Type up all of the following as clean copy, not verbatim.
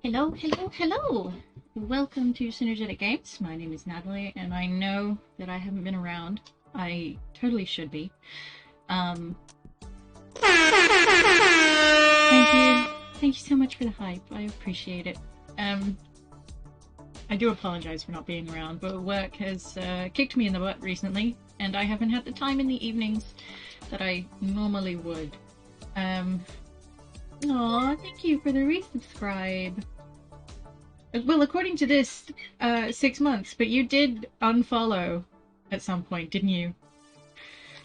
Hello, hello, hello! Welcome to Synergetic Games. My name is Natalie, and I know that I haven't been around. I totally should be. Thank you. Thank you so much for the hype. I appreciate it. I do apologize for not being around, but work has kicked me in the butt recently, and I haven't had the time in the evenings that I normally would. Aw, thank you for the resubscribe. Well, according to this, 6 months, but you did unfollow at some point, didn't you?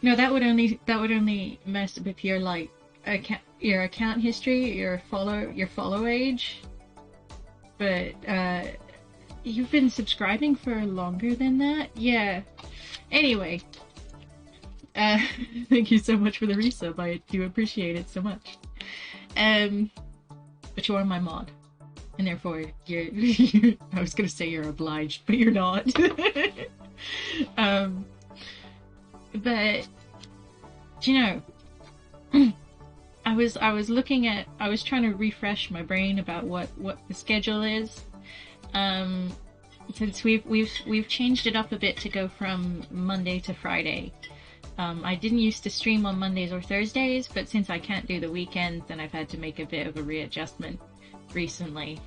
No, that would only mess with your your account history, your follow age. But you've been subscribing for longer than that? Yeah. Anyway, thank you so much for the resub. I do appreciate it so much. But you are my mod, and therefore you're I was gonna say you're obliged, but you're not. But you know, I was trying to refresh my brain about what the schedule is. Since we've changed it up a bit to go from Monday to Friday. I didn't used to stream on Mondays or Thursdays, but since I can't do the weekends, then I've had to make a bit of a readjustment recently.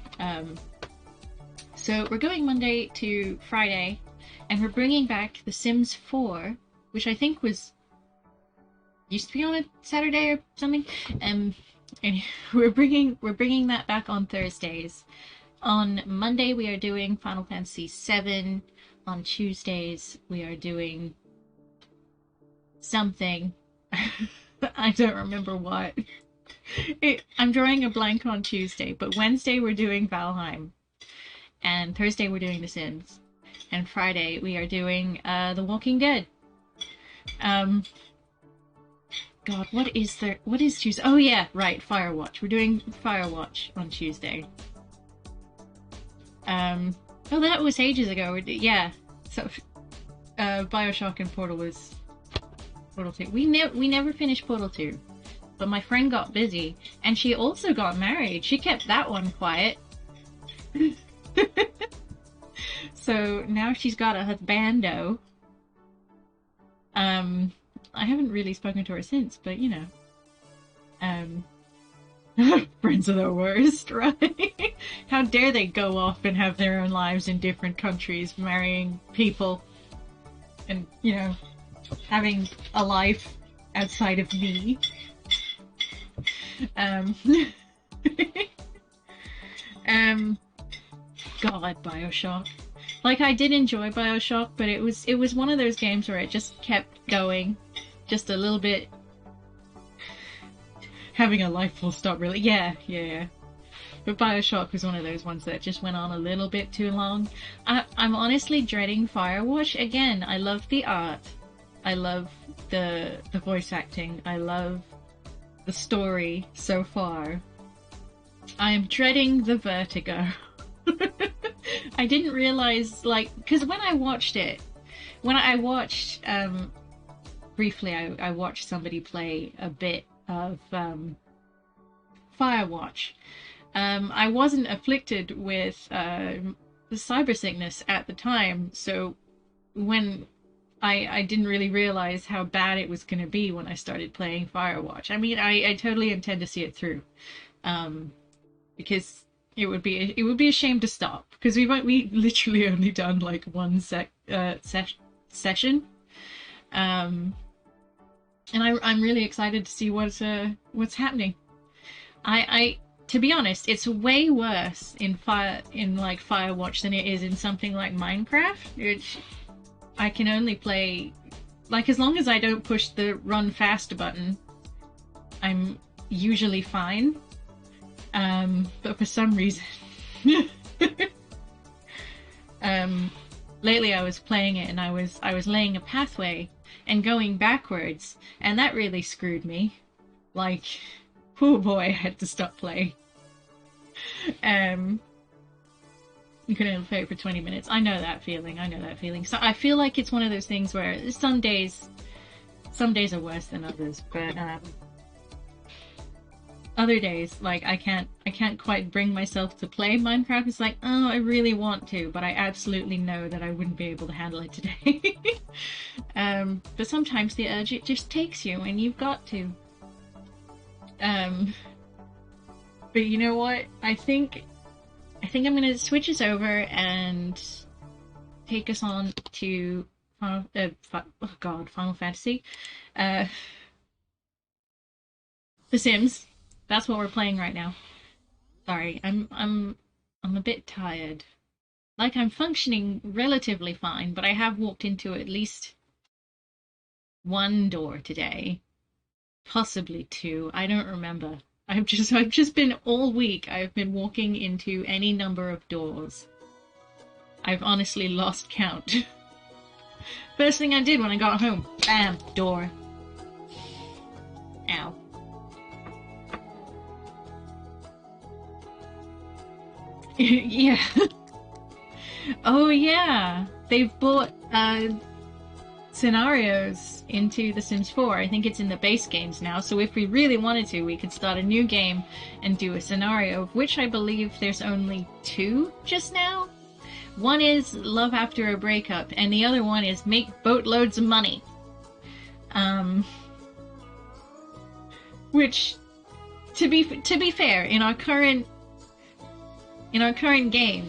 So we're going Monday to Friday, and we're bringing back The Sims 4, which I think used to be on a Saturday or something. And we're bringing that back on Thursdays. On Monday we are doing Final Fantasy VII. On Tuesdays we are doing something. I don't remember what. I'm drawing a blank on Tuesday, but Wednesday we're doing Valheim, and Thursday we're doing The Sims, and Friday we are doing The Walking Dead. God, what is Tuesday? Oh yeah, right, Firewatch. We're doing Firewatch on Tuesday. Oh, that was ages ago. Yeah, so Bioshock and Portal 2. We never finished Portal 2, but my friend got busy, and she also got married. She kept that one quiet. So now she's got a husbando. I haven't really spoken to her since, but you know. Friends are the worst, right? How dare they go off and have their own lives in different countries, marrying people, and, you know, having a life outside of me. God, Bioshock. Like, I did enjoy Bioshock, but it was one of those games where it just kept going, just a little bit, having a life full stop, really. Yeah. But Bioshock was one of those ones that just went on a little bit too long. I'm honestly dreading Firewatch. Again, I love the art. I love the voice acting. I love the story so far. I am dreading the vertigo. I didn't realize, like, because when I watched briefly, I watched somebody play a bit of Firewatch. I wasn't afflicted with the cyber sickness at the time, so when I didn't really realize how bad it was going to be when I started playing Firewatch. I mean, I totally intend to see it through, because it would be a shame to stop, because we literally only done like one session, and I'm really excited to see what's happening. I to be honest, it's way worse in Firewatch than it is in something like Minecraft. I can only play, like, as long as I don't push the run fast button, I'm usually fine. But for some reason, lately I was playing it and I was laying a pathway and going backwards, and that really screwed me. Like, oh boy, I had to stop playing. You can only play it for 20 minutes. I know that feeling. So I feel like it's one of those things where some days are worse than others, but other days, like I can't quite bring myself to play Minecraft. It's like, oh, I really want to, but I absolutely know that I wouldn't be able to handle it today. But sometimes the urge, it just takes you and you've got to. But you know what? I think I'm gonna switch us over and take us on to Final Fantasy. The Sims. That's what we're playing right now. Sorry, I'm a bit tired. Like I'm functioning relatively fine, but I have walked into at least one door today, possibly two. I don't remember. I've just been all week. I've been walking into any number of doors. I've honestly lost count. First thing I did when I got home, bam, door. Ow. Yeah. Oh yeah. They've brought scenarios into The Sims 4. I think it's in the base games now, so if we really wanted to, we could start a new game and do a scenario, of which I believe there's only two just now. One is love after a breakup, and the other one is make boatloads of money. Which, to be fair, in our current game,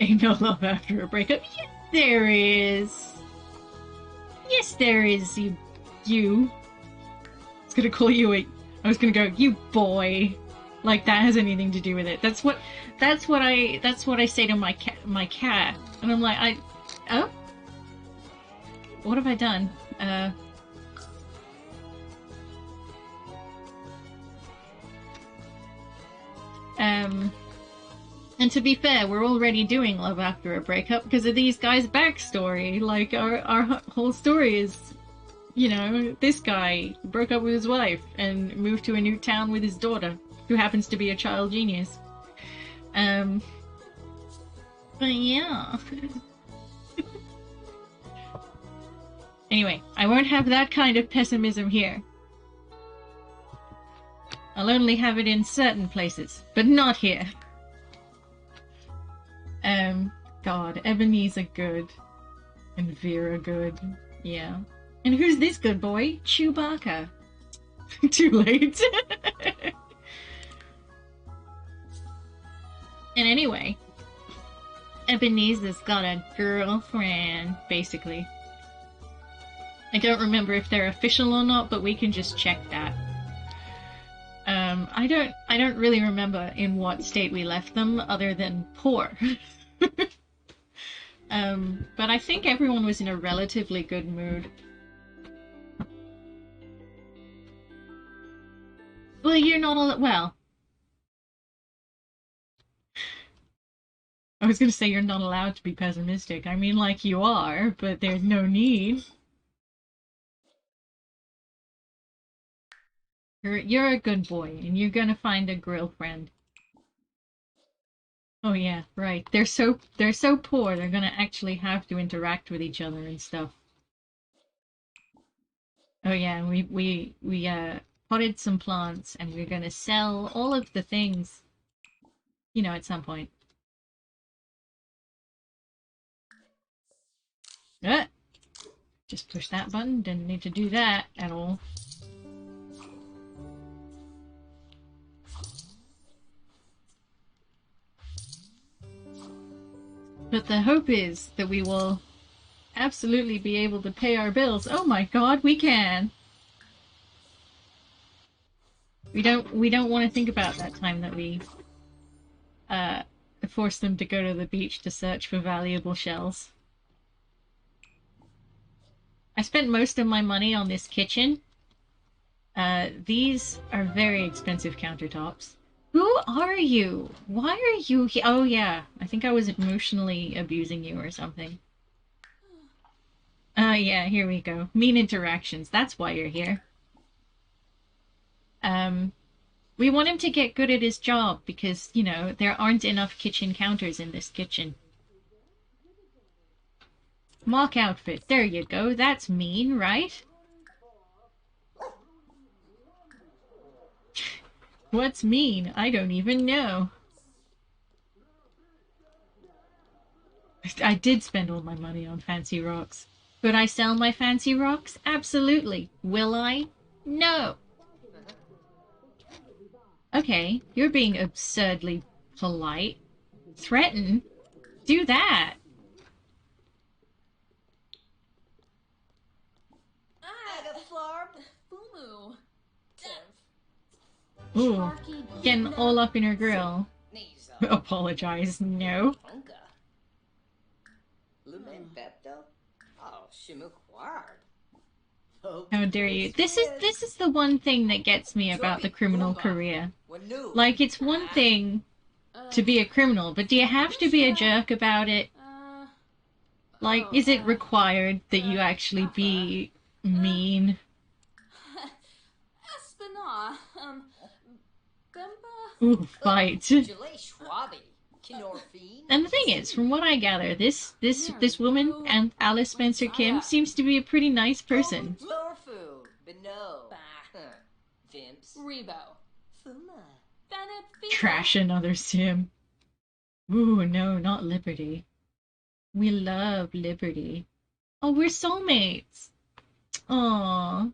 ain't no love after a breakup. Yes, there is. Yes, there is. You. I was gonna call you I was gonna go, you boy. Like that has anything to do with it. That's what I say to my cat, and I'm like, oh, what have I done? And to be fair, we're already doing love after a breakup because of these guys' backstory. Like our whole story is, you know, this guy broke up with his wife and moved to a new town with his daughter, who happens to be a child genius. But yeah. Anyway, I won't have that kind of pessimism here. I'll only have it in certain places, but not here. God, Ebenezer good. And Vera good. Yeah. And who's this good boy? Chewbacca. Too late. And anyway, Ebenezer's got a girlfriend, basically. I don't remember if they're official or not, but we can just check that. I don't really remember in what state we left them, other than poor. But I think everyone was in a relatively good mood. Well, you're not well. I was gonna say you're not allowed to be pessimistic. I mean, like you are, but there's no need. You're a good boy, and you're gonna find a girlfriend. Oh yeah, right. They're so poor. They're gonna actually have to interact with each other and stuff. Oh yeah, we potted some plants, and we're gonna sell all of the things, you know, at some point. Just push that button. Didn't need to do that at all. But the hope is that we will absolutely be able to pay our bills. Oh my god, we can! We don't want to think about that time that we forced them to go to the beach to search for valuable shells. I spent most of my money on this kitchen. These are very expensive countertops. Who are you? Why are you here? Oh yeah, I think I was emotionally abusing you or something. Yeah, here we go. Mean interactions. That's why you're here. We want him to get good at his job because, you know, there aren't enough kitchen counters in this kitchen. Mock outfit. There you go. That's mean, right? What's mean? I don't even know. I did spend all my money on fancy rocks. Could I sell my fancy rocks? Absolutely. Will I? No. Okay, you're being absurdly polite. Threaten? Do that. Ooh, getting all up in her grill. Apologize, no. How dare you? This is the one thing that gets me about the criminal career. Like, it's one thing to be a criminal, but do you have to be a jerk about it? Like, is it required that you actually be mean? Ooh, fight. And the thing is, from what I gather, this woman, and Alice Spencer Kim, seems to be a pretty nice person. Trash another sim. Ooh, no, not Liberty. We love Liberty. Oh, we're soulmates. Aww.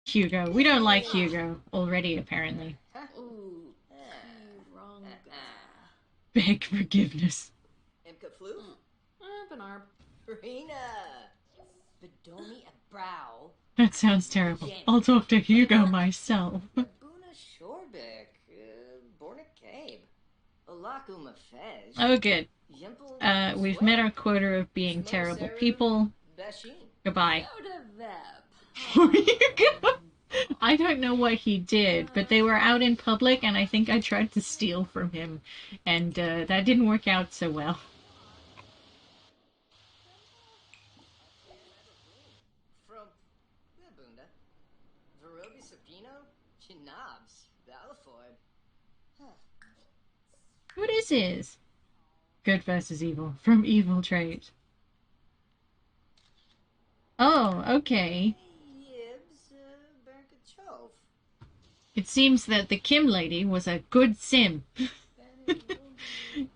Hugo. We don't like Hugo already, apparently. Beg forgiveness. That sounds terrible. I'll talk to Hugo myself. Oh, good. We've met our quota of being terrible people. Goodbye. Hugo! I don't know what he did, but they were out in public, and I think I tried to steal from him, and that didn't work out so well. What is his? Good versus evil. From Evil Trait. Oh, okay. It seems that the Kim lady was a good sim.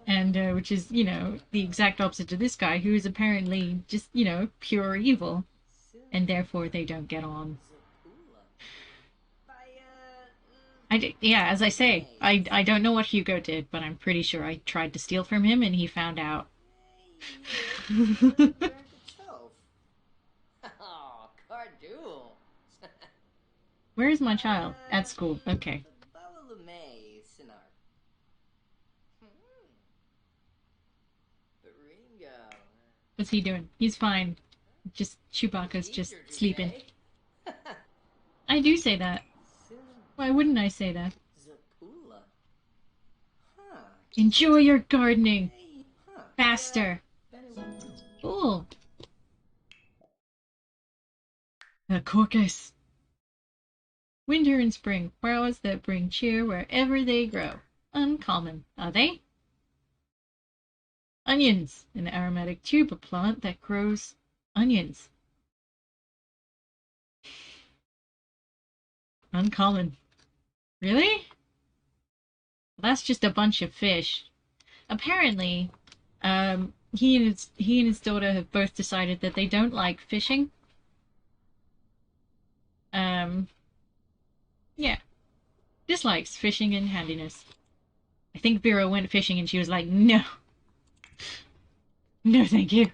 And, which is, you know, the exact opposite to this guy, who is apparently just, you know, pure evil. And therefore they don't get on. Yeah, as I say, I don't know what Hugo did, but I'm pretty sure I tried to steal from him and he found out. Where is my child? At school. Okay. What's he doing? He's fine. Just Chewbacca's just sleeping. I do say that. Why wouldn't I say that? Enjoy your gardening. Faster. Cool. A Corcus. Winter and spring, flowers that bring cheer wherever they grow. Uncommon, are they? Onions, an aromatic tuber plant that grows onions. Uncommon. Really? That's just a bunch of fish. Apparently, he and his daughter have both decided that they don't like fishing. Yeah. Dislikes fishing and handiness. I think Vera went fishing and she was like, no. No, thank you.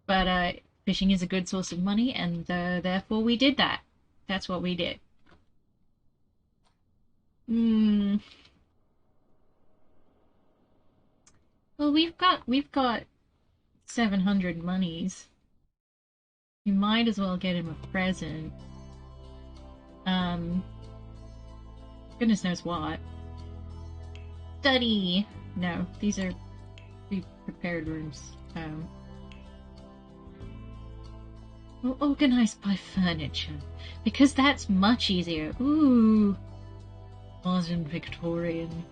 But, fishing is a good source of money, and therefore we did that. That's what we did. Well, we've got 700 monies. You might as well get him a present. Goodness knows what. Study! No, these are pre-prepared rooms. Well, organized by furniture. Because that's much easier. Ooh. Modern Victorian.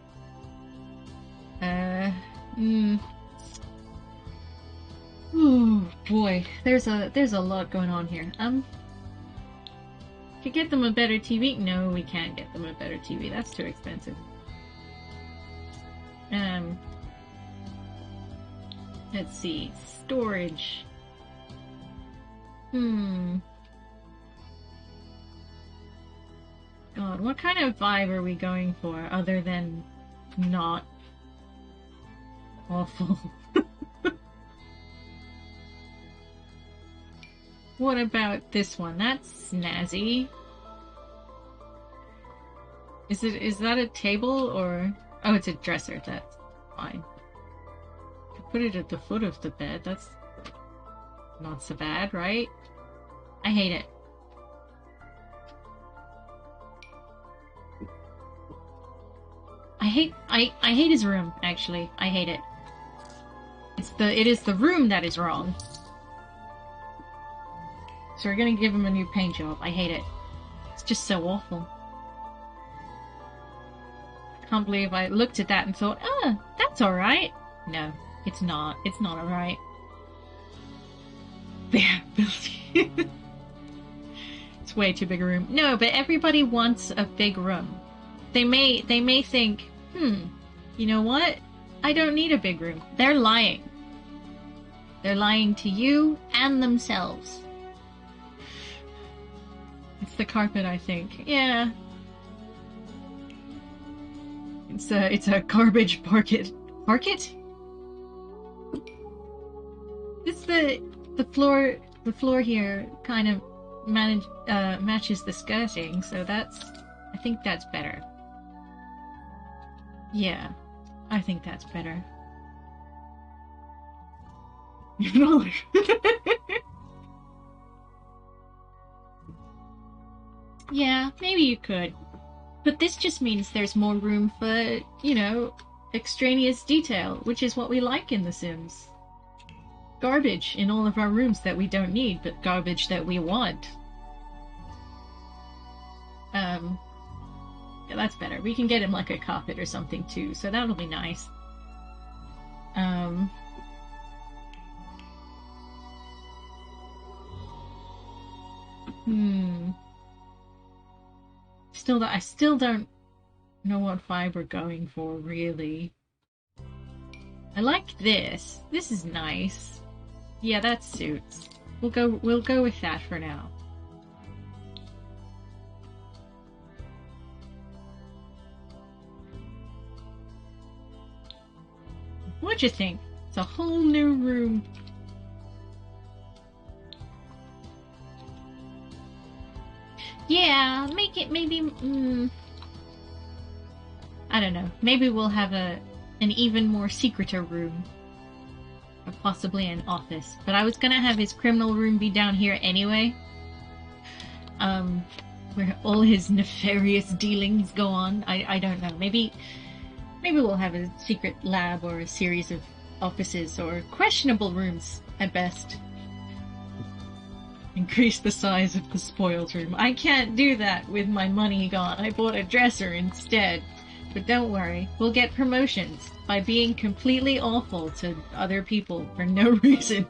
Oh boy, there's a lot going on here. Could get them a better TV. No, we can't get them a better TV. That's too expensive. Let's see. Storage. God, what kind of vibe are we going for other than not awful? What about this one? That's snazzy. Is that a table or... Oh, it's a dresser. That's fine. Put it at the foot of the bed. That's not so bad, right? I hate it. I hate his room, actually. I hate it. It is the room that is wrong. So we're gonna give him a new paint job. I hate it. It's just so awful. I can't believe I looked at that and thought, that's alright. No, it's not. It's not alright. There, it's way too big a room. No, but everybody wants a big room. They may think, you know what? I don't need a big room. They're lying. They're lying to you and themselves. It's the carpet, I think. Yeah. It's a garbage market. Market? It's the floor here kind of matches the skirting, so I think that's better. Yeah, I think that's better. Yeah, maybe you could. But this just means there's more room for, you know, extraneous detail, which is what we like in The Sims. Garbage in all of our rooms that we don't need, but garbage that we want. Yeah, that's better. We can get him like a carpet or something too, so that'll be nice. I still don't know what vibe we're going for, really. I like this. This is nice. Yeah, that suits. We'll go with that for now. What'd you think? It's a whole new room. Yeah, make it maybe... I don't know. Maybe we'll have an even more secreter room. Or possibly an office. But I was gonna have his criminal room be down here anyway. Where all his nefarious dealings go on. I don't know. Maybe we'll have a secret lab or a series of offices or questionable rooms at best. Increase the size of the spoils room. I can't do that with my money gone. I bought a dresser instead. But don't worry, we'll get promotions by being completely awful to other people for no reason.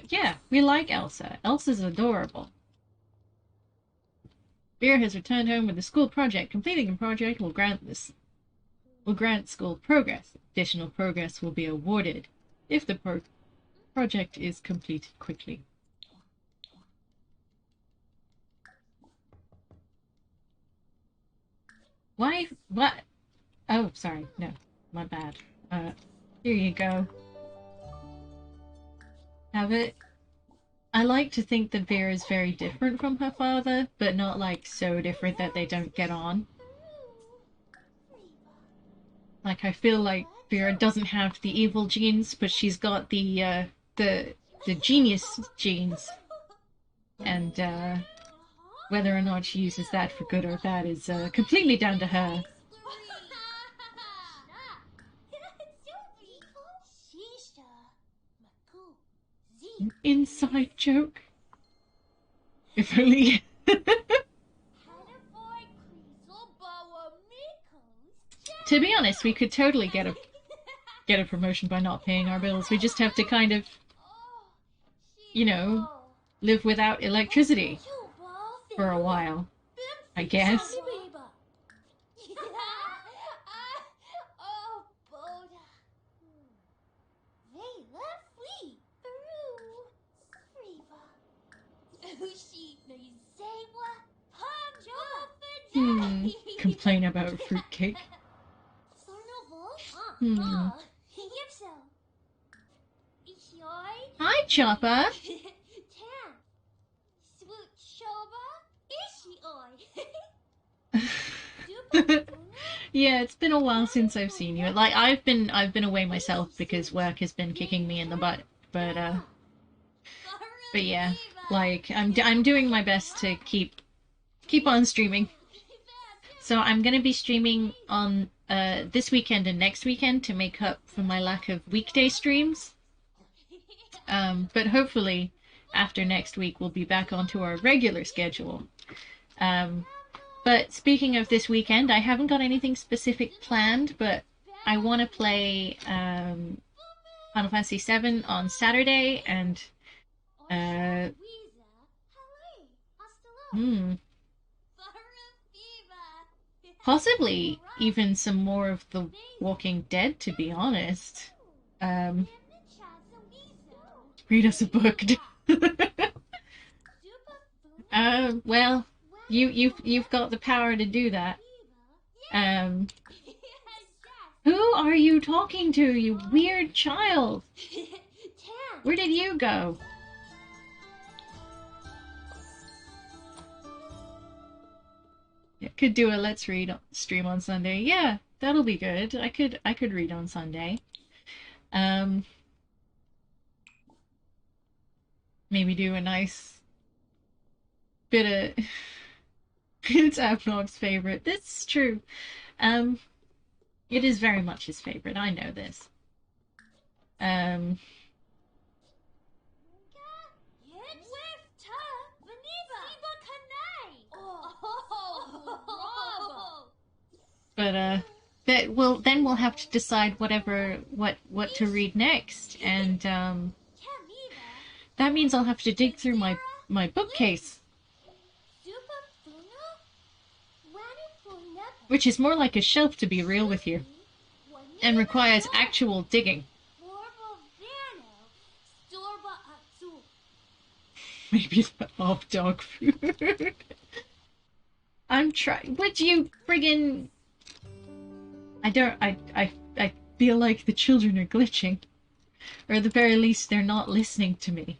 Yeah, we like Elsa. Elsa's adorable. Vera has returned home with the school project. Completing a project will grant school progress. Additional progress will be awarded if the project is completed quickly. Why? What? Oh, sorry. No, my bad. Here you go. Have it. I like to think that Vera is very different from her father, but not like so different that they don't get on. Like, I feel like Vera doesn't have the evil genes, but she's got the genius genes. And, whether or not she uses that for good or bad is, completely down to her. An inside joke? If only... To be honest, we could totally get a get a promotion by not paying our bills. We just have to kind of, you know, live without electricity for a while, I guess. Complain about fruitcake. Hi, Chopper. Yeah, it's been a while since I've seen you. Like I've been away myself because work has been kicking me in the butt. But yeah, like I'm doing my best to keep on streaming. So I'm gonna be streaming on this weekend and next weekend to make up for my lack of weekday streams. But hopefully after next week we'll be back onto our regular schedule. But speaking of this weekend, I haven't got anything specific planned, but I want to play Final Fantasy VII on Saturday and uh, hmm, possibly even some more of The Walking Dead, to be honest. Um, Read us a book. Well, you've got the power to do that. Um, who are you talking to, you weird child? Where did you go? Could do a let's read stream on Sunday. Yeah, that'll be good. I could read on Sunday. Um, maybe do a nice bit of. It's Abnog's favorite. This is true. Um, it is very much his favorite. I know this. Um, but then we'll have to decide what to read next, and that means I'll have to dig through my bookcase, which is more like a shelf, to be real with you, and requires actual digging. Maybe the off dog food. I'm trying. Would you friggin'? I feel like the children are glitching, or at the very least, they're not listening to me,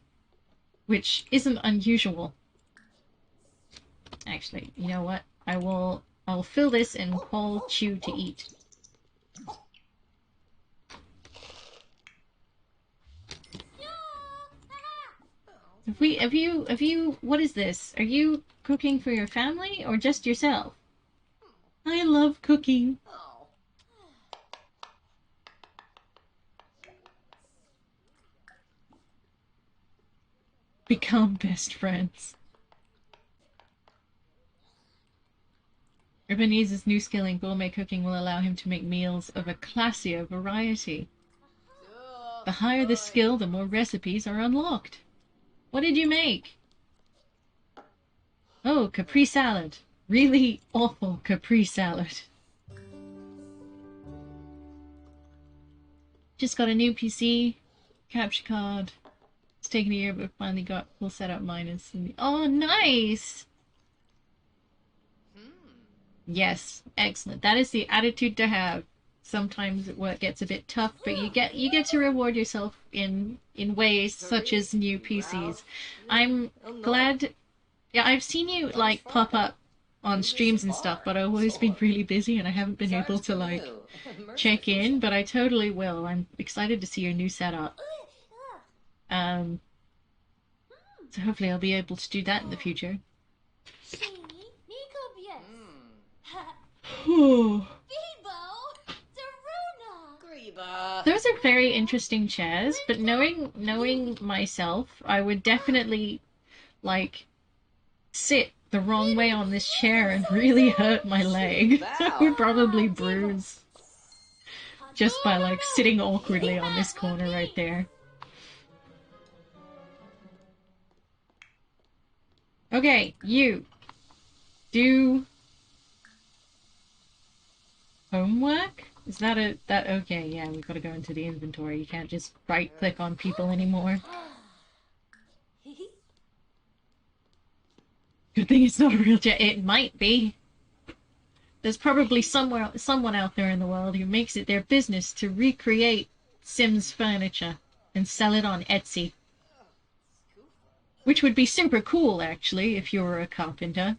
which isn't unusual. Actually, you know what? I'll fill this and call Chew to eat. Have you, what is this? Are you cooking for your family or just yourself? I love cooking. Become best friends. Ebenezer's new skill in gourmet cooking will allow him to make meals of a classier variety. The higher the skill, the more recipes are unlocked. What did you make? Oh, Capri salad. Really awful Capri salad. Just got a new PC, capture card. It's taken a year, but finally got full setup minus. Oh, nice! Yes, excellent. That is the attitude to have. Sometimes work gets a bit tough, but you get to reward yourself in ways such as new PCs. I'm glad. Yeah, I've seen you like pop up on streams and stuff, but I've always been really busy and I haven't been able to like check in, but I totally will. I'm excited to see your new setup. So hopefully I'll be able to do that in the future. Those are very interesting chairs, but knowing myself, I would definitely like sit the wrong way on this chair and really hurt my leg. I would probably bruise. just by, like, sitting awkwardly on this corner right there. Okay, you. Do... homework? Is that okay, yeah, we've got to go into the inventory. You can't just right-click on people anymore. Good thing it's not a real jet. It might be. There's probably someone out there in the world who makes it their business to recreate Sims furniture and sell it on Etsy. Which would be super cool, actually, if you were a carpenter.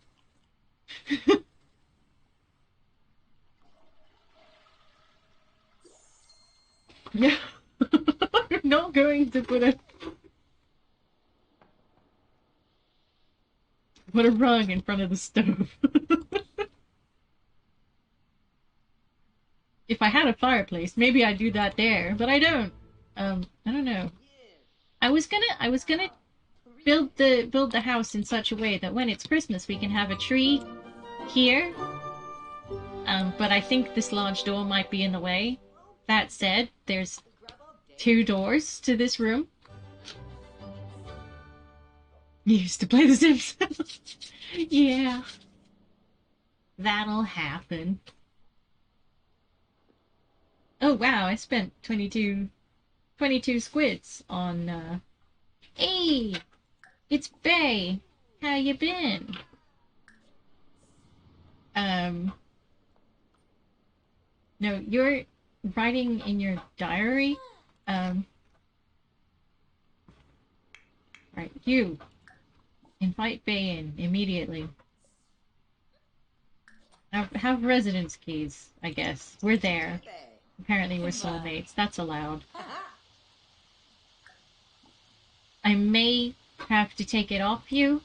Yeah. I'm not going to put a rug in front of the stove. If I had a fireplace, maybe I'd do that there, but I don't. I don't know. I was gonna build the house in such a way that when it's Christmas we can have a tree here. But I think this large door might be in the way. That said, there's 2 doors to this room. You used to play The Sims. Yeah. That'll happen. Oh wow, I spent 22 squids on Hey! It's Bay! How you been? No, you're writing in your diary? Right, you. Invite Bay in immediately. Have residence keys, I guess. We're there. Apparently we're soulmates. That's allowed. I may have to take it off you,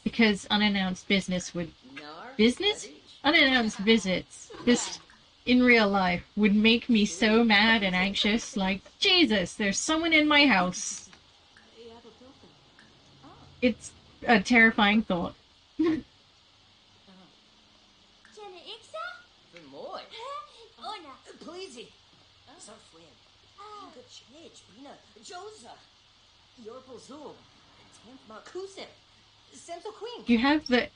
because unannounced business would... Business? Unannounced visits. Just in real life would make me so mad and anxious. Like, Jesus, there's someone in my house. It's a terrifying thought. You have the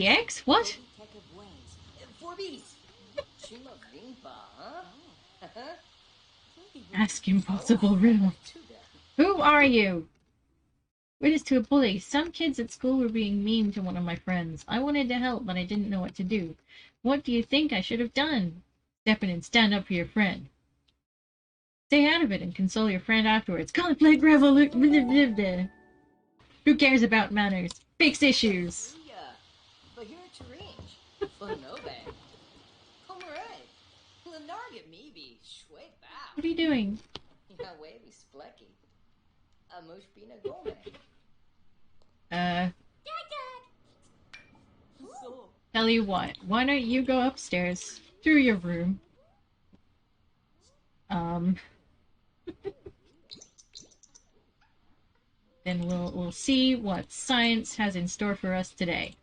eggs? What? Ask impossible riddle. Who are you? Witness to a bully. Some kids at school were being mean to one of my friends. I wanted to help, but I didn't know what to do. What do you think I should have done? Step in and stand up for your friend. Stay out of it and console your friend afterwards. Conflict revolution. Who cares about manners? Fix issues. What are you doing? Tell you what, why don't you go upstairs through your room? Then we'll see what science has in store for us today.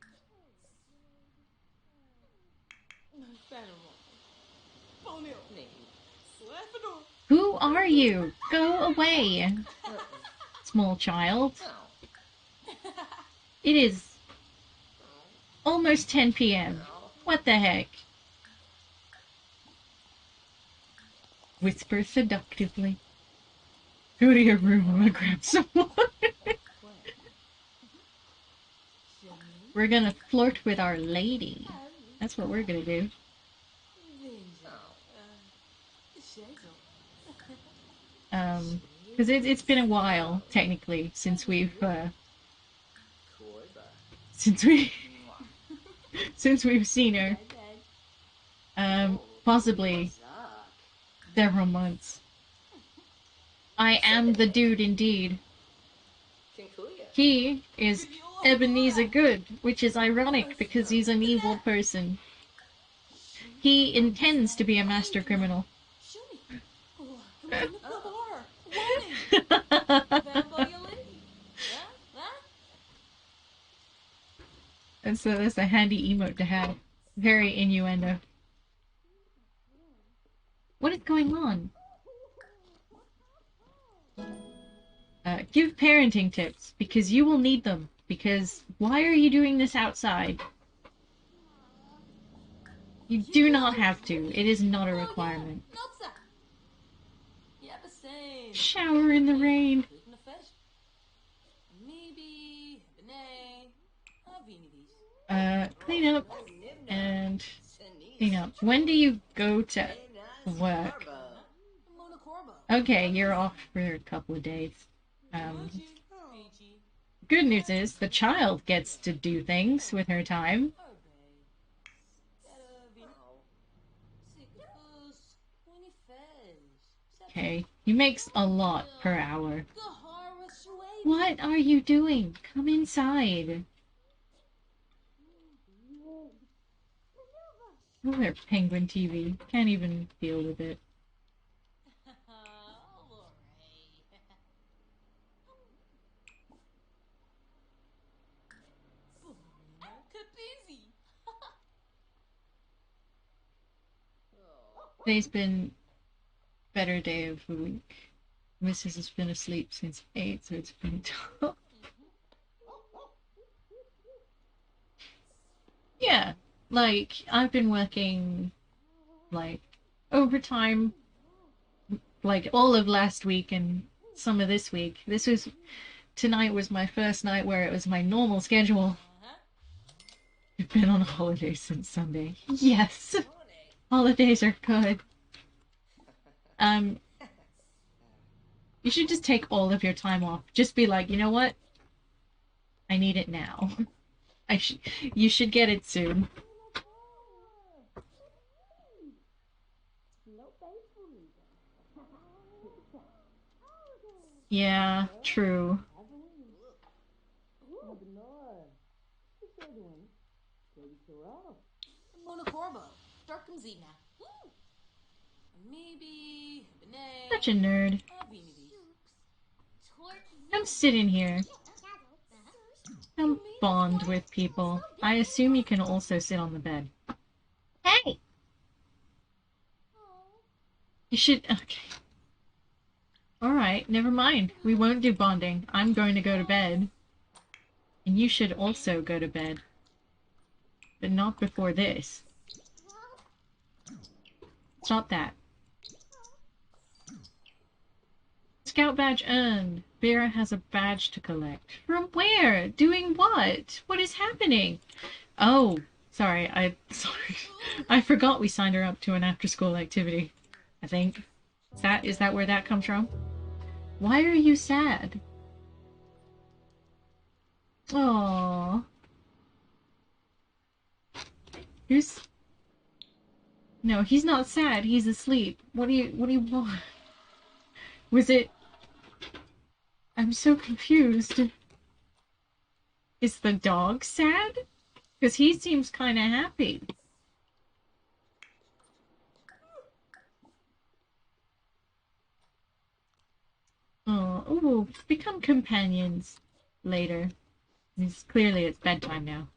Who are you? Go away, small child. It is almost 10 p.m. What the heck? Whisper seductively. Go to your room, I'm gonna grab some water. We're gonna flirt with our lady. That's what we're gonna do. Because it's been a while, technically, since we've seen her. Possibly several months. I am the dude indeed. He is Ebenezer Good, which is ironic because he's an evil person. He intends to be a master criminal. And so that's a handy emote to have. Very innuendo. What is going on? Give parenting tips, because you will need them. Because why are you doing this outside? You do not have to. It is not a requirement. Shower in the rain. Clean up and clean up. When do you go to work? Okay, you're off for a couple of days. Good news is the child gets to do things with her time. Okay, he makes a lot per hour. What are you doing? Come inside. Oh, their penguin TV. Can't even deal with it. Today's been better day of the week. Mrs. has been asleep since 8, so it's been tough. Yeah, like, I've been working, like, overtime, like, all of last week and some of this week. Tonight was my first night where it was my normal schedule. I've been on a holiday since Sunday. Yes! Holidays are good. You should just take all of your time off. Just be like, you know what? I need it now. You should get it soon. Yeah, true. Such a nerd. Come sit in here. Come bond with people. I assume you can also sit on the bed. Hey! You should... Okay. Alright, never mind. We won't do bonding. I'm going to go to bed. And you should also go to bed. But not before this. Stop that. Scout badge earned. Vera has a badge to collect. From where? Doing what? What is happening? Oh, sorry. I forgot we signed her up to an after-school activity. I think. Is that where that comes from? Why are you sad? Aww. No, he's not sad. He's asleep. What do you want? Was it... I'm so confused. Is the dog sad? Because he seems kind of happy. Oh, ooh, become companions later. Clearly it's bedtime now.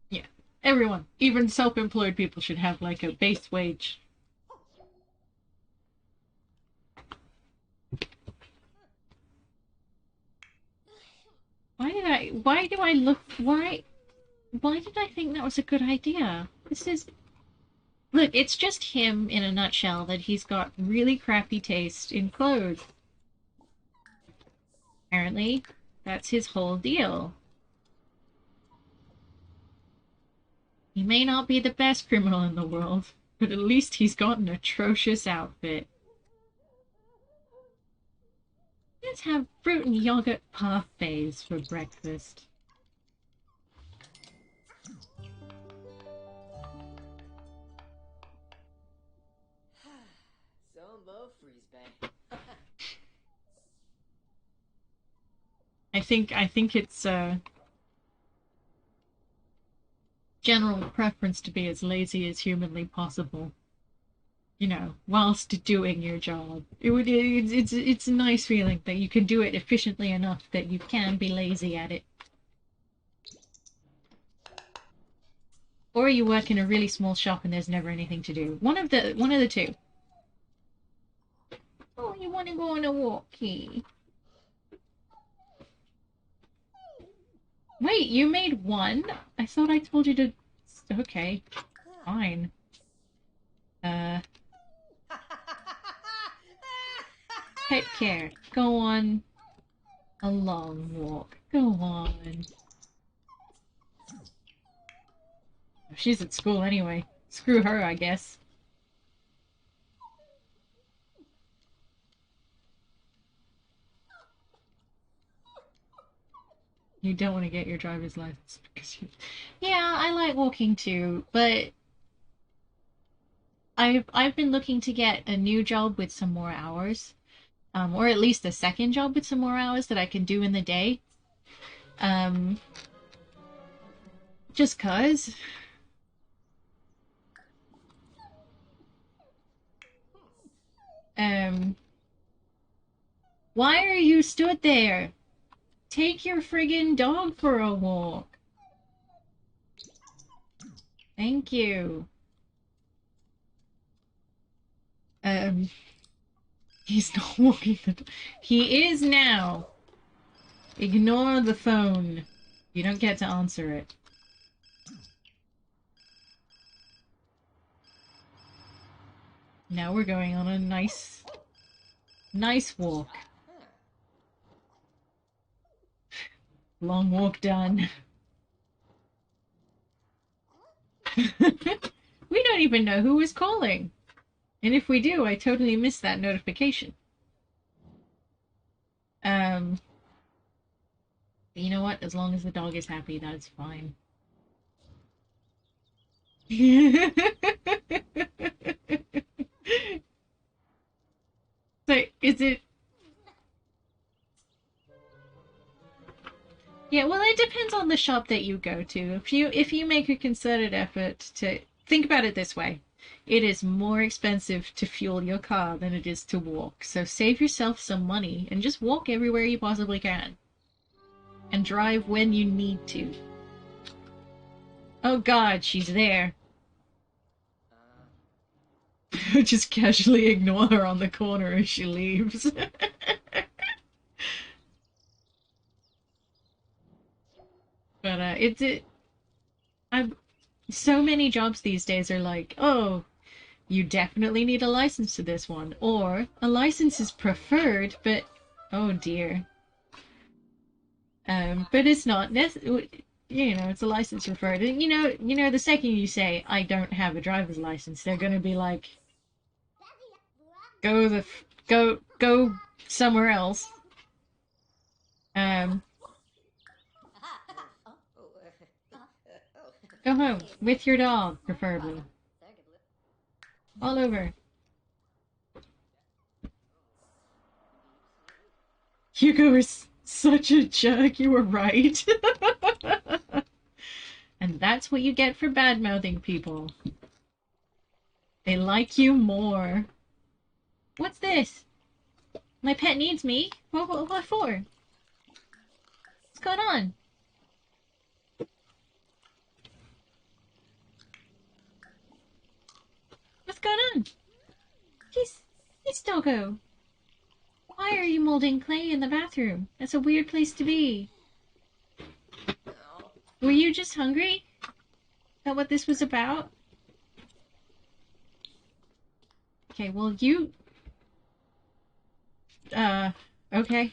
Yeah, everyone, even self-employed people should have like a base wage. Why did I think that was a good idea? Look, it's just him in a nutshell that he's got really crappy taste in clothes. Apparently, that's his whole deal. He may not be the best criminal in the world, but at least he's got an atrocious outfit. Let's have fruit and yogurt parfaits for breakfast. I think it's general preference to be as lazy as humanly possible. You know, whilst doing your job. It's a nice feeling that you can do it efficiently enough that you can be lazy at it. or you work in a really small shop and there's never anything to do. One of the two. Oh, you want to go on a walkie? Wait, you made one? I thought I told you to... Okay, fine. Pet care. Go on a long walk. Go on. She's at school anyway. Screw her, I guess. You don't want to get your driver's license because you... Yeah, I like walking too, but I've been looking to get a new job with some more hours. Or at least a second job with some more hours that I can do in the day. Um, just 'cause. Why are you stood there? Take your friggin' dog for a walk. Thank you. He's not walking the dog. He is now. Ignore the phone. You don't get to answer it. Now we're going on a nice walk. Long walk done. We don't even know who is calling. And if we do, I totally missed that notification. You know what? As long as the dog is happy, that's fine. So, is it... Yeah, well, it depends on the shop that you go to. If you make a concerted effort to... Think about it this way. It is more expensive to fuel your car than it is to walk. So save yourself some money and just walk everywhere you possibly can. And drive when you need to. Oh god, she's there. Just casually ignore her on the corner as she leaves. But so many jobs these days are like, oh, you definitely need a license to this one, or a license is preferred, but oh dear. But it's not it's a license preferred. And the second you say I don't have a driver's license, they're gonna be like, go somewhere else. Go home with your dog, preferably. All over. Hugo is such a jerk. You were right. And that's what you get for bad-mouthing people. They like you more. What's this? My pet needs me? What for? What's going on? What's going on? He's doggo. Why are you molding clay in the bathroom? That's a weird place to be. Were you just hungry? Is that what this was about? Okay, well, you... okay.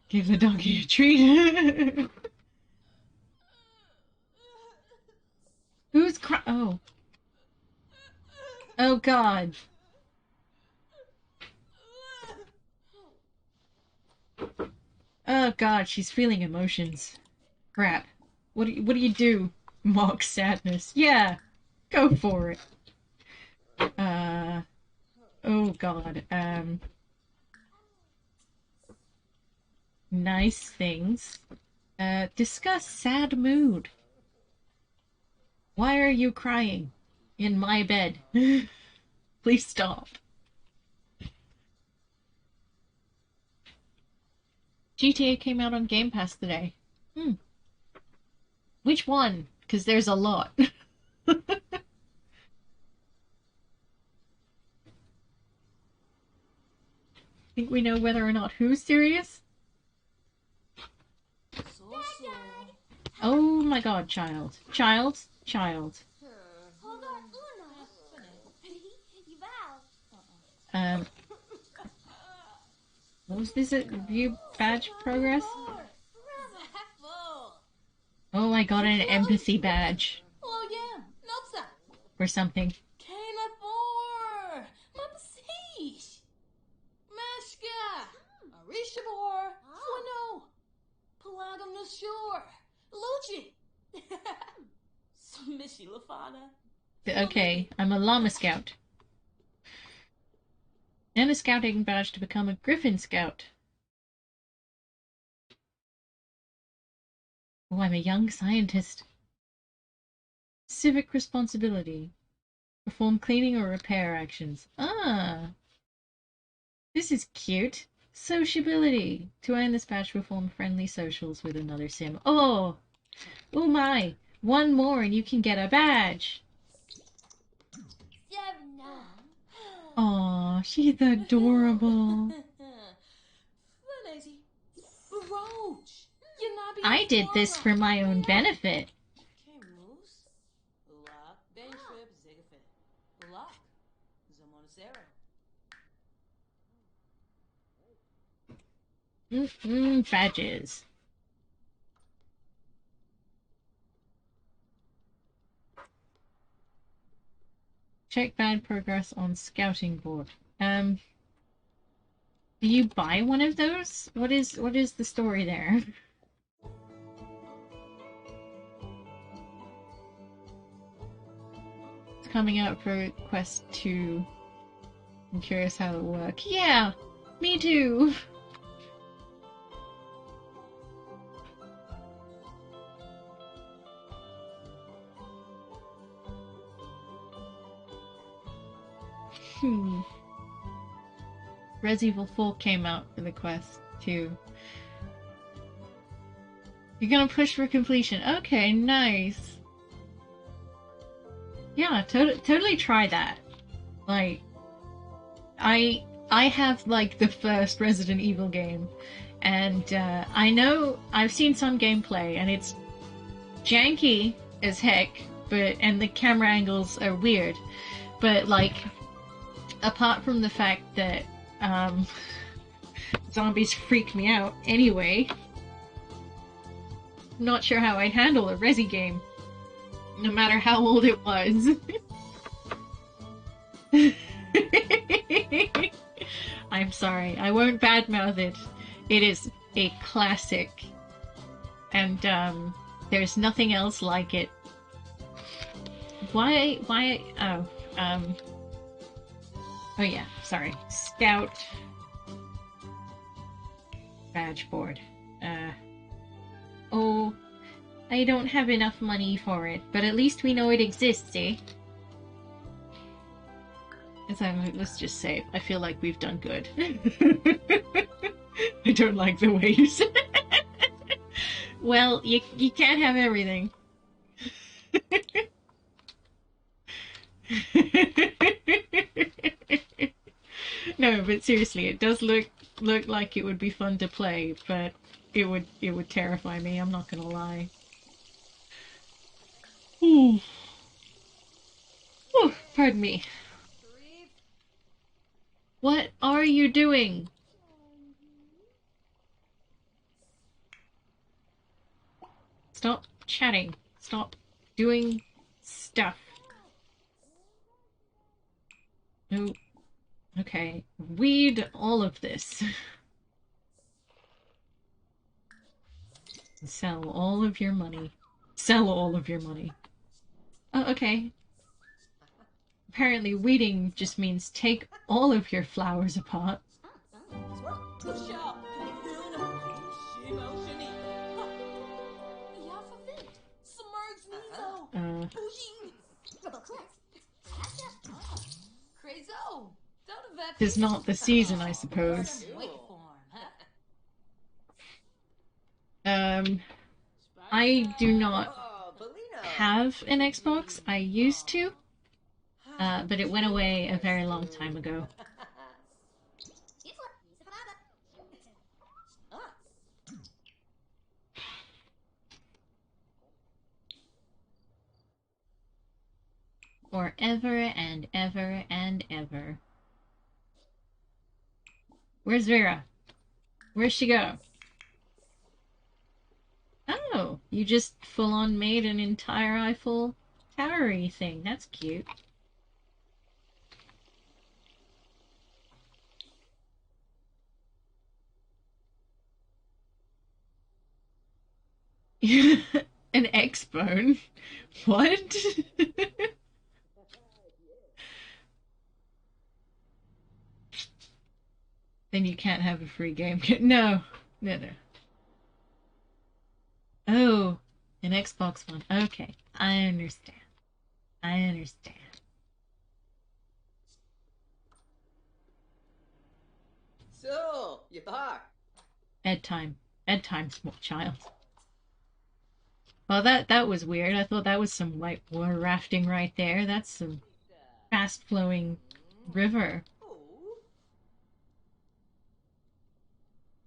Give the doggy a treat. Who's oh. Oh, God. Oh, God, she's feeling emotions. Crap. What do you do? Mock sadness. Yeah, go for it. Oh, God. Nice things. Discuss sad mood. Why are you crying? In my bed. Please stop. GTA came out on Game Pass today. Which one? Because there's a lot. Think we know whether or not who's serious? Oh my god, child. Child. Child. Um, what was this? View badge progress? Oh, I got an empathy badge. Or something. Okay, I'm a llama scout. And a scouting badge to become a griffin scout. Oh, I'm a young scientist. Civic responsibility. Perform cleaning or repair actions. Ah, this is cute. Sociability. To earn this badge, perform friendly socials with another sim. Oh, oh my. One more and you can get a badge. Aw, she's adorable. I did this for my own benefit. Badges. Check bad progress on scouting board. Do you buy one of those? What is the story there? It's coming out for Quest 2. I'm curious how it works. Yeah, me too. Resident Evil 4 came out for the Quest 2. You're gonna push for completion. Okay, nice. Yeah, totally try that. Like, I have like the first Resident Evil game, and I know I've seen some gameplay, and it's janky as heck, and the camera angles are weird, but like, apart from the fact that zombies freak me out anyway, I'm not sure how I'd handle a Resi game, no matter how old it was. I'm sorry, I won't badmouth it. It is a classic, and there's nothing else like it. Why, oh yeah, sorry. Scout badge board. Oh, I don't have enough money for it, but at least we know it exists, eh? Let's just say, I feel like we've done good. I don't like the way you said it. Well, you can't have everything. No, but seriously, it does look like it would be fun to play, but it would terrify me, I'm not gonna lie. Ooh. Ooh, pardon me. What are you doing? Stop chatting. Stop doing stuff. No. Okay. Weed all of this. Sell all of your money. Sell all of your money. Oh, okay. Apparently weeding just means take all of your flowers apart. Tis not the season, I suppose. I do not have an Xbox. I used to, but it went away a very long time ago. Forever and ever and ever. Where's Vera? Where'd she go? Oh, you just full-on made an entire Eiffel Tower-y thing. That's cute. An X-bone? What? Then you can't have a free game. No. No, no. Oh, an Xbox One. Okay, I understand. I understand. So, you thought? Bedtime. Bedtime, small child. Well, that was weird. I thought that was some white water rafting right there. That's some fast-flowing river. Oh.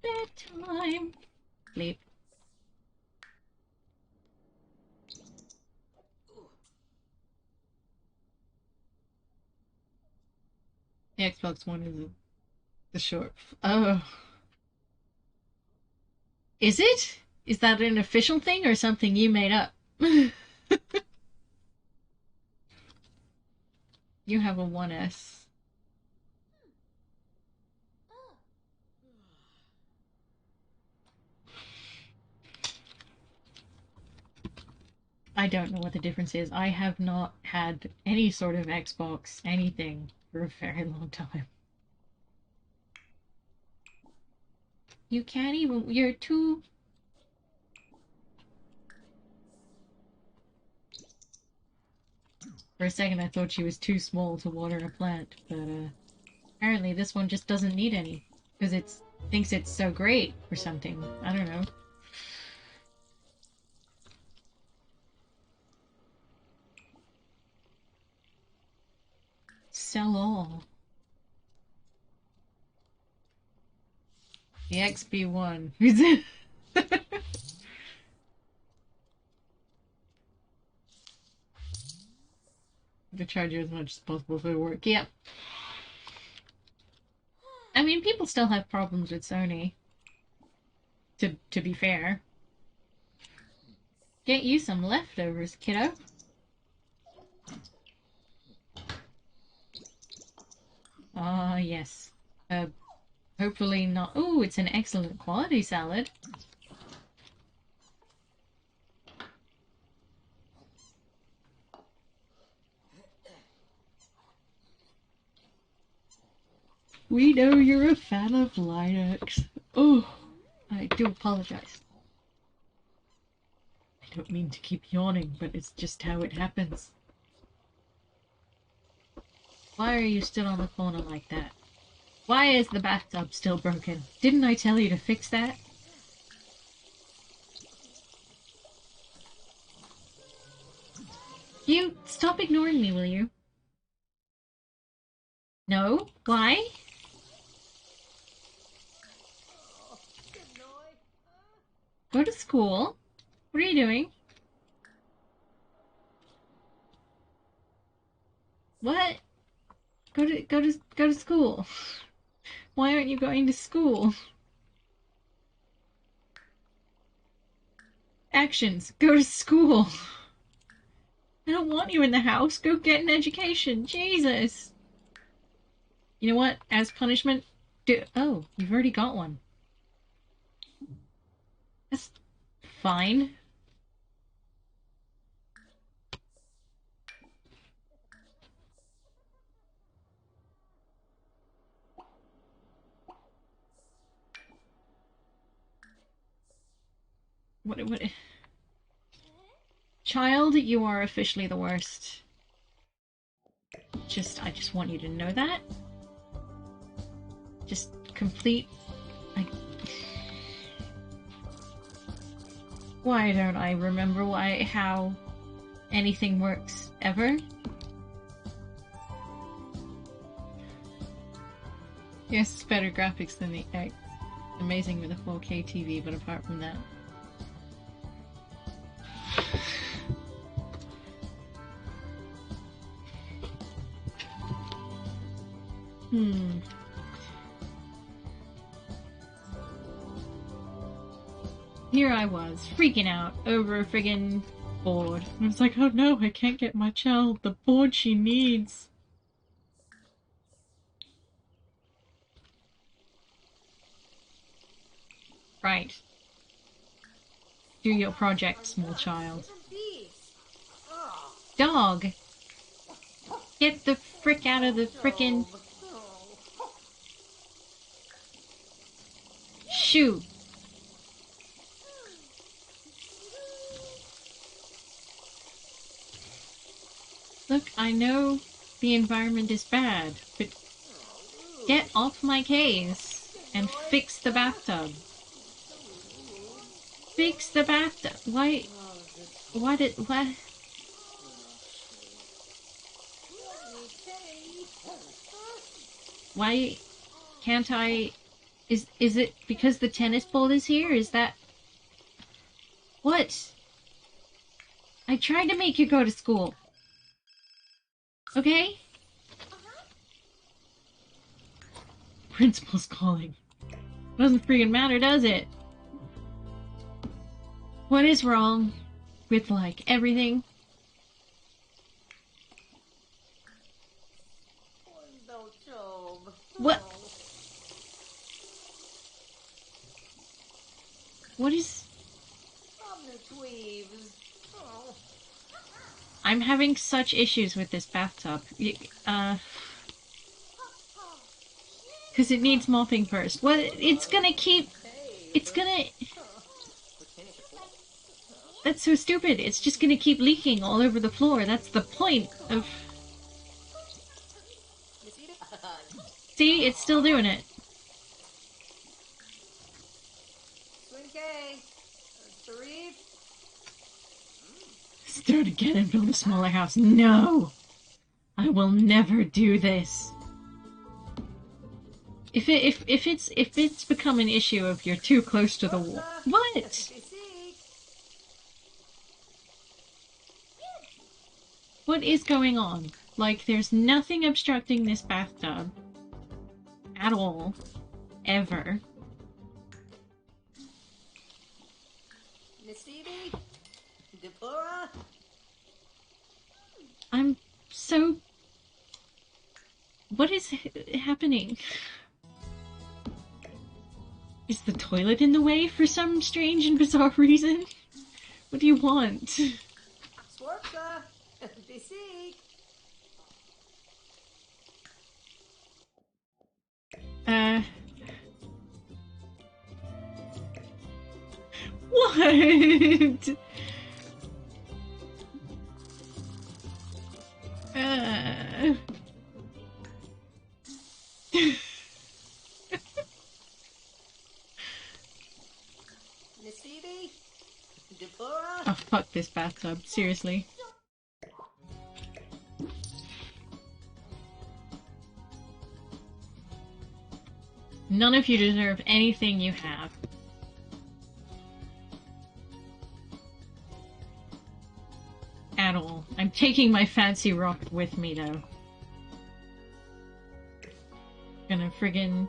Bedtime. Sleep. The Xbox One is the short. Oh, is it? Is that an official thing or something you made up? You have a 1S. I don't know what the difference is. I have not had any sort of Xbox anything for a very long time. You can't even. You're too. For a second, I thought she was too small to water a plant, but apparently this one just doesn't need any because it thinks it's so great or something. I don't know. Sell all. The XB1. To charge you as much as possible for work. Yep. I mean, people still have problems with Sony. To be fair. Get you some leftovers, kiddo. Ah, yes. Hopefully not. Oh, it's an excellent quality salad. We know you're a fan of Linux. Oh, I do apologize. I don't mean to keep yawning, but it's just how it happens. Why are you still on the corner like that? Why is the bathtub still broken? Didn't I tell you to fix that? You stop ignoring me, will you? No? Why? Go to school. What are you doing? What? Go to school. Why aren't you going to school? Actions. Go to school. I don't want you in the house. Go get an education. Jesus. You know what? As punishment, do. Oh, you've already got one. That's fine. What? Child, you are officially the worst. I just want you to know that. Just complete. I... Why don't I remember how anything works ever. Yes, it's better graphics than the X. Amazing with a 4K TV, but apart from that. Here I was, freaking out over a friggin' board. I was like, oh no, I can't get my child the board she needs. Right. Do your project, small child. Dog! Get the frick out of the frickin'... Shoot! Look, I know the environment is bad, but get off my case and fix the bathtub. Fix the bathtub. Why did, what? Why can't I, is it because the tennis ball is here? Is that, what? I tried to make you go to school. Okay? Principal's calling. Doesn't freaking matter, does it? What is wrong with, like, everything? What? What is... I'm having such issues with this bathtub. Because it needs mopping first. Well, it's gonna keep... It's gonna... That's so stupid. It's just gonna keep leaking all over the floor. That's the point of... See? It's still doing it. Start again and build a smaller house. No! I will never do this. If it's become an issue of you're too close to the wall. What? What is going on? Like, there's nothing obstructing this bathtub. At all. Ever. I'm so... What is happening? Is the toilet in the way for some strange and bizarre reason? What do you want? What? Oh, fuck this bathtub. Seriously. None of you deserve anything you have. At all. I'm taking my fancy rock with me, though. Gonna friggin...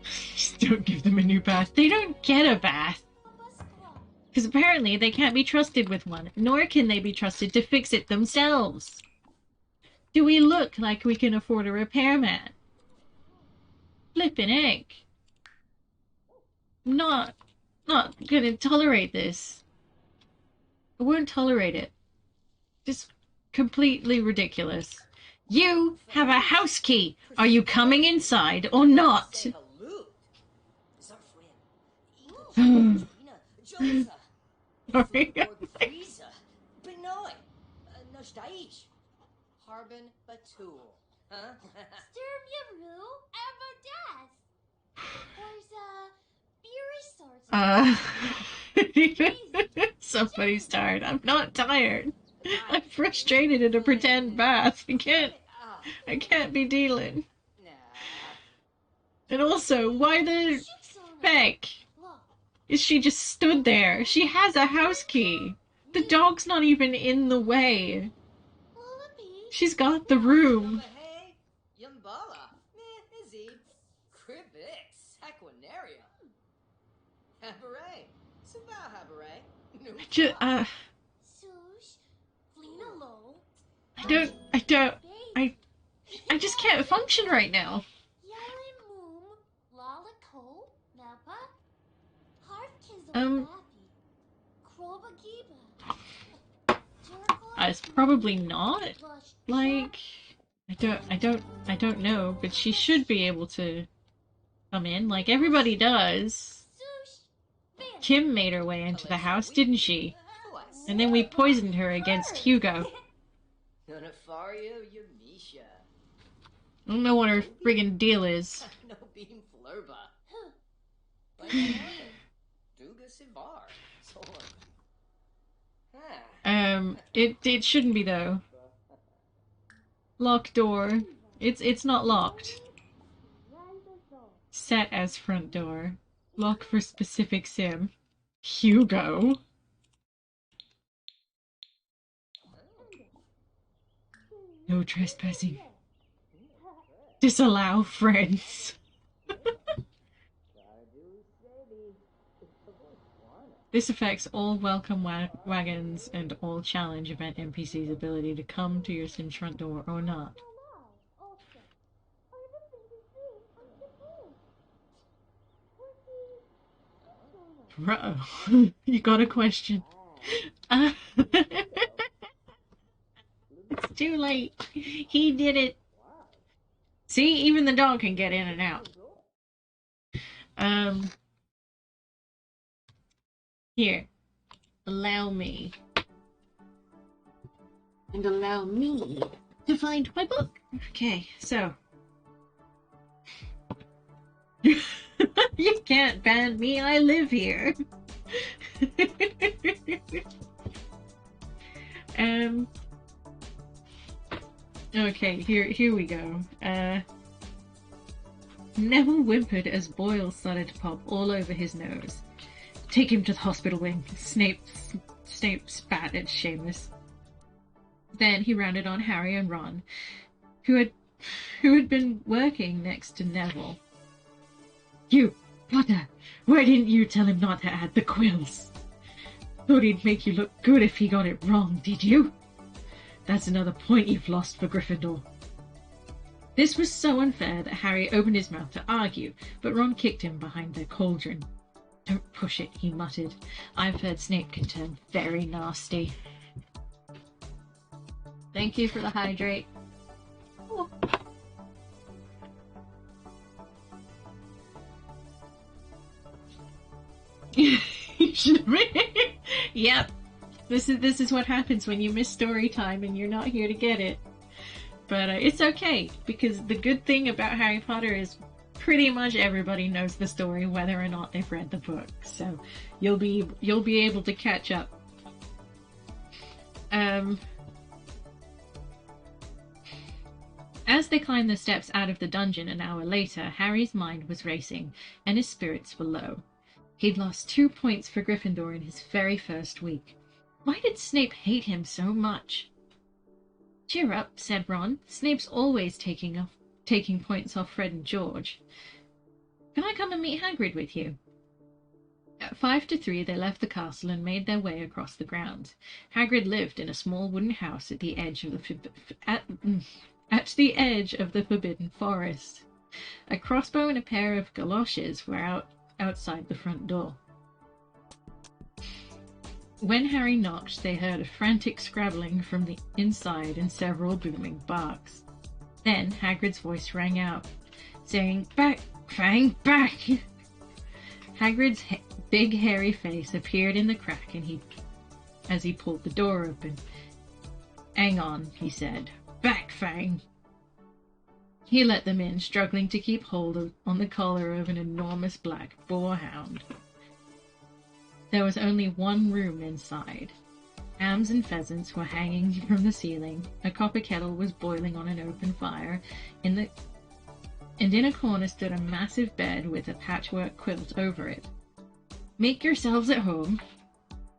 Just don't give them a new bath. They don't get a bath! Because apparently they can't be trusted with one, nor can they be trusted to fix it themselves. Do we look like we can afford a repairman? Flippin' egg. I'm not gonna tolerate this. I won't tolerate it. Just completely ridiculous. You have a house key. Are you coming inside or not? Sorry. Harbin Batul. Huh? Sturm Yaru Avadas. There's a Beery Uh, somebody's tired. I'm not tired. I'm frustrated in a pretend bath. I can't be dealing. Nah. And also, why the heck is she just stood there? She has a house key. The dog's not even in the way. She's got the room. Hey, Yumbala, Izzy, Cribix, Aquanarium, Habaret, Suba Habaret, Just, I don't, I just can't function right now. It's probably not. Like, I don't know, but she should be able to come in, like everybody does. Kim made her way into the house, didn't she? And then we poisoned her against Hugo. I don't know what her friggin' deal is. No beam flurba. It shouldn't be though. Lock door. It's not locked. Set as front door. Lock for specific sim. Hugo. No trespassing. Disallow friends. This affects all welcome wagons and all challenge event NPCs' ability to come to your sim's front door or not. Uh-oh. You got a question. It's too late. He did it. See, even the dog can get in and out. Here. Allow me. And allow me to find my book. Okay, so. You can't ban me, I live here. Okay, here we go. Neville whimpered as boils started to pop all over his nose. Take him to the hospital wing. Snape spat at Seamus. Then he rounded on Harry and Ron, who had been working next to Neville. You, Potter, why didn't you tell him not to add the quills? Thought he'd make you look good if he got it wrong, did you? That's another point you've lost for Gryffindor. This was so unfair that Harry opened his mouth to argue, but Ron kicked him behind their cauldron. Don't push it, he muttered. I've heard Snape can turn very nasty. Thank you for the hydrate. Oh. Yep. This is what happens when you miss story time and you're not here to get it. But it's okay, because the good thing about Harry Potter is pretty much everybody knows the story, whether or not they've read the book. So you'll be able to catch up. As they climbed the steps out of the dungeon an hour later, Harry's mind was racing, and his spirits were low. He'd lost 2 points for Gryffindor in his very first week. Why did Snape hate him so much? Cheer up, said Ron. Snape's always taking points off Fred and George. Can I come and meet Hagrid with you? At 5 to 3, they left the castle and made their way across the grounds. Hagrid lived in a small wooden house at the edge of the Forbidden Forest. A crossbow and a pair of galoshes were outside the front door. When Harry knocked, they heard a frantic scrabbling from the inside and several booming barks. Then Hagrid's voice rang out, saying, "Back, Fang, back!" Hagrid's big hairy face appeared in the crack as he pulled the door open. "Hang on," he said. "Back, Fang!" He let them in, struggling to keep hold on the collar of an enormous black boarhound. There was only one room inside. Hams and pheasants were hanging from the ceiling, a copper kettle was boiling on an open fire, and in a corner stood a massive bed with a patchwork quilt over it. "Make yourselves at home,"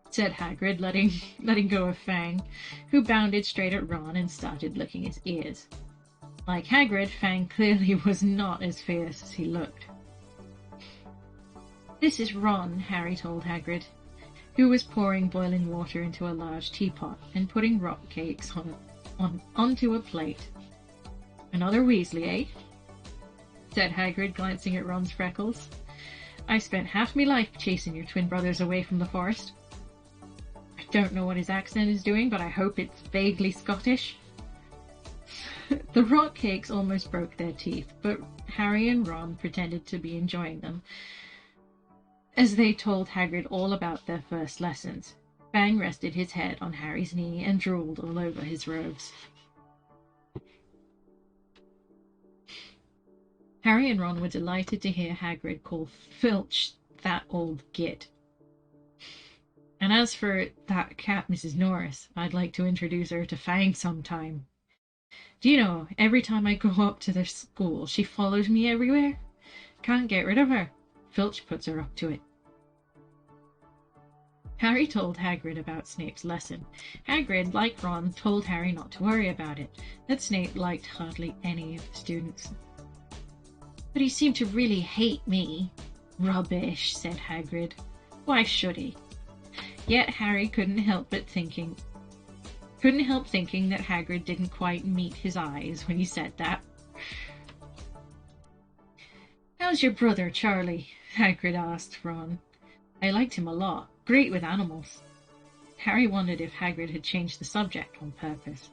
said Hagrid, letting go of Fang, who bounded straight at Ron and started licking his ears. Like Hagrid, Fang clearly was not as fierce as he looked. "This is Ron," Harry told Hagrid, who was pouring boiling water into a large teapot and putting rock cakes onto a plate. "Another Weasley, eh?" said Hagrid, glancing at Ron's freckles. "I spent half my life chasing your twin brothers away from the forest." I don't know what his accent is doing, but I hope it's vaguely Scottish. The rock cakes almost broke their teeth, but Harry and Ron pretended to be enjoying them, as they told Hagrid all about their first lessons. Fang rested his head on Harry's knee and drooled all over his robes. Harry and Ron were delighted to hear Hagrid call Filch that old git. "And as for that cat, Mrs. Norris, I'd like to introduce her to Fang sometime. Do you know, every time I go up to the school, she follows me everywhere. Can't get rid of her. Filch puts her up to it." Harry told Hagrid about Snape's lesson. Hagrid, like Ron, told Harry not to worry about it, that Snape liked hardly any of the students. "But he seemed to really hate me." "Rubbish," said Hagrid. "Why should he?" Yet Harry couldn't help thinking that Hagrid didn't quite meet his eyes when he said that. "How's your brother, Charlie?" Hagrid asked Ron. "I liked him a lot. Great with animals." Harry wondered if Hagrid had changed the subject on purpose.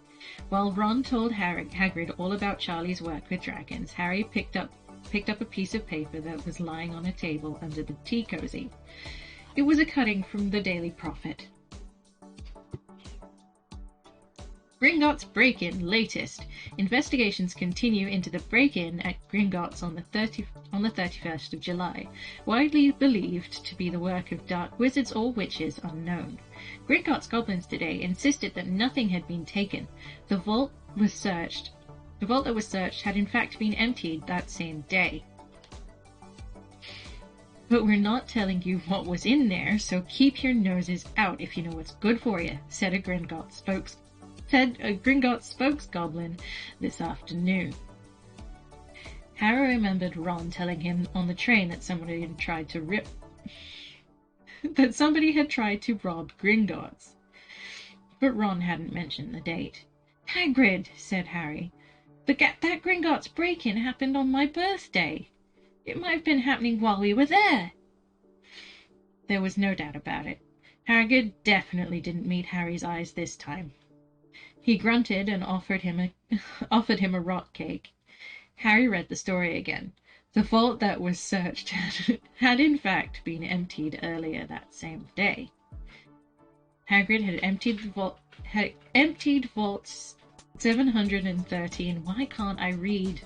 While Ron told Hagrid all about Charlie's work with dragons, Harry picked up a piece of paper that was lying on a table under the tea cozy. It was a cutting from the Daily Prophet. Gringotts break-in latest. Investigations continue into the break-in at Gringotts on the 31st of July, widely believed to be the work of dark wizards or witches unknown. Gringotts goblins today insisted that nothing had been taken. The vault that was searched had in fact been emptied that same day. "But we're not telling you what was in there, so keep your noses out if you know what's good for you," said a Gringotts spokesgoblin this afternoon. Harry remembered Ron telling him on the train that somebody had tried to rob Gringotts, but Ron hadn't mentioned the date. "Hagrid," said Harry, that Gringotts break-in happened on my birthday. It might have been happening while we were there." There was no doubt about it. Hagrid definitely didn't meet Harry's eyes this time. He grunted and offered him a rock cake. Harry read the story again. The vault that was searched had in fact been emptied earlier that same day. Hagrid had emptied vaults 713. Why can't I read?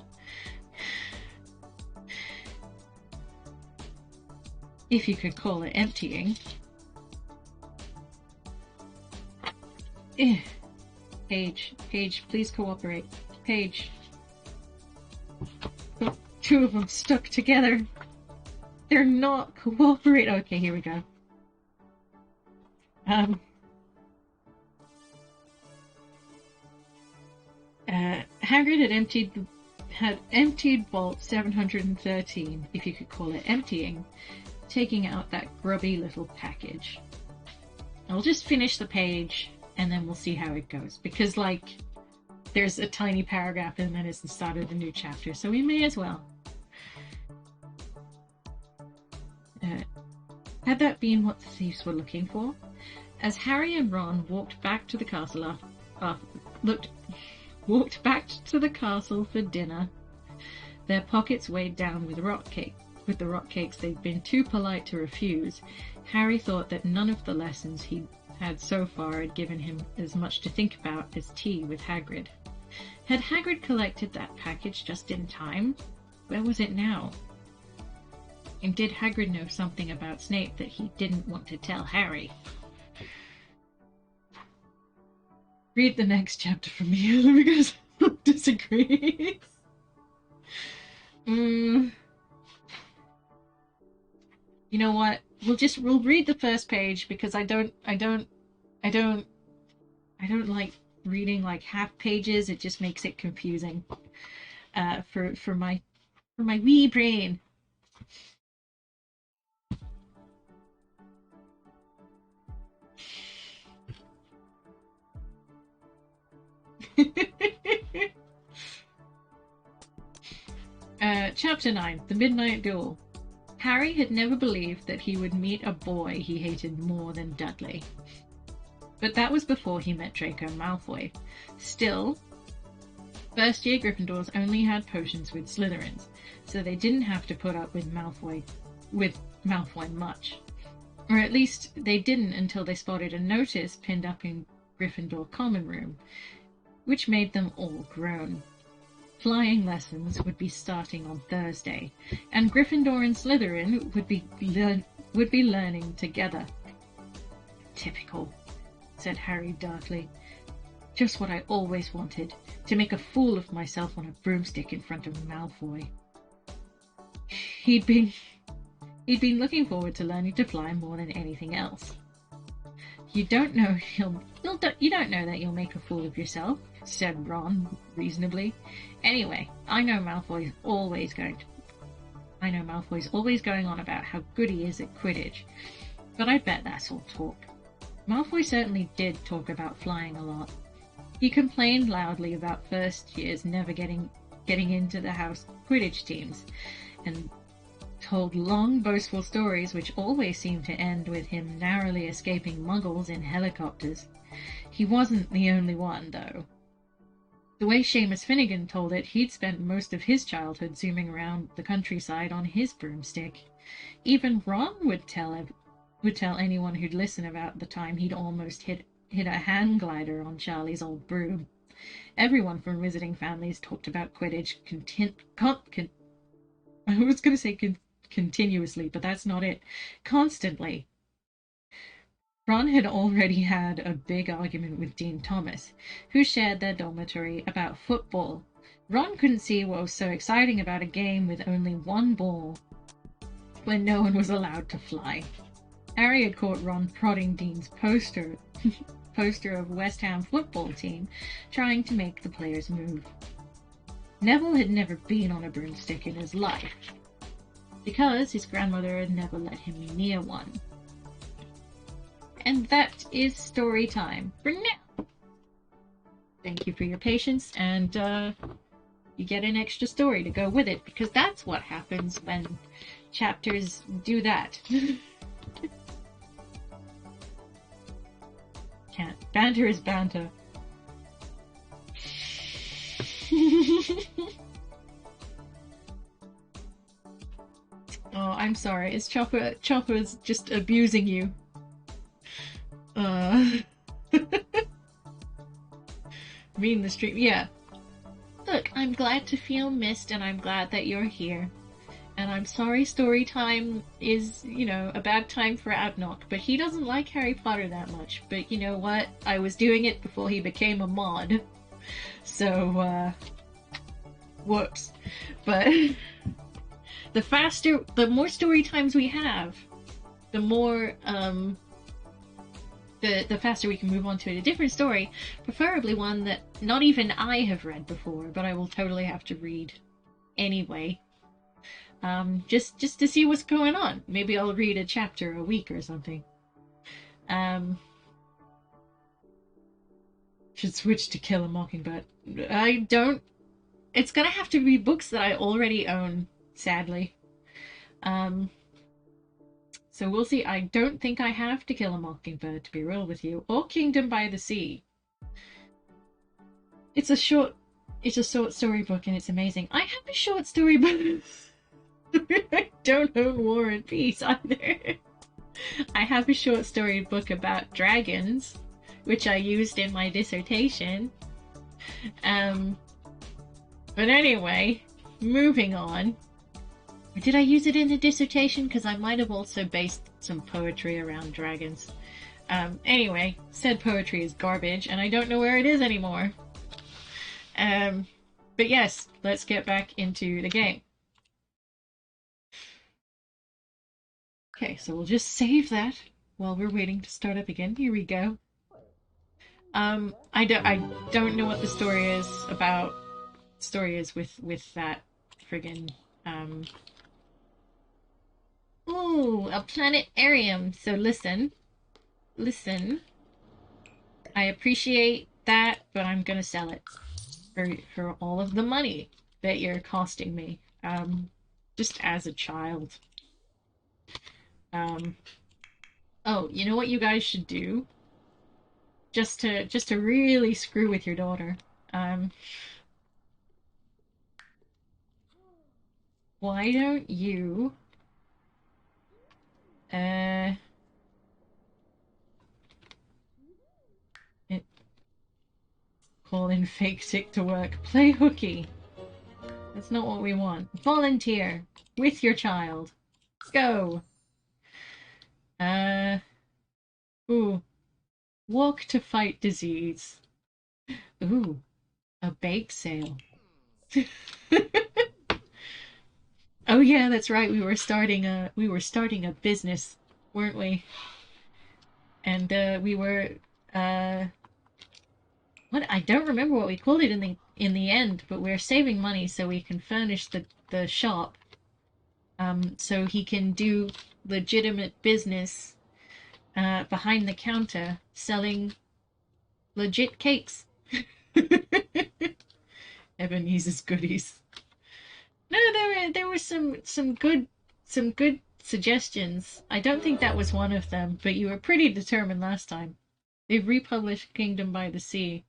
If you could call it emptying. Page, please cooperate. Page. Oh, two of them stuck together. They're not cooperating. Okay, here we go. Hagrid had emptied vault 713, if you could call it emptying, taking out that grubby little package. I'll just finish the page and then we'll see how it goes, because there's a tiny paragraph and then it's the start of the new chapter, so we may as well. Had that been what the thieves were looking for? As Harry and Ron walked back to the castle for dinner, their pockets weighed down with the rock cakes they'd been too polite to refuse, Harry thought that none of the lessons he'd had so far had given him as much to think about as tea with Hagrid. Had Hagrid collected that package just in time? Where was it now? And did Hagrid know something about Snape that he didn't want to tell Harry? Read the next chapter from me because I disagree. You know what? We'll read the first page because I don't like reading like half pages. It just makes it confusing. For my wee brain. Chapter 9, The Midnight Duel. Harry had never believed that he would meet a boy he hated more than Dudley. But that was before he met Draco Malfoy. Still, first-year Gryffindors only had potions with Slytherins, so they didn't have to put up with Malfoy much. Or at least they didn't until they spotted a notice pinned up in Gryffindor common room, which made them all groan. Flying lessons would be starting on Thursday, and Gryffindor and Slytherin would be learning together. Typical, said Harry darkly. Just what I always wanted, to make a fool of myself on a broomstick in front of Malfoy. He'd been looking forward to learning to fly more than anything else. You don't know that you'll make a fool of yourself, said Ron reasonably. Anyway, I know Malfoy's always going on about how good he is at Quidditch, but I bet that's all talk. Malfoy certainly did talk about flying a lot. He complained loudly about first years never getting into the house Quidditch teams, and told long, boastful stories which always seemed to end with him narrowly escaping Muggles in helicopters. He wasn't the only one, though. The way Seamus Finnegan told it, he'd spent most of his childhood zooming around the countryside on his broomstick. Even Ron would tell anyone who'd listen about the time he'd almost hit a hang glider on Charlie's old broom. Everyone from visiting families talked about Quidditch I was going to say continuously, but that's not it. Constantly. Ron had already had a big argument with Dean Thomas, who shared their dormitory, about football. Ron couldn't see what was so exciting about a game with only one ball, when no one was allowed to fly. Harry had caught Ron prodding Dean's poster of West Ham football team, trying to make the players move. Neville had never been on a broomstick in his life, because his grandmother had never let him near one. And that is story time for now. Thank you for your patience, and you get an extra story to go with it, because that's what happens when chapters do that. Can't. Banter is banter. Oh, I'm sorry. It's Chopper's just abusing you. Reading the stream. Yeah. Look, I'm glad to feel missed, and I'm glad that you're here. And I'm sorry story time is, a bad time for Abnock, but he doesn't like Harry Potter that much. But you know what? I was doing it before he became a mod. So, whoops. But the more story times we have, the more, the faster we can move on to a different story, preferably one that not even I have read before, but I will totally have to read anyway. Just to see what's going on. Maybe I'll read a chapter a week or something. Should switch to Kill a Mockingbird. It's gonna have to be books that I already own, sadly. So we'll see. I don't think I have To Kill a Mockingbird, to be real with you, or Kingdom by the Sea. It's a short story book, and it's amazing. I have a short story book. I don't own War and Peace either. I have a short story book about dragons, which I used in my dissertation. But anyway, moving on. Or did I use it in the dissertation? Because I might have also based some poetry around dragons. Anyway, said poetry is garbage, and I don't know where it is anymore. But yes, let's get back into the game. Okay, so we'll just save that while we're waiting to start up again. Here we go. I don't know what the story is about. Story is with that friggin' Ooh, a planetarium. So listen. I appreciate that, but I'm gonna sell it for all of the money that you're costing me. Just as a child. Oh, you know what you guys should do? Just to really screw with your daughter. Why don't you it, call in fake sick to work. Play hooky. That's not what we want. Volunteer with your child. Go. Ooh. Walk to fight disease. Ooh. A bake sale. Oh yeah, that's right. We were starting a business, weren't we? And we were what I don't remember what we called it in the end, but we're saving money so we can furnish the shop. So he can do legitimate business behind the counter selling legit cakes. Ebenezer's goodies. No, there were some good suggestions. I don't think that was one of them, but you were pretty determined last time. They've republished Kingdom by the Sea,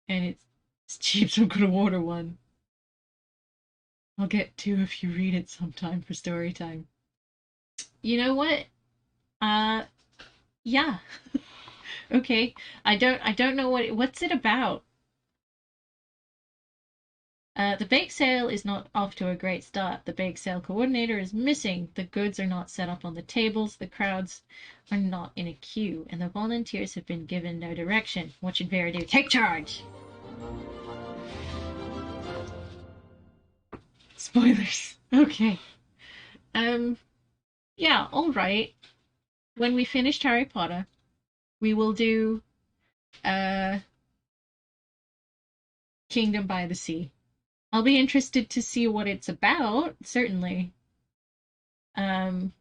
and it's cheap, so I'm gonna order one. I'll get two if you read it sometime for story time. You know what? Uh, yeah. Okay. I don't know what's it about. The bake sale is not off to a great start. The bake sale coordinator is missing. The goods are not set up on the tables. The crowds are not in a queue, and the volunteers have been given no direction. What should Vera do? Take charge! Spoilers. Okay. Yeah, alright. When we finished Harry Potter, we will do, Kingdom by the Sea. I'll be interested to see what it's about, certainly. Um,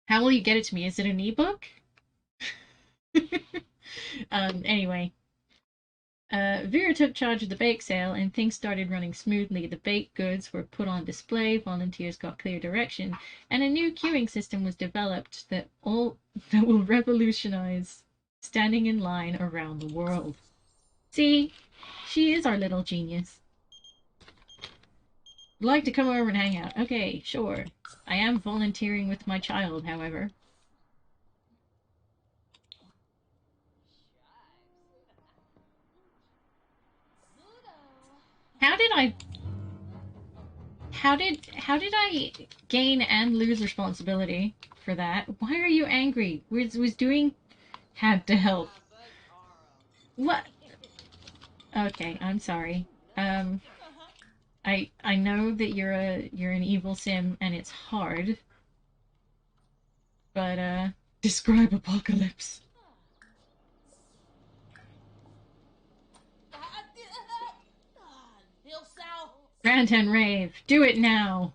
how will you get it to me? Is it an ebook? Anyway, Vera took charge of the bake sale and things started running smoothly. The baked goods were put on display, volunteers got clear direction, and a new queuing system was developed that will revolutionize standing in line around the world. See, she is our little genius. Would like to come over and hang out. Okay, sure. I am volunteering with my child, however. How did I how did I gain and lose responsibility for that? Why are you angry? Was doing had to help. What? Okay, I'm sorry. Um I know that you're an evil sim and it's hard, but describe apocalypse. Rant and rave. Do it now.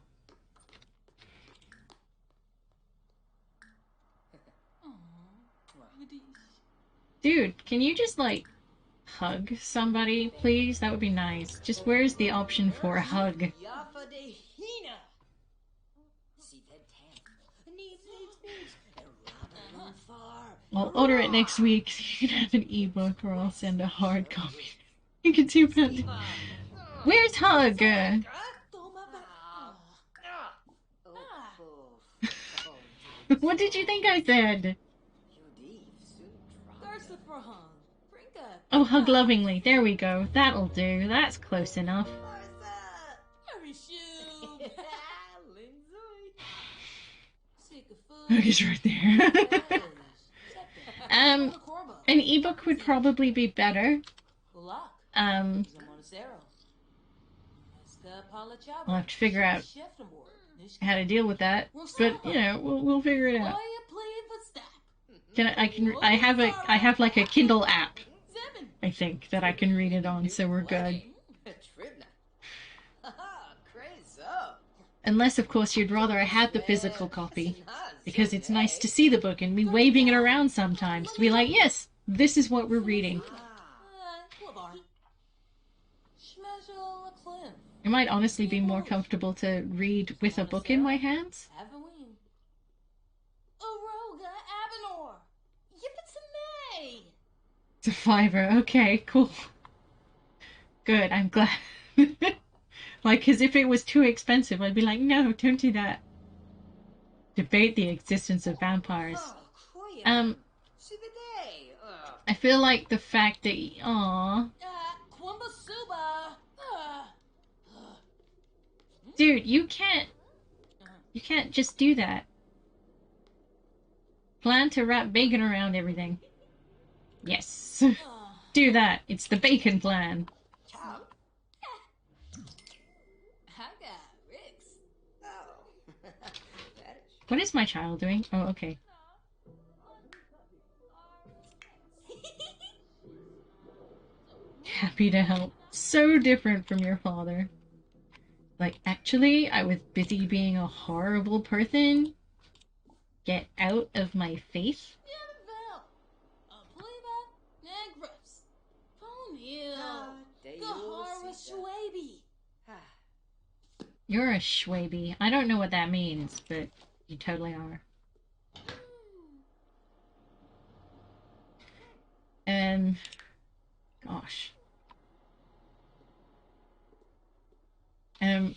Dude, can you just like hug somebody, please? That would be nice. Just where's the option for a hug? I'll order it next week so you can have an ebook, or I'll send a hard copy. You can do that. Where's hug? What did you think I said? Oh, hug lovingly. There we go. That'll do. That's close enough. Oh, he's right there. An ebook would probably be better. Um, I'll have to figure out how to deal with that, but you know, we'll figure it out. I have like a Kindle app, I think, that I can read it on, so we're good. Unless, of course, you'd rather I had the physical copy, because it's nice to see the book and me waving it around sometimes to be like, yes, this is what we're reading. It might honestly be more comfortable to read with a book in my hands. It's a $5. Okay, cool. Good, I'm glad. Like, because if it was too expensive, I'd be like, no, don't do that. Debate the existence of vampires. I feel like the fact that, aww. Dude, you can't just do that. Plan to wrap bacon around everything. Yes. Do that. It's the bacon plan. What is my child doing? Oh, okay. Happy to help. So different from your father. Like, actually, I was busy being a horrible person. Get out of my face. You're a schwaby. I don't know what that means, but you totally are. Gosh.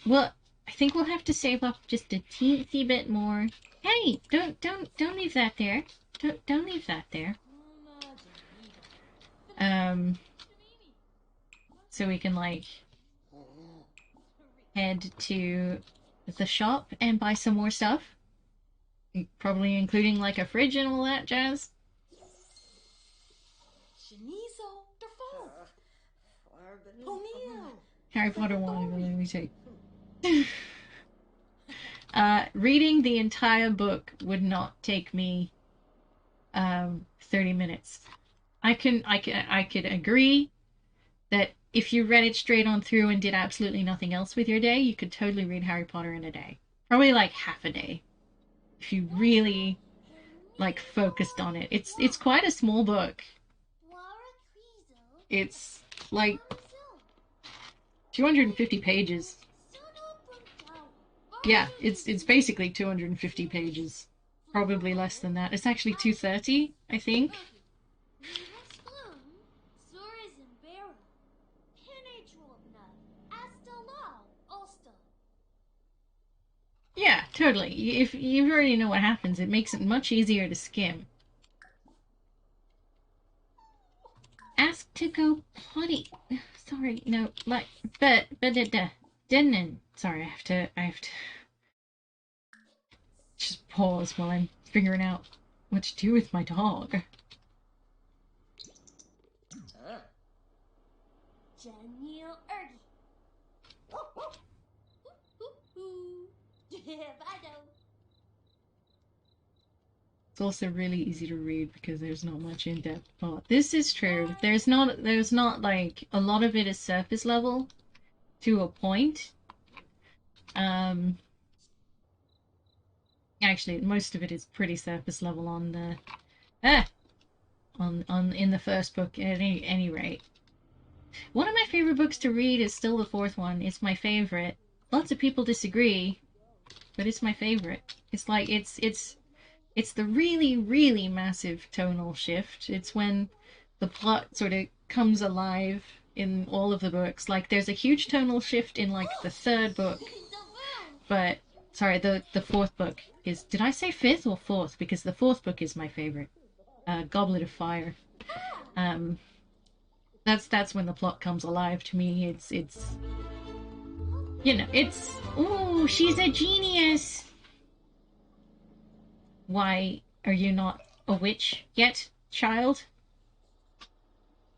Well, I think we'll have to save up just a teensy bit more. Hey, don't leave that there. Don't leave that there. So we can like head to the shop and buy some more stuff. Probably including like a fridge and all that jazz. Harry Potter 1, let me see. Reading the entire book would not take me 30 minutes. I could agree that if you read it straight on through and did absolutely nothing else with your day, you could totally read Harry Potter in a day. Probably like half a day. If you really like focused on it. It's quite a small book. It's like 250 pages. Yeah, it's basically 250 pages. Probably less than that. It's actually 230, I think. Yeah, totally. If you already know what happens, it makes it much easier to skim. Ask to go potty. Sorry, no, like, but didn't. Sorry, I have to just pause while I'm figuring out what to do with my dog. It's also really easy to read because there's not much in-depth plot. This is true. There's not like a lot of it is surface level to a point. Actually, most of it is pretty surface level on the on in the first book at any rate. One of my favorite books to read is still the fourth one. It's my favorite. Lots of people disagree, but it's my favorite. It's like it's the really, really massive tonal shift. It's when the plot sort of comes alive in all of the books. Like there's a huge tonal shift in like the third book. But sorry, the fourth book is, did I say fifth or fourth? Because the fourth book is my favorite. Goblet of Fire. That's when the plot comes alive to me. It's you know, it's, ooh, she's a genius. Why are you not a witch yet, child?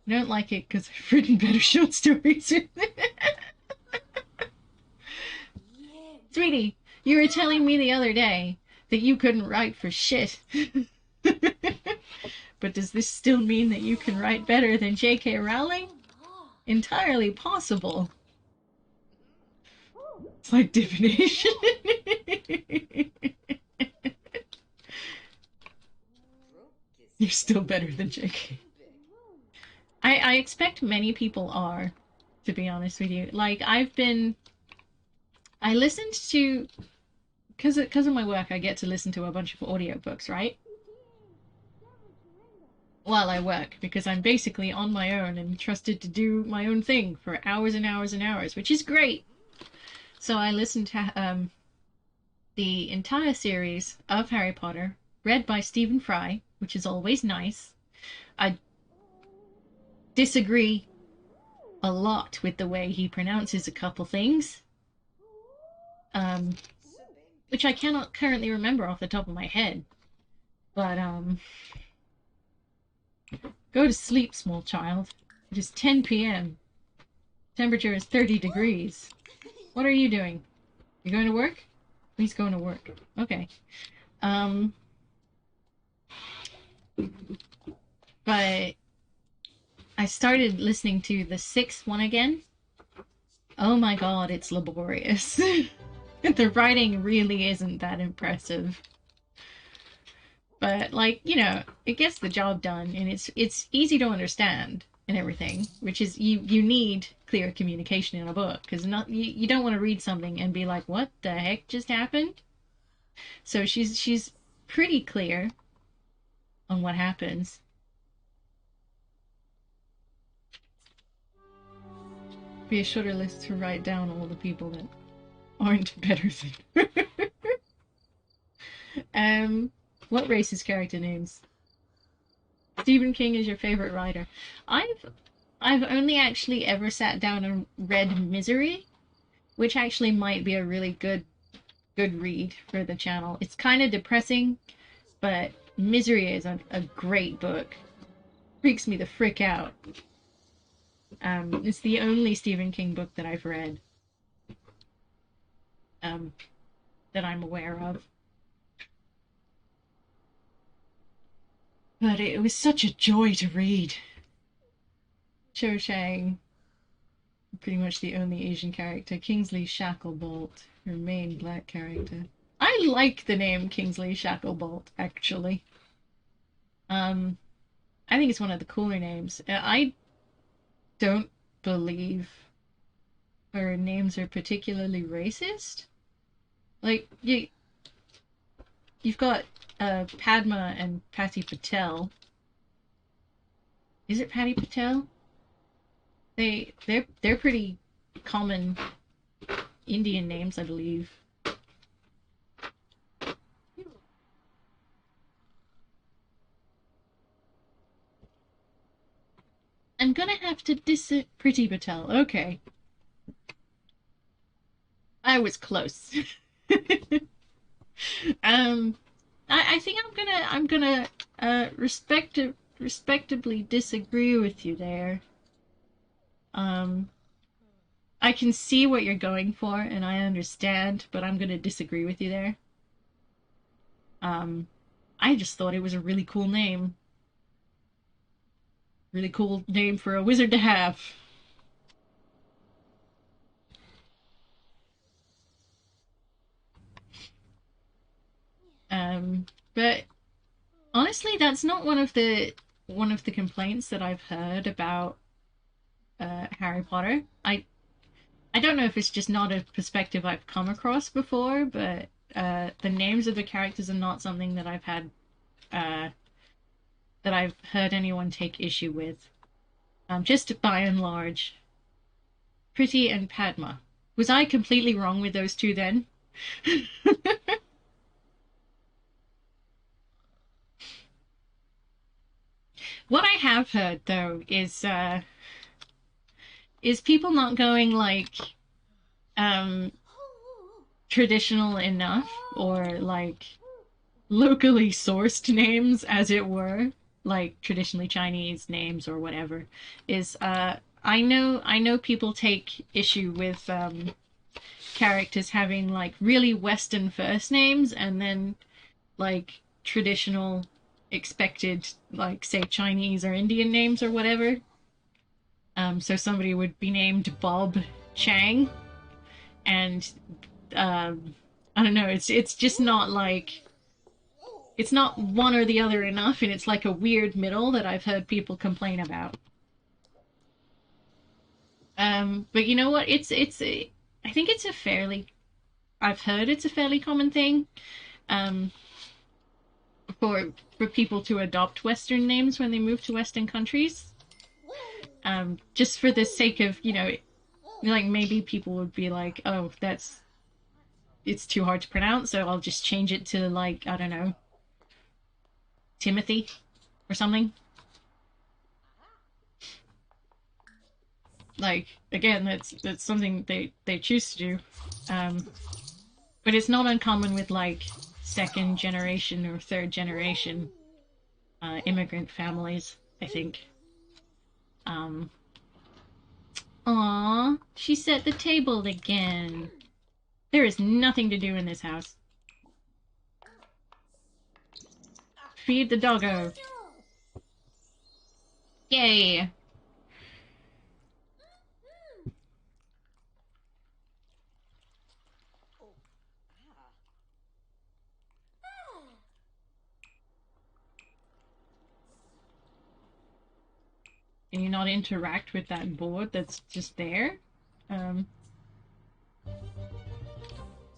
I don't like it because I've written better short stories. Sweetie, you were telling me the other day that you couldn't write for shit. But does this still mean that you can write better than J.K. Rowling? Entirely possible. It's like divination. You're still better than J.K. I expect many people are, to be honest with you. Like, I listened to, because of my work, I get to listen to a bunch of audiobooks, right? While I work, because I'm basically on my own and trusted to do my own thing for hours and hours and hours, which is great. So I listened to the entire series of Harry Potter, read by Stephen Fry, which is always nice. I disagree a lot with the way he pronounces a couple things, um, which I cannot currently remember off the top of my head. But go to sleep, small child. It is 10 p.m. Temperature is 30 degrees. What are you doing? You going to work? He's going to work. Okay. Um, but I started listening to the sixth one again. Oh my god, it's laborious. The writing really isn't that impressive. But like, it gets the job done and it's easy to understand and everything, which is you need clear communication in a book because not you don't want to read something and be like, what the heck just happened? So she's pretty clear on what happens. Be a shorter list to write down all the people that aren't better than um what racist character names? Stephen King is your favorite writer. I've I've only actually ever sat down and read Misery, which actually might be a really good read for the channel. It's kind of depressing, but Misery is a great book. Freaks me the frick out. It's the only Stephen King book that I've read, um, that I'm aware of. But it was such a joy to read. Cho Chang, pretty much the only Asian character. Kingsley Shacklebolt, your main black character. I like the name Kingsley Shacklebolt, actually. Um, I think it's one of the cooler names. I don't believe her names are particularly racist. Like you've got Padma and Patty Patel. Is it Patty Patel? They're pretty common Indian names, I believe. I'm gonna have to diss it. Pretty Patel. Okay, I was close. um, I think I'm gonna respectably disagree with you there. Um, I can see what you're going for, and I understand, but I'm gonna disagree with you there. Um, I just thought it was a really cool name. Really cool name for a wizard to have. But honestly, that's not one of the complaints that I've heard about Harry Potter. I don't know if it's just not a perspective I've come across before, but the names of the characters are not something that uh, I've heard anyone take issue with. Just by and large, Pretty and Padma. Was I completely wrong with those two then? What I have heard though is people not going like um traditional enough or like locally sourced names, as it were, like traditionally Chinese names or whatever, is I know people take issue with characters having like really Western first names and then like traditional expected like say Chinese or Indian names or whatever. So somebody would be named Bob Chang, and I don't know. It's just not like it's not one or the other enough, and it's like a weird middle that I've heard people complain about. But you know what? I think it's a fairly I've heard it's a fairly common thing um, for people to adopt Western names when they move to Western countries. Just for the sake of like maybe people would be like, oh, that's it's too hard to pronounce, so I'll just change it to like I don't know, Timothy or something. Like again, that's something they choose to do. Um, but it's not uncommon with like second generation or third generation immigrant families, I think. Um, Aw, she set the table again. There is nothing to do in this house. Feed the doggo. Yay. Oh, ah. Can you not interact with that board that's just there? Um,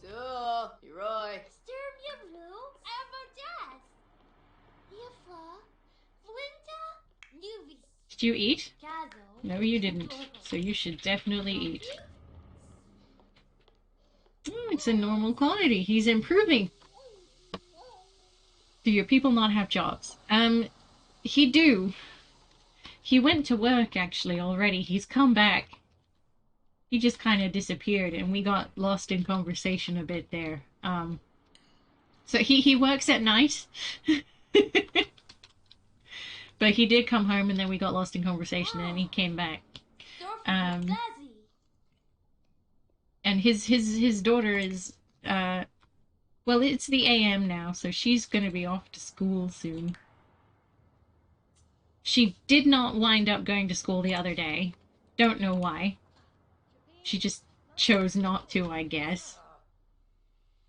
So, you're right. Sturm Yavlu, Aberdas. Yafa, Flinta, Nuvi, did you eat? Gazo. No, you didn't. So you should definitely eat. It's a normal quality. He's improving. Do your people not have jobs? He do. He went to work actually already. He's come back. He just kind of disappeared, and we got lost in conversation a bit there. So he works at night, but he did come home, and then we got lost in conversation, and he came back. Um, and his daughter is well, it's the AM now, so she's gonna be off to school soon. She did not wind up going to school the other day. Don't know why. She just chose not to, I guess.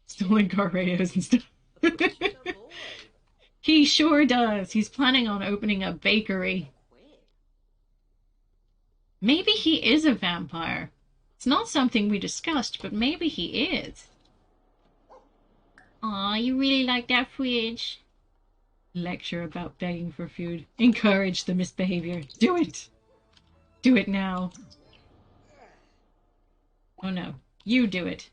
Stolen car radios and stuff. He sure does. He's planning on opening a bakery. Maybe he is a vampire. It's not something we discussed, but maybe he is. Aw, you really like that fridge? Lecture about begging for food. Encourage the misbehavior. Do it! Do it now. Oh no. You do it.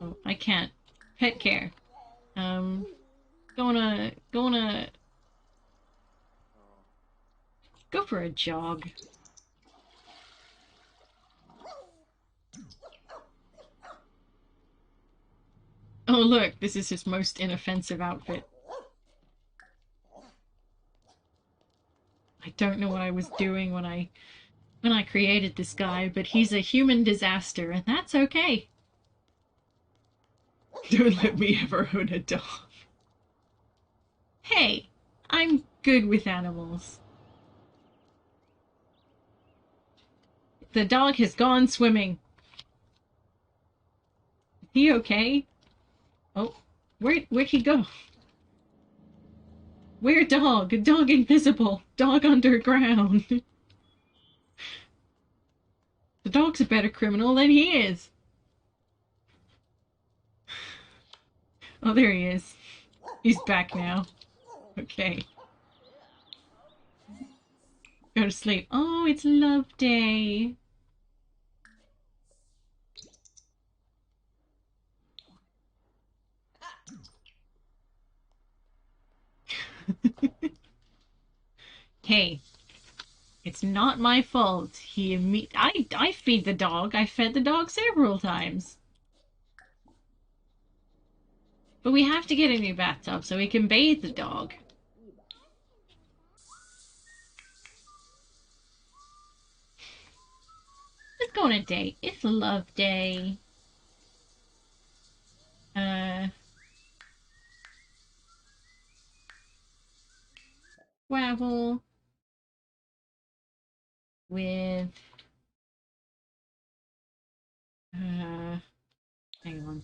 Oh, I can't. Pet care. Gonna go for a jog. Oh look, this is his most inoffensive outfit. I don't know what I was doing when I created this guy, but he's a human disaster, and that's okay. Don't let me ever own a dog. Hey, I'm good with animals. The dog has gone swimming. He okay? Oh, where'd he go? Where dog? Dog invisible. Dog underground. The dog's a better criminal than he is. Oh, there he is. He's back now. Okay. Go to sleep. Oh, it's love day. Hey, it's not my fault. I feed the dog. I fed the dog several times. But we have to get a new bathtub so we can bathe the dog. Let's go on a date. It's love day. Travel with, hang on.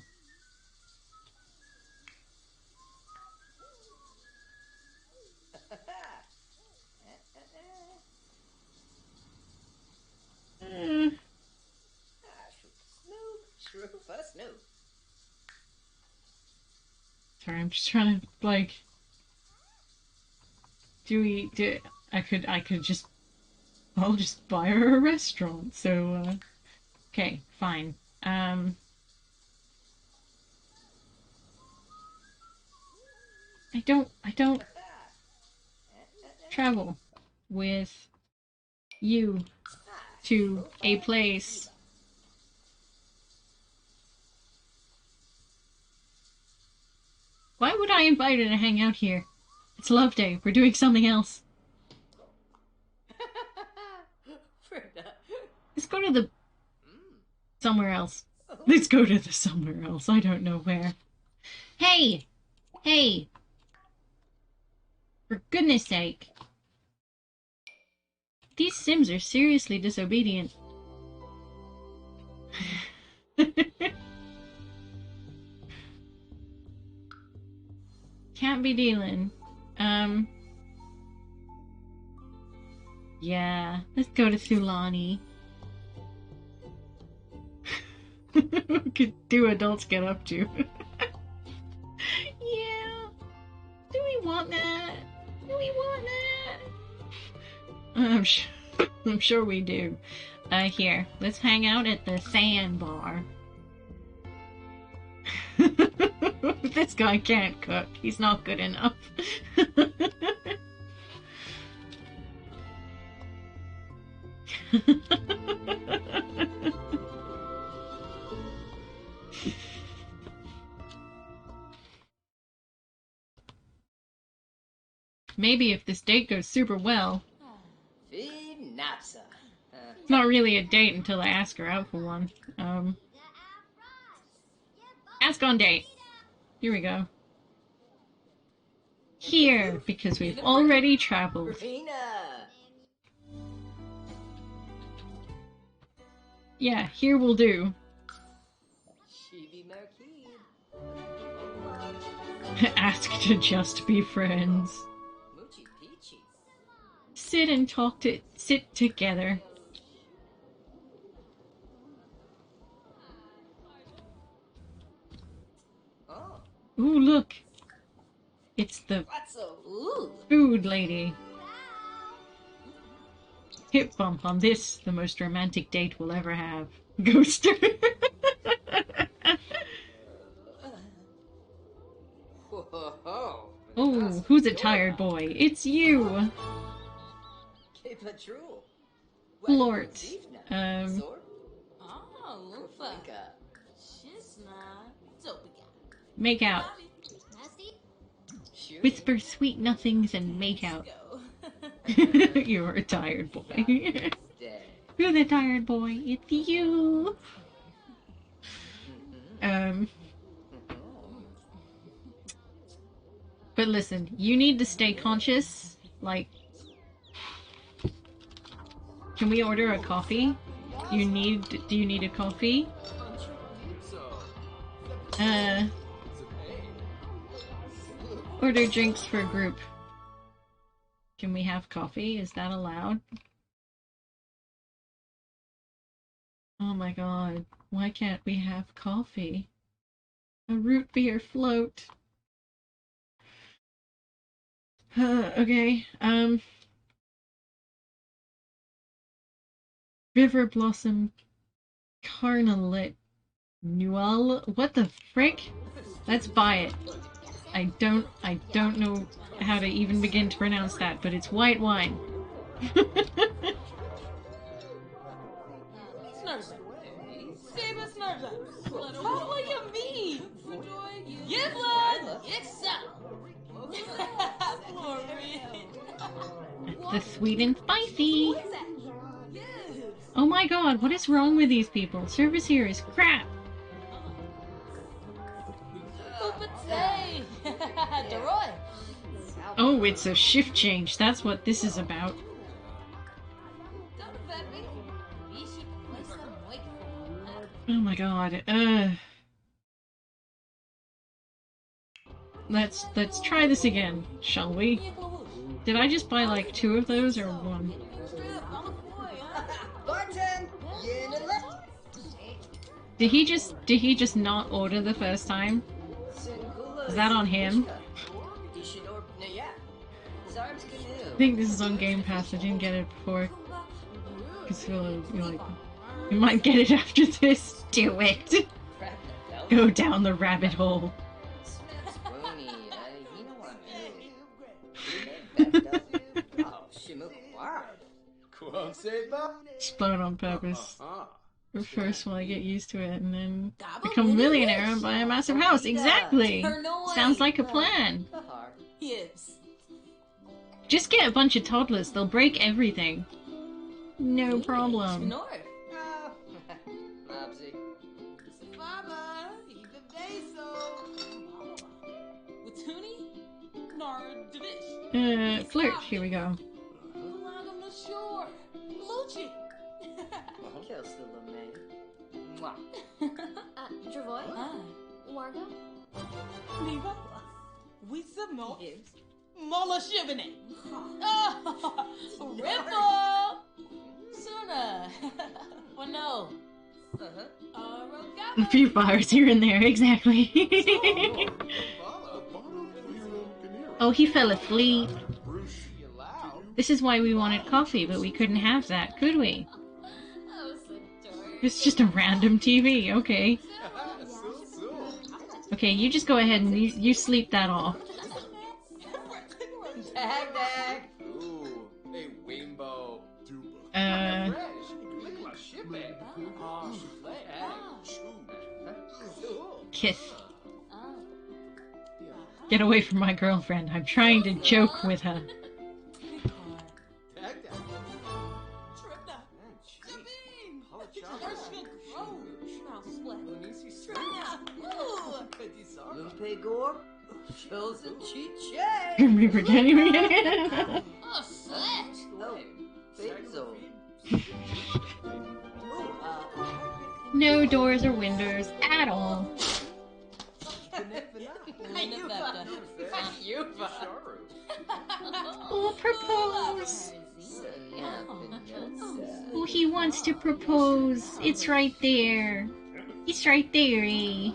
Sorry, I'm just trying to, like, I could just, I'll just buy her a restaurant, so, okay, fine. I don't travel with you to a place. Why would I invite her to hang out here? It's love day. We're doing something else. Let's go to the somewhere else. Let's go to the somewhere else. I don't know where. Hey! Hey! For goodness sake. These Sims are seriously disobedient. Can't be dealing. Yeah, let's go to Sulani. What could do adults get up to? Yeah. Do we want that? Do we want that? I'm sure we do. Here, let's hang out at the sandbar. This guy can't cook. He's not good enough. Maybe if this date goes super well. It's not really a date until I ask her out for one. Ask on date. Here we go. Here, because we've already traveled. Yeah, here will do. Ask to just be friends. Sit and sit together. Ooh, look. It's the food lady. Hip bump on this, the most romantic date we'll ever have. Ghoster. Oh, who's a tired boy? It's you! Flort. Make out. Whisper sweet nothings and make out. You're a tired boy. You're the tired boy. It's you. But listen, you need to stay conscious. Like, can we order a coffee? Do you need a coffee? Order drinks for a group. Can we have coffee? Is that allowed? Oh my god. Why can't we have coffee? A root beer float. Okay, River Blossom Carnalet Newell. What the frick? Let's buy it. I don't know how to even begin to pronounce that, but it's white wine. The sweet and spicy. Oh my god, what is wrong with these people? Service here is crap. Oh, it's a shift change. That's what this is about. Oh my god. Let's try this again, shall we? Did I just buy like 2 of those or 1? Did he just not order the first time? Is that on him? I think this is on Game Pass. I didn't get it before. Because you might get it after this. Do it. Go down the rabbit hole. Explode on purpose. First while I get used to it, and then become a millionaire and buy a massive house. Exactly! Sounds like a plan. Just get a bunch of toddlers. They'll break everything. No problem. Flirt. Here we go. Travoy? Wargo? Mola Shivene. Ripple. Suna. Well, no. A few fires here and there, exactly. Oh, he fell asleep. This is why we wanted coffee, but we couldn't have that, could we? It's just a random TV, okay. Okay, you just go ahead and you sleep that off. Kiss. Get away from my girlfriend. I'm trying to joke with her. We're forgetting again. No doors or windows at all. Oh, propose! Oh, he wants to propose. It's right there. It's right there, eh?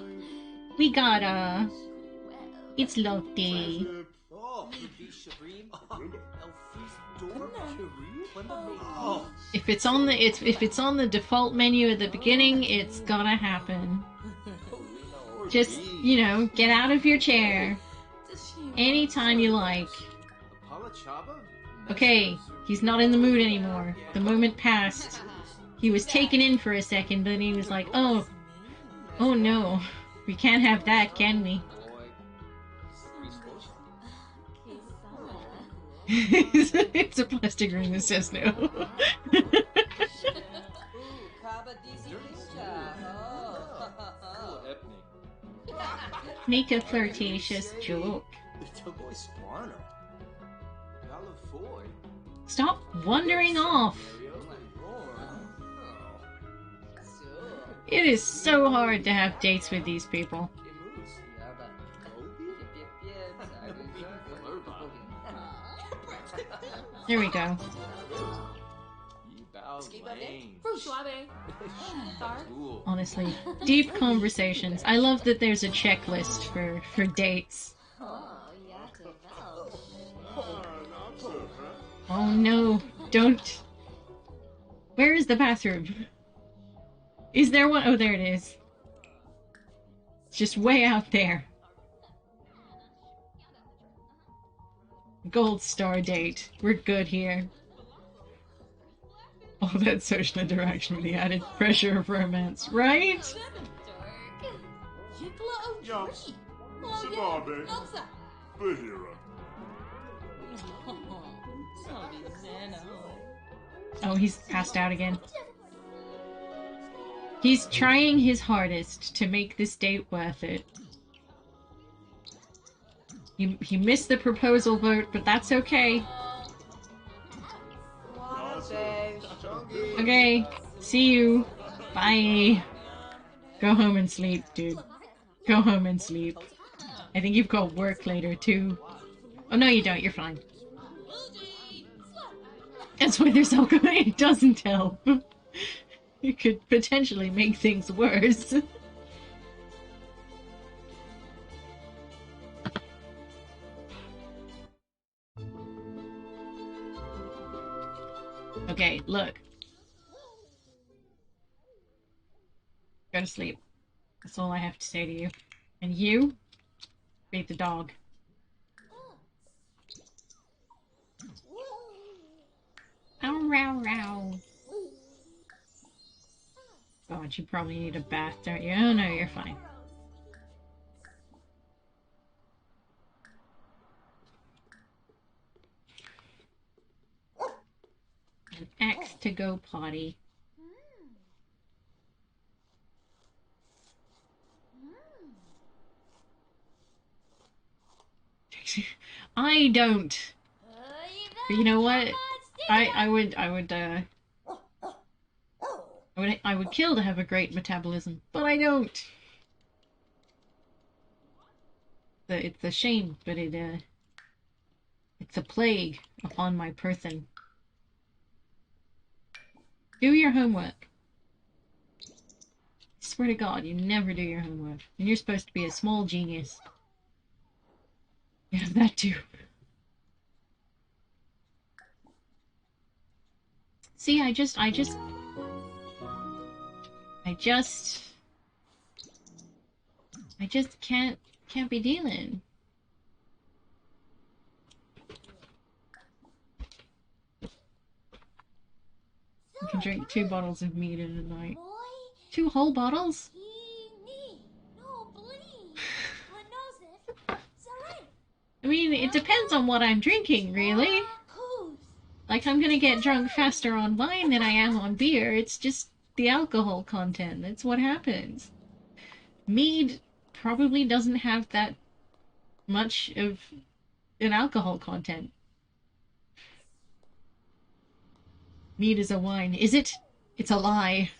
We gotta. It's lovely. If it's on the default menu at the beginning, it's gonna happen. Just, you know, get out of your chair anytime you like. Okay, he's not in the mood anymore. The moment passed. He was taken in for a second, but he was like, oh no, we can't have that, can we? It's a plastic ring that says no. Make a flirtatious joke. Stop wandering off. It is so hard to have dates with these people. There we go. Honestly, deep conversations. I love that there's a checklist for dates. Oh no, don't. Where is the bathroom? Is there one? Oh, there it is. It's just way out there. Gold star date. We're good here. All that social interaction with the added pressure of romance, right? Sababe, Noxa. Vera. Oh, he's passed out again. He's trying his hardest to make this date worth it. He missed the proposal vote, but that's okay. Okay, see you. Bye. Go home and sleep, dude. Go home and sleep. I think you've got work later, too. Oh, no, you don't. You're fine. That's why there's alcohol. It doesn't help. It could potentially make things worse. Okay, look. Go to sleep. That's all I have to say to you. And you? Feed the dog. Ow, row, row. God, you probably need a bath, don't you? Oh, no, you're fine. An X to go potty. I don't. But you know what? I would kill to have a great metabolism, but I don't. It's a shame, but it's a plague upon my person. Do your homework. I swear to God, you never do your homework. And you're supposed to be a small genius. Yeah, that too. See, I just can't be dealing. You can drink 2 bottles of mead in a night. 2 whole bottles? I mean, it depends on what I'm drinking, really. Like, I'm gonna get drunk faster on wine than I am on beer. It's just the alcohol content. That's what happens. Mead probably doesn't have that much of an alcohol content. Mead is a wine. Is it? It's a lie.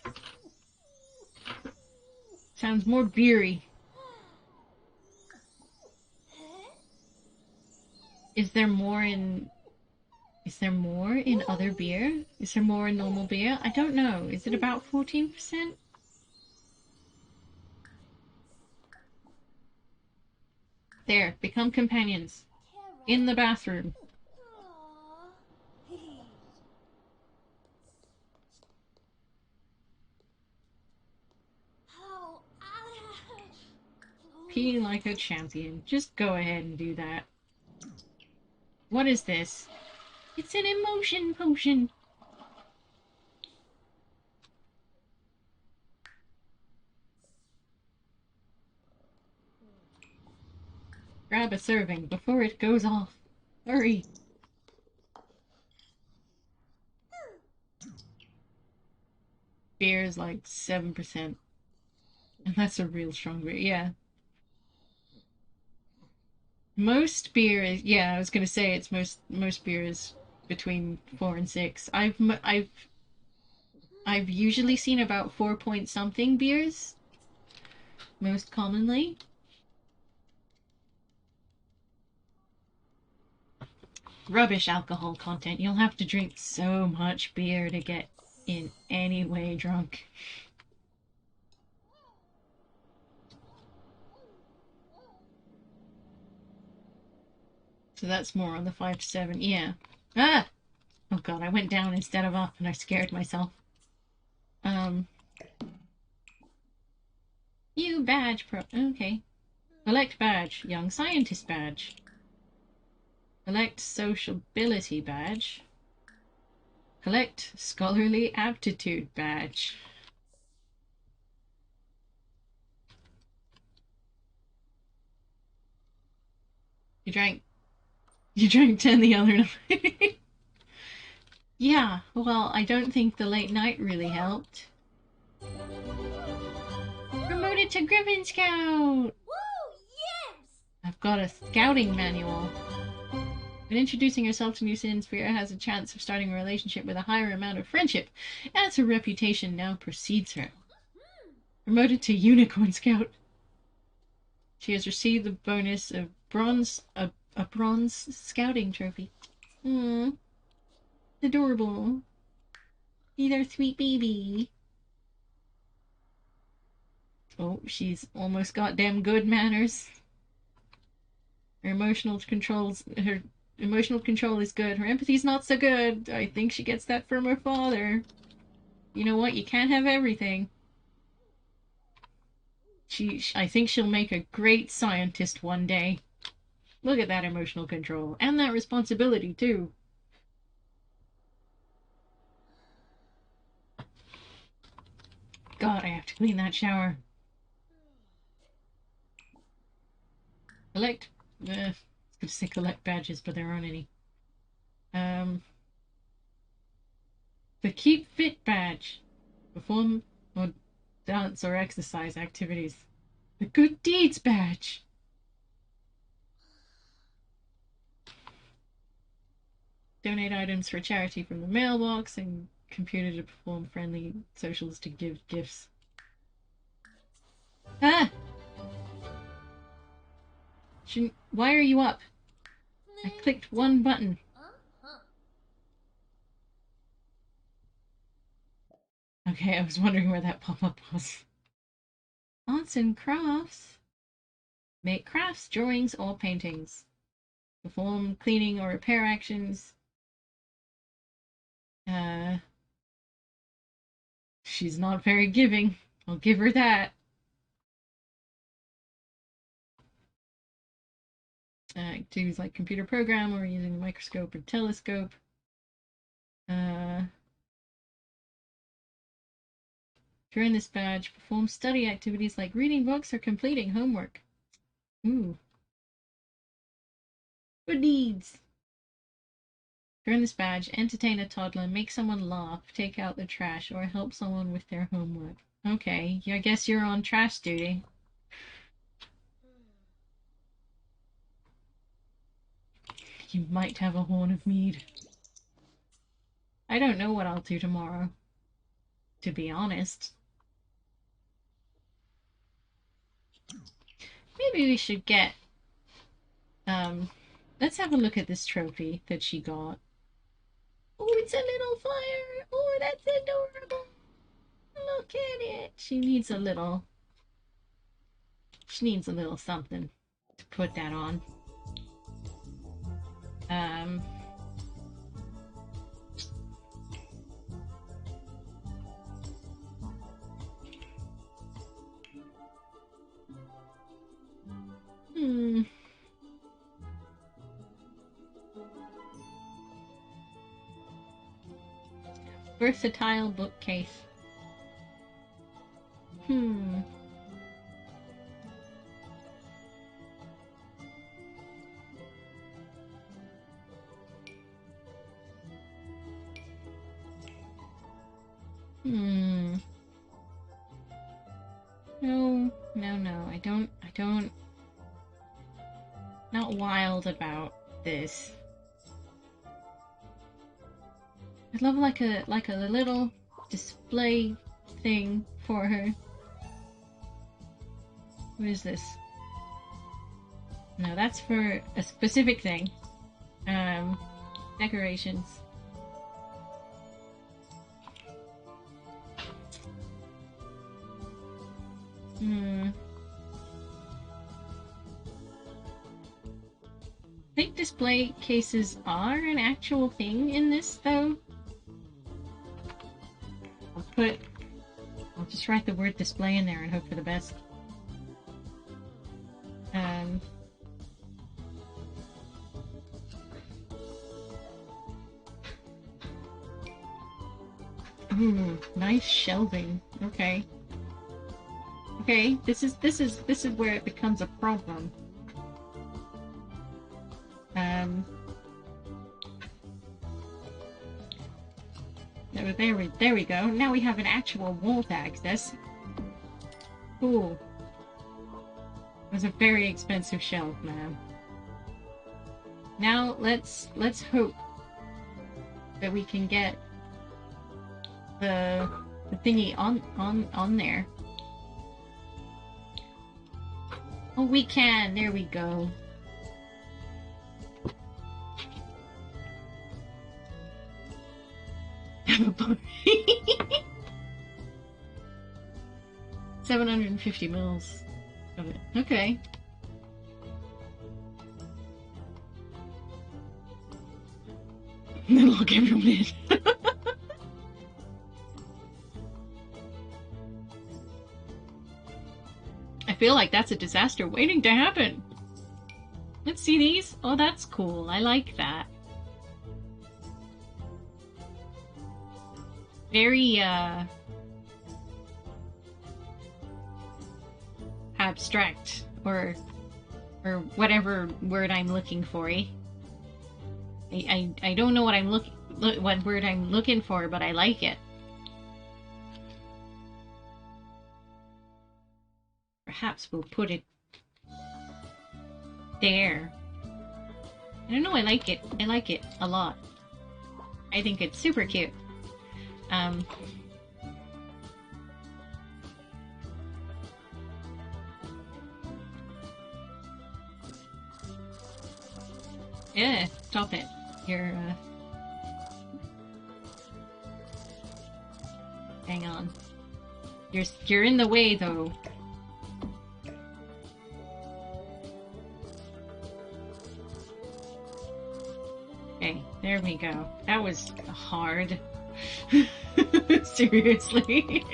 Sounds more beery. Is there more in other beer? Is there more in normal beer? I don't know. Is it about 14%? There, become companions. In the bathroom. Pee like a champion. Just go ahead and do that. What is this? It's an emotion potion. Grab a serving before it goes off. Hurry. Beer is like 7%. And that's a real strong beer, yeah. Most beer is, yeah, I was gonna say it's most beer is between 4 and 6. I've usually seen about 4 point something beers, most commonly. Rubbish alcohol content. You'll have to drink so much beer to get in any way drunk. So that's more on the 5 to 7. Yeah. Ah! Oh god, I went down instead of up and I scared myself. You badge pro. Okay. Collect badge. Young scientist badge. Collect sociability badge. Collect scholarly aptitude badge. You drank 10 the other night. Yeah, well, I don't think the late night really helped. Promoted to Griffin Scout! Woo! Yips! I've got a scouting manual. When introducing herself to new students, Vera has a chance of starting a relationship with a higher amount of friendship, as her reputation now precedes her. Promoted to Unicorn Scout. She has received the bonus of a bronze scouting trophy. Adorable. He's our sweet baby. Oh, she's almost goddamn good manners. Her emotional control is good. Her empathy's not so good. I think she gets that from her father. You know what? You can't have everything. I think she'll make a great scientist one day. Look at that emotional control. And that responsibility, too. God, I have to clean that shower. Collect... I was gonna say collect badges, but there aren't any. The Keep Fit badge. Perform or dance or exercise activities. The Good Deeds badge. Donate items for charity from the mailbox and computer to perform friendly socials to give gifts. Ah! Why are you up? I clicked one button. Okay, I was wondering where that pop-up was. Arts and crafts. Make crafts, drawings, or paintings. Perform cleaning or repair actions. She's not very giving. I'll give her that. Activities like computer program or using a microscope or telescope. During this badge, perform study activities like reading books or completing homework. Ooh. Good deeds. During this badge, entertain a toddler, make someone laugh, take out the trash, or help someone with their homework. Okay, I guess you're on trash duty. You might have a horn of mead. I don't know what I'll do tomorrow, to be honest. Maybe we should get... let's have a look at this trophy that she got. Oh, it's a little fire! Oh, that's adorable! Look at it! She needs a little something to put that on. Versatile bookcase. No, I don't... Not wild about this. I'd love like a little display thing for her. What is this? No, that's for a specific thing. Decorations. I think display cases are an actual thing in this, though. I'll just write the word display in there and hope for the best. Ooh, nice shelving. Okay. Okay, this is where it becomes a problem. Um, there we go. Now we have an actual wall to access. Cool. It was a very expensive shelf, man. Now let's hope that we can get the thingy on there. Oh, we can. There we go. Have a party. 750 mils of it. Okay. Then lock everyone in. I feel like that's a disaster waiting to happen. Let's see these. Oh, that's cool. I like that. Very, abstract, or whatever word I'm looking for, eh? I don't know what what word I'm looking for, but I like it. Perhaps we'll put it there. I don't know, I like it. I like it a lot. I think it's super cute. Yeah, stop it. Hang on. You're in the way, though. Okay, there we go. That was hard. Seriously.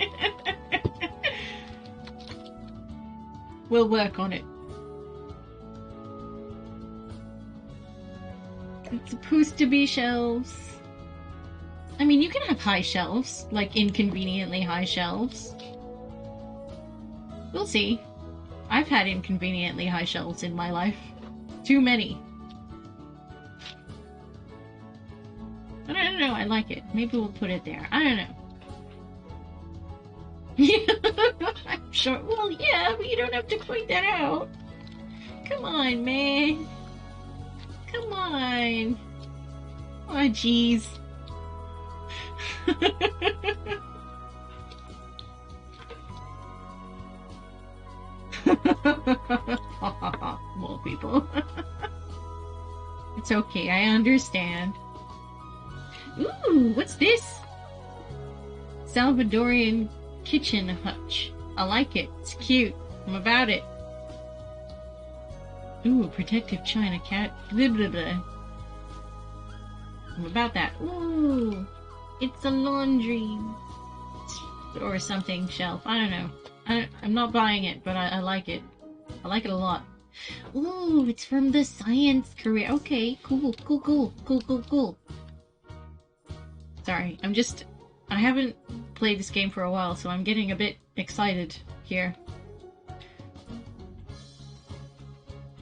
We'll work on it. It's supposed to be shelves. I mean, you can have high shelves, like inconveniently high shelves. We'll see. I've had inconveniently high shelves in my life. Too many. But I don't know, I like it. Maybe we'll put it there. I don't know. I'm sure. Well, yeah, but you don't have to point that out. Come on, man. Come on. Oh, jeez. More people. It's okay, I understand. Ooh, what's this? Salvadorian kitchen hutch. I like it. It's cute. I'm about it. Ooh, protective china cat. Blah, blah, blah. I'm about that. Ooh, it's a laundry or something shelf. I don't know. I'm not buying it, but I like it. I like it a lot. Ooh, it's from the science career. Okay, cool. Sorry, I haven't played this game for a while, so I'm getting a bit excited here.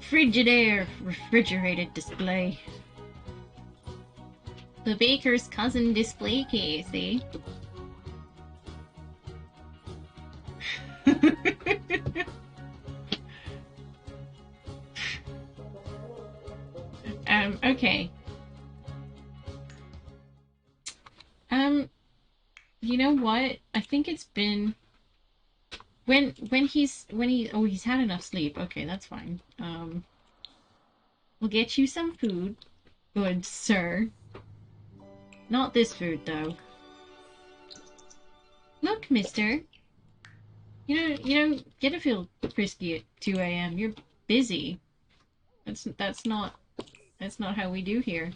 Frigidaire refrigerated display. The baker's cousin display case, eh? Okay. You know what? I think it's been he's had enough sleep. Okay, that's fine. We'll get you some food, good sir. Not this food though. Look, mister. You don't get to feel frisky at 2 a.m. You're busy. That's not how we do here.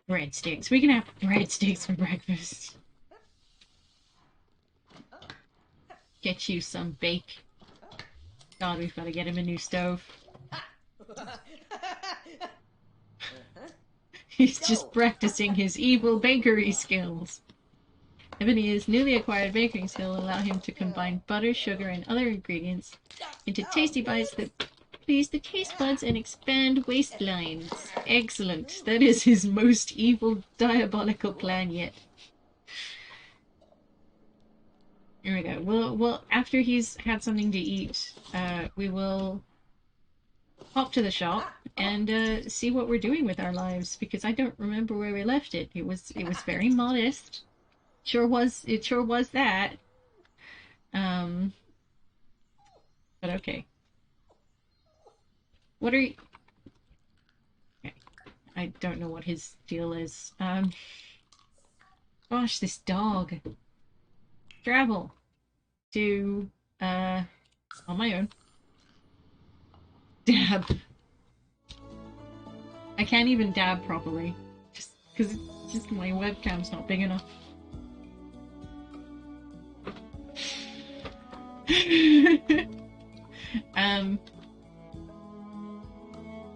Breadsticks. We can have breadsticks for breakfast. Get you some bake. God, we've got to get him a new stove. He's just practicing his evil bakery skills. Ebenezer's newly acquired baking skill will allow him to combine butter, sugar, and other ingredients into tasty bites that please the taste buds and expand waistlines. Excellent. That is his most evil, diabolical plan yet. Here we go. Well, after he's had something to eat, we will hop to the shop and see what we're doing with our lives, because I don't remember where we left it. It was very modest. It sure was that. But okay. What are you... Okay. I don't know what his deal is. Gosh, this dog. Travel to, on my own. Dab. I can't even dab properly. Just because my webcam's not big enough.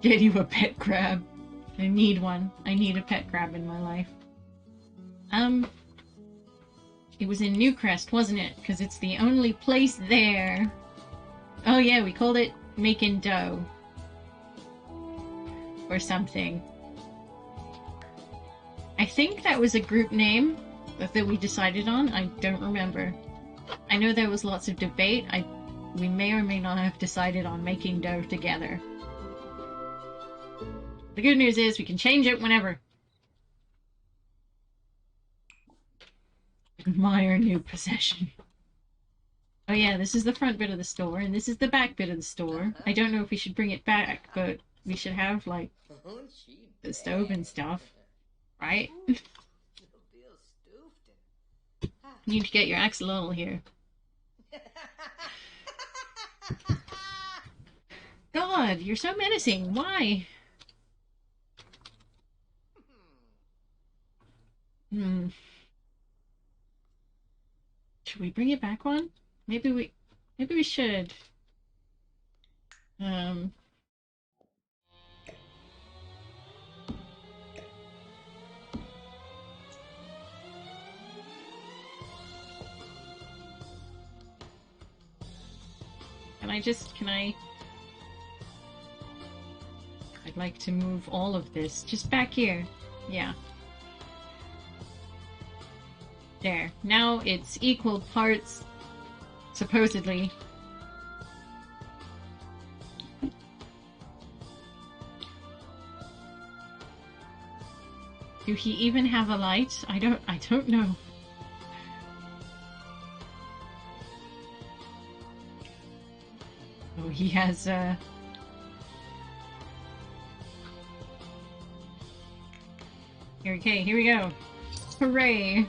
Get you a pet crab. I need one. I need a pet crab in my life. It was in Newcrest, wasn't it? Because it's the only place there. Oh yeah, we called it Making Dough. Or something. I think that was a group name that we decided on. I don't remember. I know there was lots of debate. We may or may not have decided on Making Dough together. The good news is we can change it whenever. Admire new possession. Oh yeah, this is the front bit of the store, and this is the back bit of the store. I don't know if we should bring it back, but we should have, like, the stove and stuff. Right? Need to get your axolotl here. God, you're so menacing. Why? Should we bring it back one? Maybe we should. I'd like to move all of this just back here. Yeah. There. Now it's equal parts, supposedly. Do he even have a light? I don't know. Oh, he has, Okay, here we go. Hooray!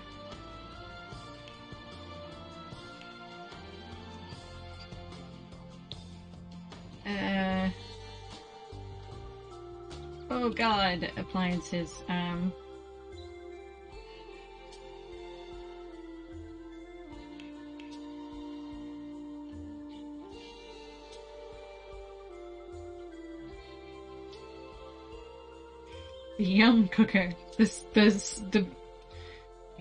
Oh god, appliances. The yum cooker. I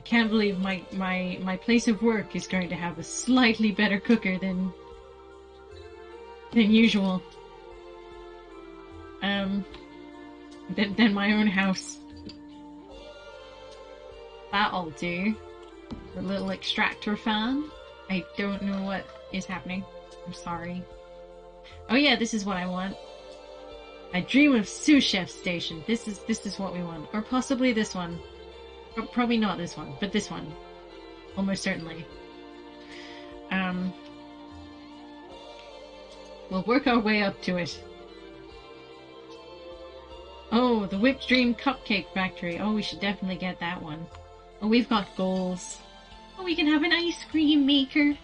can't believe my place of work is going to have a slightly better cooker than usual. Than my own house. That'll do. The little extractor fan. I don't know what is happening. I'm sorry. Oh yeah, this is what I want. I dream of sous chef station. This is what we want. Or possibly this one. Or probably not this one, but this one. Almost certainly. We'll work our way up to it. Oh, the Whipped Dream Cupcake Factory. Oh, we should definitely get that one. Oh, we've got goals. Oh, we can have an ice cream maker.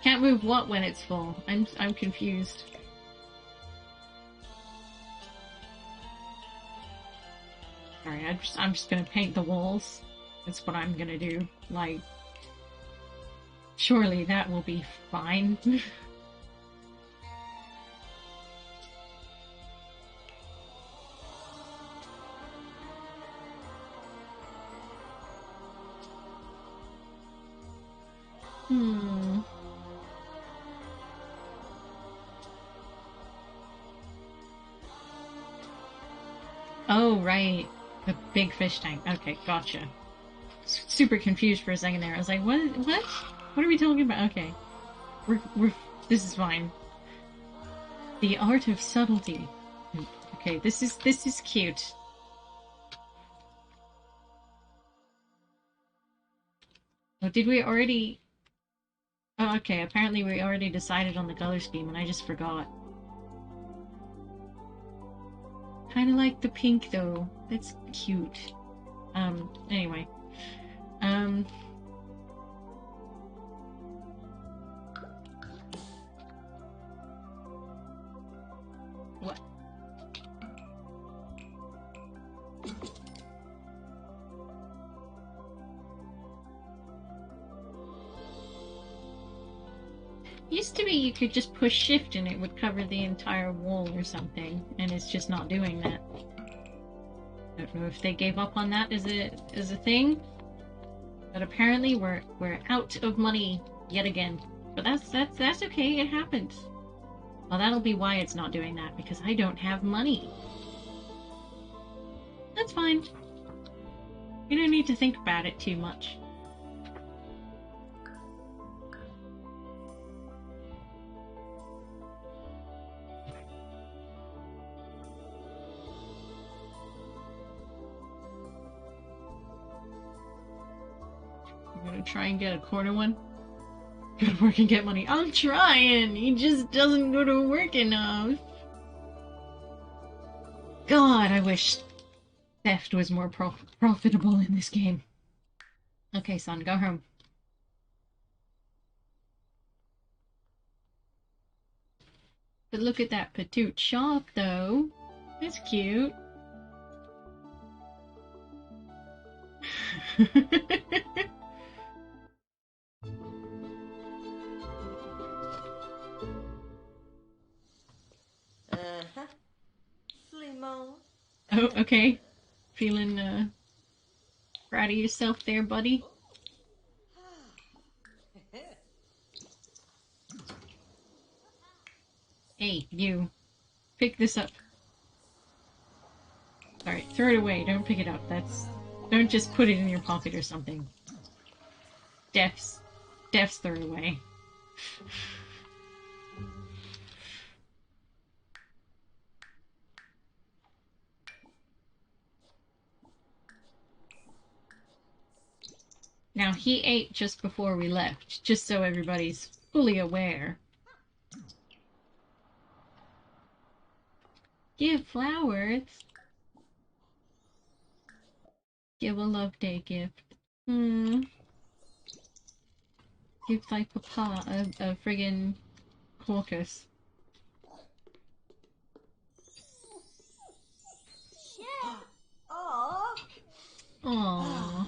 Can't move what when it's full? I'm confused. Sorry, I'm just gonna paint the walls. That's what I'm gonna do. Like, surely that will be fine. Hmm. Oh, right. The big fish tank. Okay, gotcha. Super confused for a second there. I was like, what? What? What are we talking about? Okay. We're, this is fine. The art of subtlety. Okay, this is cute. Oh, did we already... Oh, okay, apparently we already decided on the color scheme and I just forgot. Kinda like the pink, though. That's cute. Anyway. Um... What? Used to be you could just push shift and it would cover the entire wall or something, and it's just not doing that. I don't know if they gave up on that as a thing, but apparently we're out of money yet again. But that's okay. It happens. Well, that'll be why it's not doing that, because I don't have money. That's fine. You don't need to think about it too much. I'm gonna try and get a corner one. Go to work and get money. I'm trying! He just doesn't go to work enough. God, I wish theft was more profitable in this game. Okay, son, go home. But look at that Patoot shop, though. That's cute. Uh-huh. Flimo. Oh, okay. Feeling, proud of yourself there, buddy? Hey, you. Pick this up. Sorry, throw it away. Don't pick it up. Don't just put it in your pocket or something. Defs. Defs throw it away. Now, he ate just before we left, just so everybody's fully aware. Give flowers. Give a love day gift. Hmm. Give thy papa a friggin' caucus. Chef. Aw. Aww.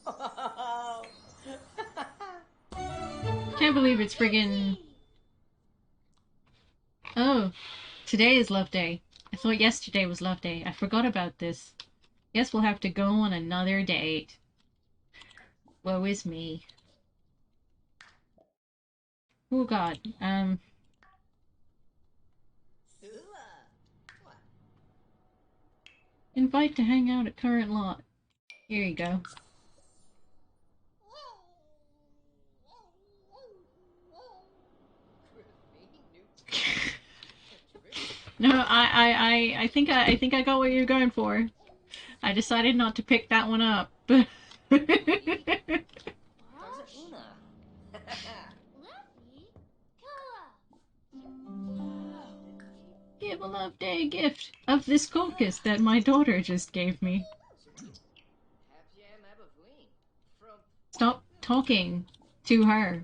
Oh. Can't believe it's friggin'... Oh, today is love day. I thought yesterday was love day. I forgot about this. Guess we'll have to go on another date. Woe is me. Oh god. Invite to hang out at current lot. Here you go. No, I think I got what you're going for. I decided not to pick that one up. Give a love day gift of this caucus that my daughter just gave me. Stop talking to her.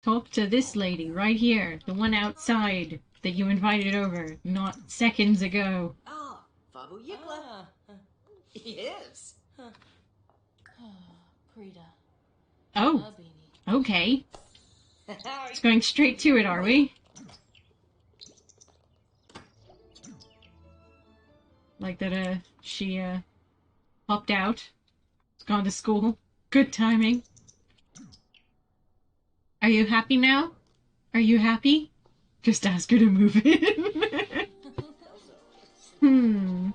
Talk to this lady right here, the one outside that you invited over not seconds ago. Oh, Fabu Yikla. Yes. Prita. Oh, okay. It's going straight to it, are we? Like that, she, popped out. Gone to school. Good timing. Are you happy now? Are you happy? Just ask her to move in. Hmm.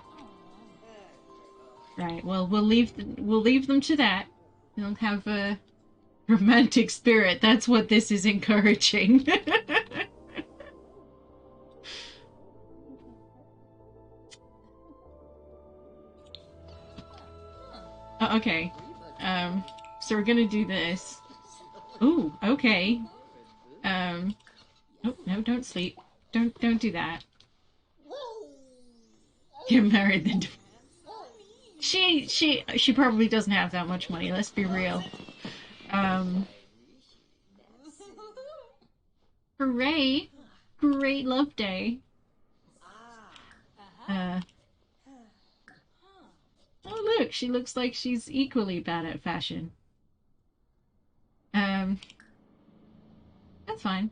Right. Well, we'll leave them to that. They'll have a romantic spirit. That's what this is encouraging. Oh, okay. So we're gonna do this. Ooh, okay. Oh no, don't sleep. Don't do that. Get married then. She probably doesn't have that much money. Let's be real. Um, Hooray! Great love day. Uh. Oh look, she looks like she's equally bad at fashion. That's fine.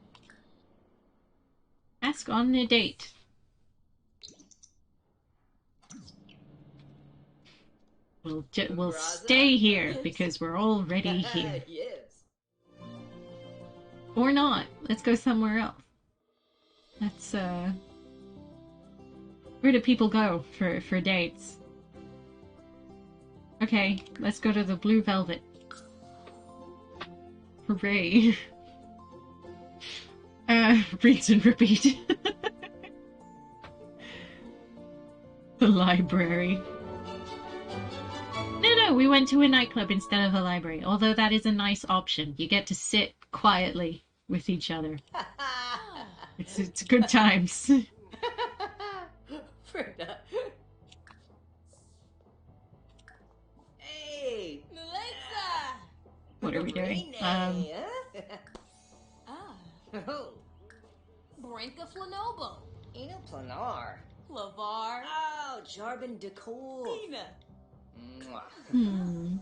Ask on a date. We'll stay here because we're already here. Yes. Or not. Let's go somewhere else. Let's where do people go for dates? Okay, let's go to the Blue Velvet. Hooray. Rinse and repeat. The library. No, we went to a nightclub instead of a library. Although that is a nice option. You get to sit quietly with each other. It's good times. Frida. Hey. Melissa! What are we doing? Renee, Ah, Oh. Brinka Flanobo. Eno Planar. Lavar. Oh, Jarbin Decor. Tina. Hmm.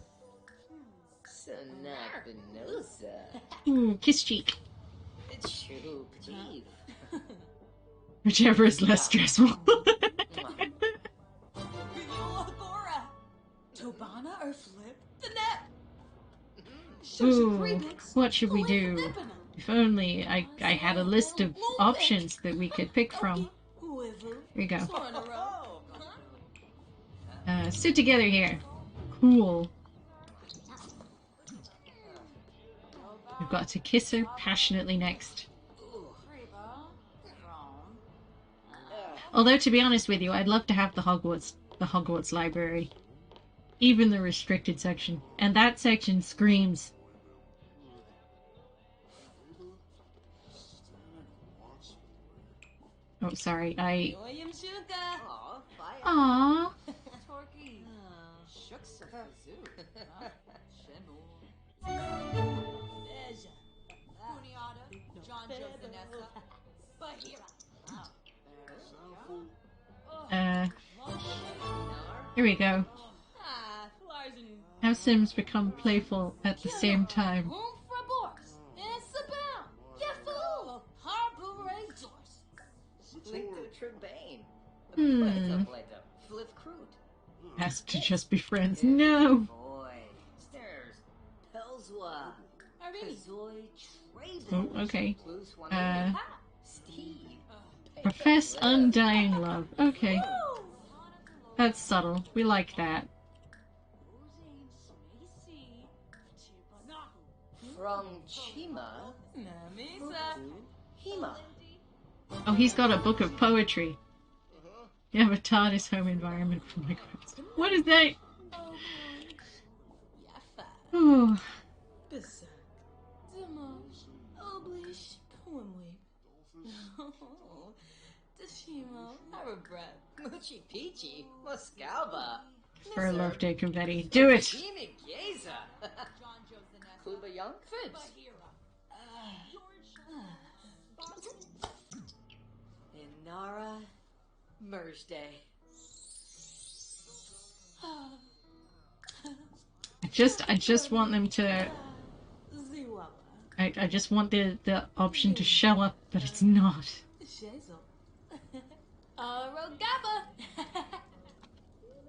Sonat Benosa. Ooh, kiss cheek. Choop Chief. Whichever is less stressful. Agora. Tobana or Flip? The net. Ooh, what should we do? If only I had a list of options that we could pick from. Here we go. Sit together here. Cool. We've got to kiss her passionately next. Although, to be honest with you, I'd love to have the Hogwarts library. Even the restricted section. And that section screams. Oh, sorry, I... Aww. Here we go. Have Sims become playful at the same time. Hmm. Has to just be friends. No. Oh, okay. Profess undying love. Okay. That's subtle. We like that. From Chima. Hima. Oh, he's got a book of poetry. You have a TARDIS home environment for my quest. What is that? Oh. Moochie Peachy. Moscalba. For a love day, confetti. Do it! Kluba Young Fibs. Inara Merge Day. I just want them to... I just want the option to show up, but it's not. Rogaba.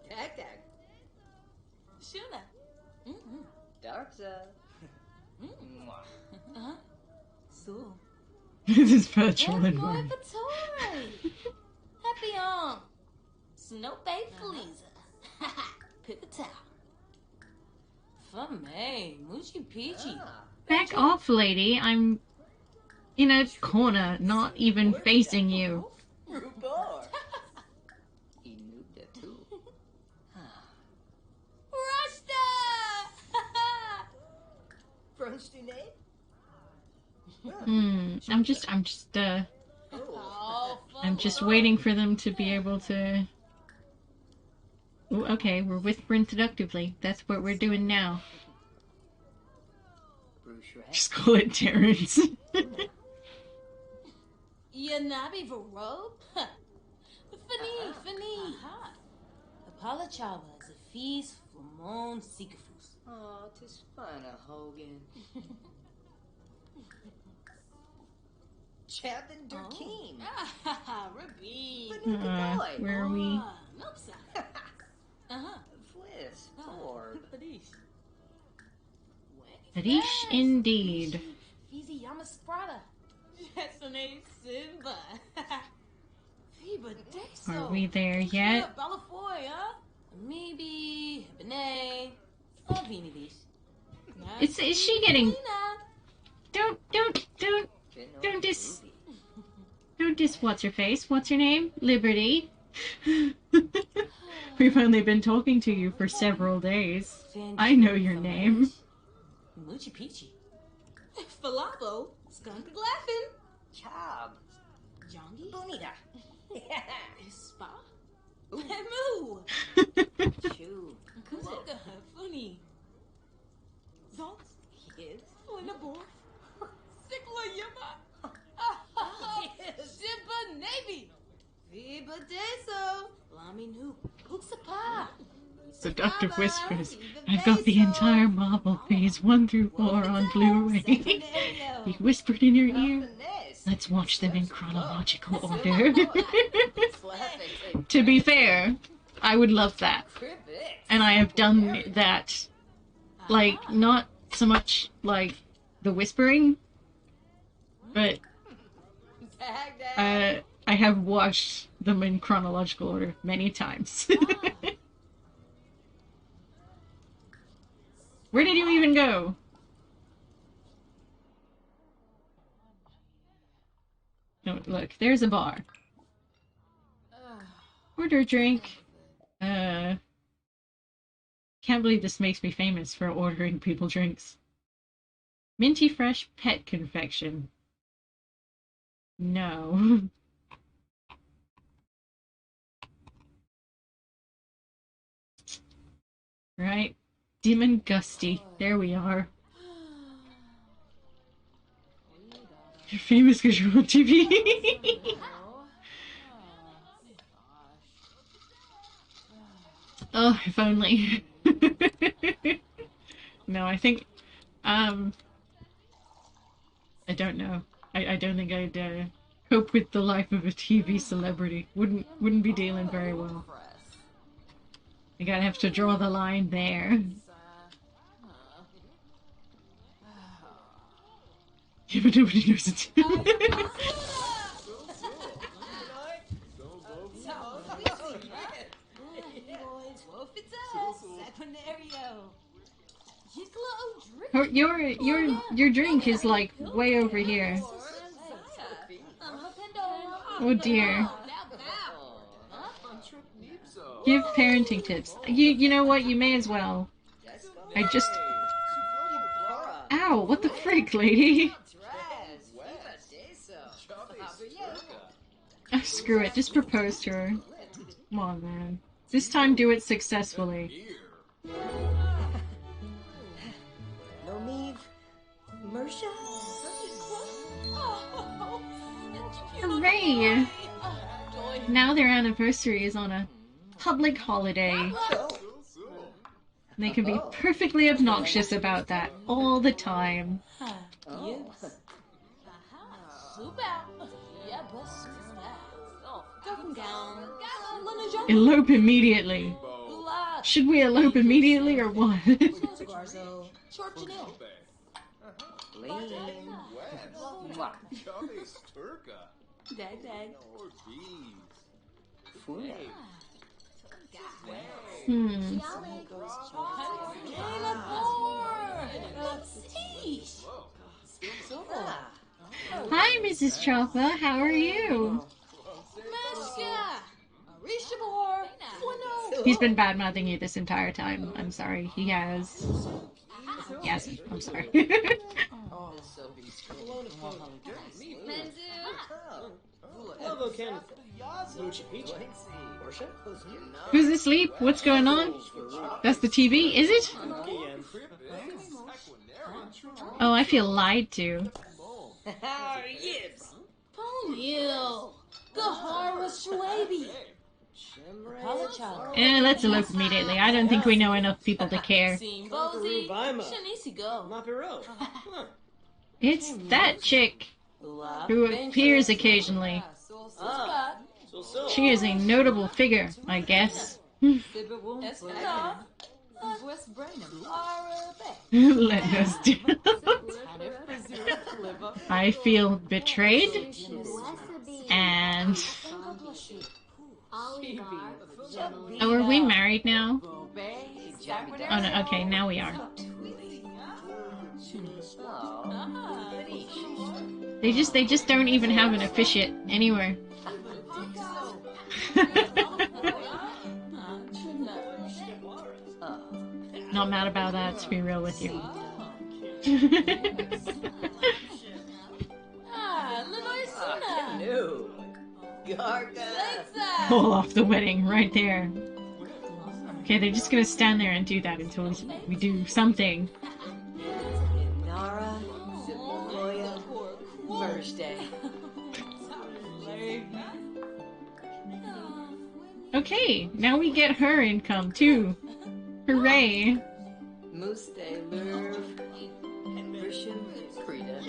Tag Tag. Shuna. Darkza. So. This is virtual Boy environment. for toy. Happy Snow Bay Feliza. Paper towel. For me, Moochie Peachy. Back off, lady. I'm in a corner, not even facing you. Rubor. He knew that too. Rasta! Brunstine? I'm just, Oh. I'm just waiting for them to be able to... Ooh, okay, we're whispering seductively. That's what we're doing now. Just call it Terrence. Yanabi Varob? Fini. Apolachava is a feast for Mon Sikafus. Oh, tis fun, Hogan. Chabin Durkeen. Rabin. Where are we? Nopsa. Fliss. Orb. Hadish indeed. Fizi Yamasprata. Jasone Simba. Fiba Deso. Are we there yet? Balafoy, huh? Maybe Benet. Or Vinidish. Is she getting... Don't diss what's her face. What's your name? Liberty. We've only been talking to you for several days. I know your name. Moochie Peachy. Falabo. Skunk laughing. Chab. Jongi. Bonita. Spa. Moo. Chew. Kuzuka. Funny. Zalt. Yes. Winnable. Sikla Yama. Simba Navy. Viva Deso. Lami Nu. Puxapa. Seductive whispers. I've got the entire Marvel Phase 1 through 4 on Blu-ray. He whispered in your ear. Let's watch them in chronological order. To be fair, I would love that. And I have done that. Like, not so much like the whispering, but I have watched them in chronological order many times. Where did you even go? No, look, there's a bar. Order a drink. Can't believe this makes me famous for ordering people drinks. Minty fresh pet confection. No. Right. Demon Gusty. There we are. You're famous because you're on TV. Oh, if only. No, I think, I don't know. I don't think I'd cope with the life of a TV celebrity. Wouldn't be dealing very well. You gotta have to draw the line there. Yeah, but nobody knows it. Your drink is like way over here. Oh dear. Give parenting tips. You know what? You may as well. I just... Ow! What the frick, lady? Oh, screw it. Just propose to her. Come on, man. This time do it successfully. Nomiv. Mersha? Hooray! Now their anniversary is on a public holiday. They can be perfectly obnoxious about that all the time. Elope immediately. Should we elope immediately or what? Lean. Mwah. Dag, dag. Fune. Hmm. Hi, Mrs. Choppa. How are you? He's been bad-mouthing you this entire time. I'm sorry. He has. Yes, I'm sorry. Who's asleep? What's going on? That's the TV, is it? Oh, I feel lied to. Let's elope immediately. I don't think we know enough people to care. It's that chick who appears occasionily. She is a notable figure, I guess. Let us down. I feel betrayed. And... Oh, are we married now? Oh no, okay, now we are. They just don't even have an officiate anywhere. Not mad about that, to be real with you. Pull off the wedding right there. Okay, they're just gonna stand there and do that until we do something. Nara. Loya. Thursday. Okay, now we get her income too. Hooray! Muste Lurv. Christian Krita.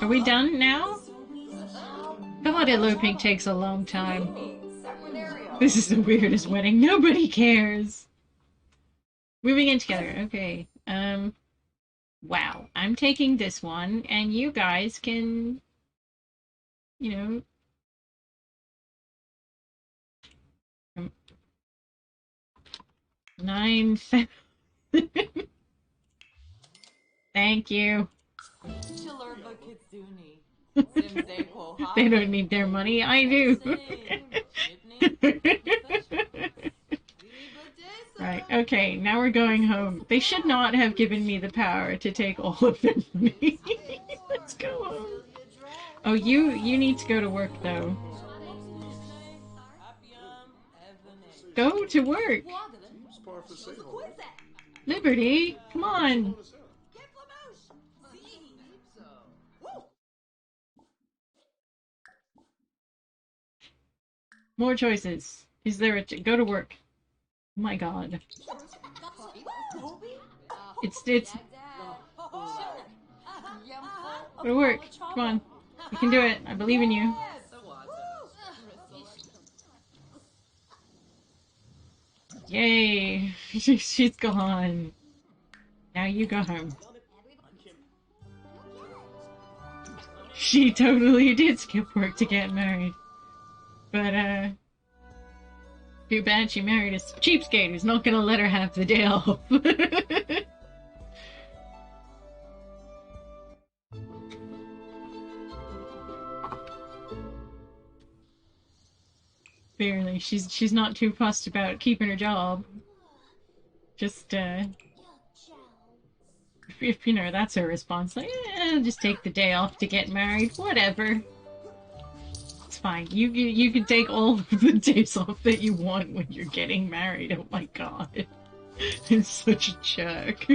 Are we done now? God, eloping takes a long time. This is the weirdest wedding. Nobody cares. Moving in together. Okay. Wow. I'm taking this one, and you guys can, you know... Thank you. They don't need their money. I do. Right, okay, now we're going home. They should not have given me the power to take all of their money. Let's go home. Oh, you need to go to work, though. Go to work. Liberty, come on. More choices. Is there a... Go to work. Oh my god. It's... Go to work. Come on. You can do it. I believe in you. Yay. She's gone. Now you go home. She totally did skip work to get married. But, too bad she married a cheapskate who's not gonna let her have the day off. Barely. She's not too fussed about keeping her job. Just, if you know, that's her response. Like, just take the day off to get married. Whatever. It's fine. You can take all of the days off that you want when you're getting married. Oh my god. It's such a jerk.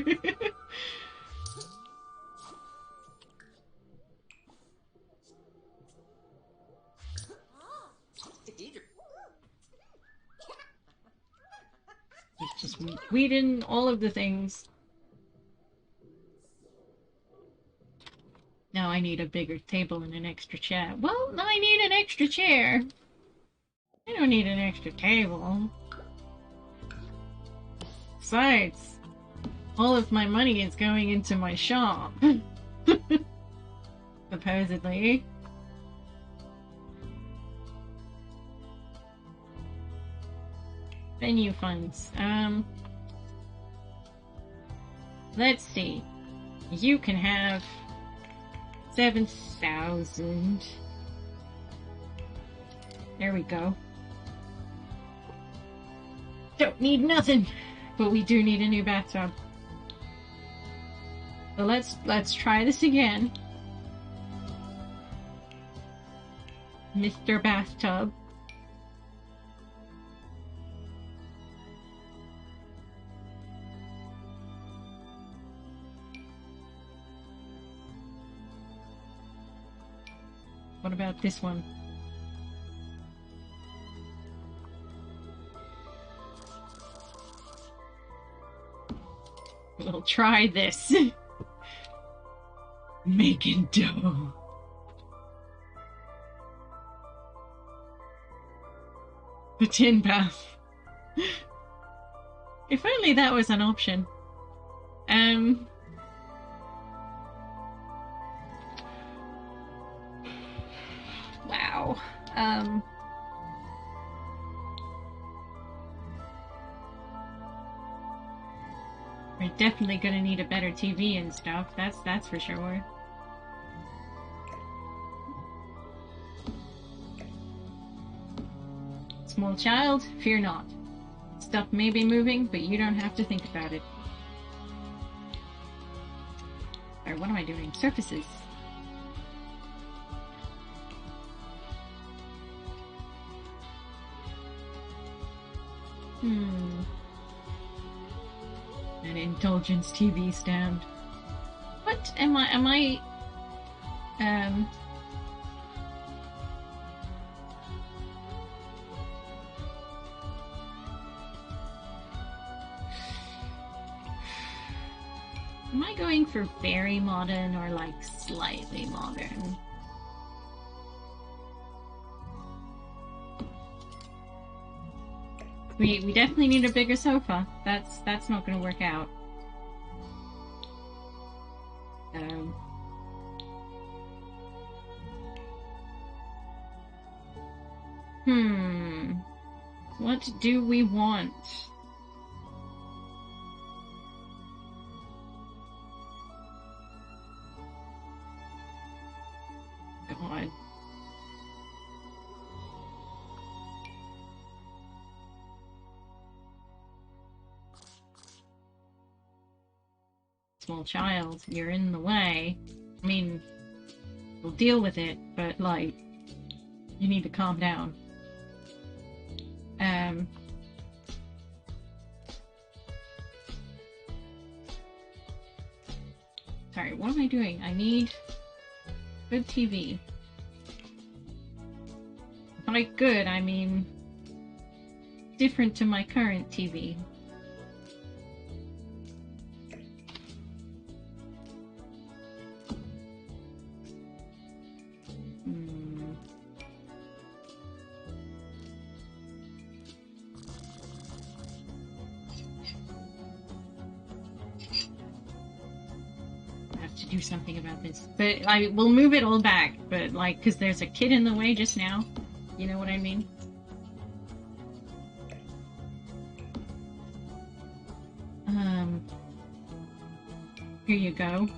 Just weed in all of the things. Now I need a bigger table and an extra chair. Well, I need an extra chair. I don't need an extra table. Besides, All of my money is going into my shop. Supposedly. Venue funds. Let's see. You can have 7,000. There we go. Don't need nothing, but we do need a new bathtub. So let's try this again. Mr. Bathtub. What about this one? We'll try this. Making dough. The tin bath. If only that was an option. Wow. We're definitely gonna need a better TV and stuff. That's for sure. Small child, fear not. Stuff may be moving, but you don't have to think about it. Or what am I doing? Surfaces. An indulgence TV stand. What am I am I going for very modern or like slightly modern? We definitely need a bigger sofa. That's not gonna work out. What do we want? God. Small child, you're in the way. I mean, we'll deal with it, but like, you need to calm down. Sorry, what am I doing? I need good TV. By good, I mean different to my current TV. Do something about this, but we'll move it all back, but like, because there's a kid in the way just now, you know what I mean? Here you go.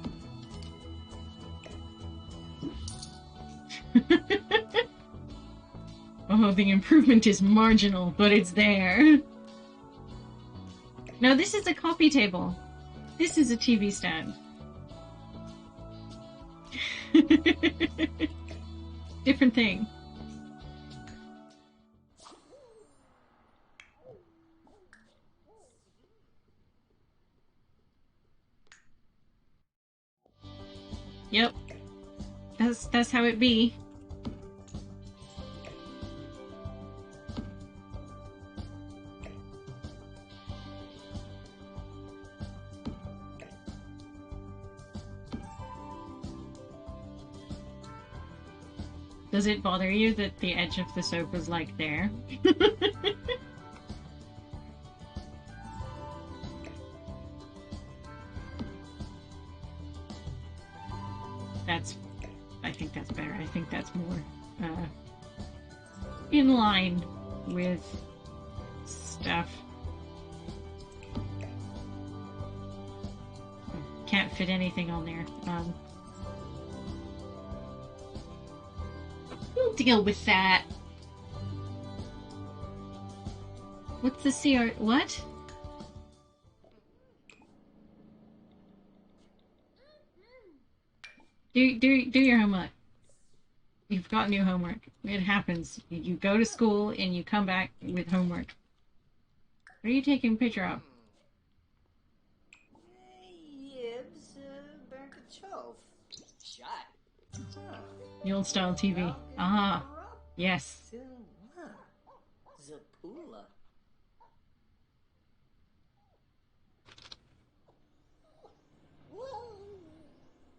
Oh, the improvement is marginal, but it's there. No, this is a coffee table. This is a TV stand. Different thing. Yep. That's how it be. Does it bother you that the edge of the soap is like there? in line with stuff. Can't fit anything on there. We'll deal with that. What's the CR? What? Do your homework. You've got new homework. It happens. You go to school and you come back with homework. What are you taking a picture of? Yibs, Berkachov. Shot. The old style TV. Ah, yes. Zapula.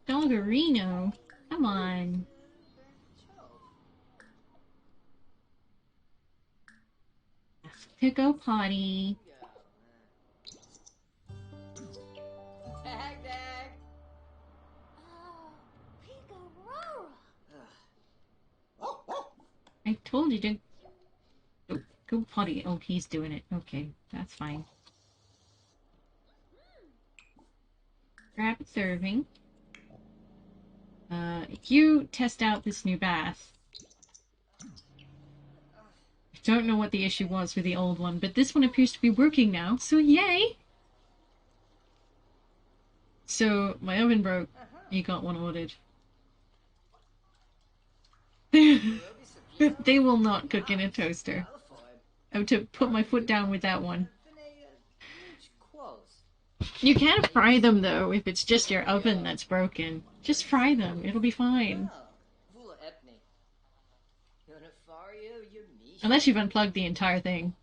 Doggerino. Come on. To go potty. Dag, dag. I told you to go potty. Oh, he's doing it. Okay, that's fine. Rapid serving. You test out this new bath. I don't know what the issue was with the old one, but this one appears to be working now, so yay! So, my oven broke. You got one ordered. They will not cook in a toaster. I have to put my foot down with that one. You can fry them, though, if it's just your oven that's broken. Just fry them. It'll be fine. Unless you've unplugged the entire thing.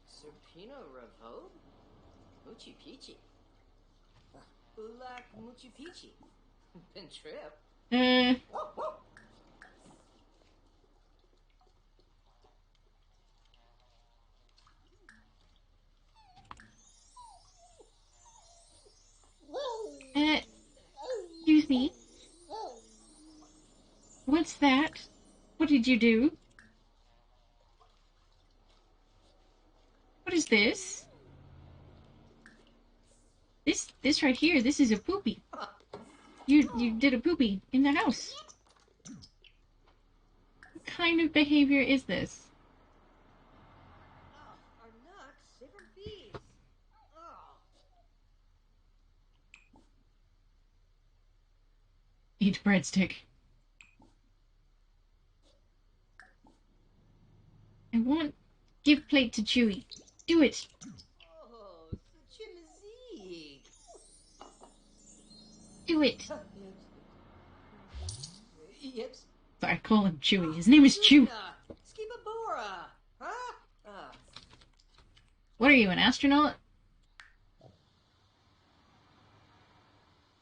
Excuse me. What's that? What did you do? What is this? This right here, this is a poopy. You did a poopy in the house. What kind of behavior is this? Eat breadstick. I want... Give plate to Chewy. Do it! Oh, chimizig. Do it! Yips. Sorry, I call him Chewy. His name is Chew. Skibabora. Huh? What are you, an astronaut?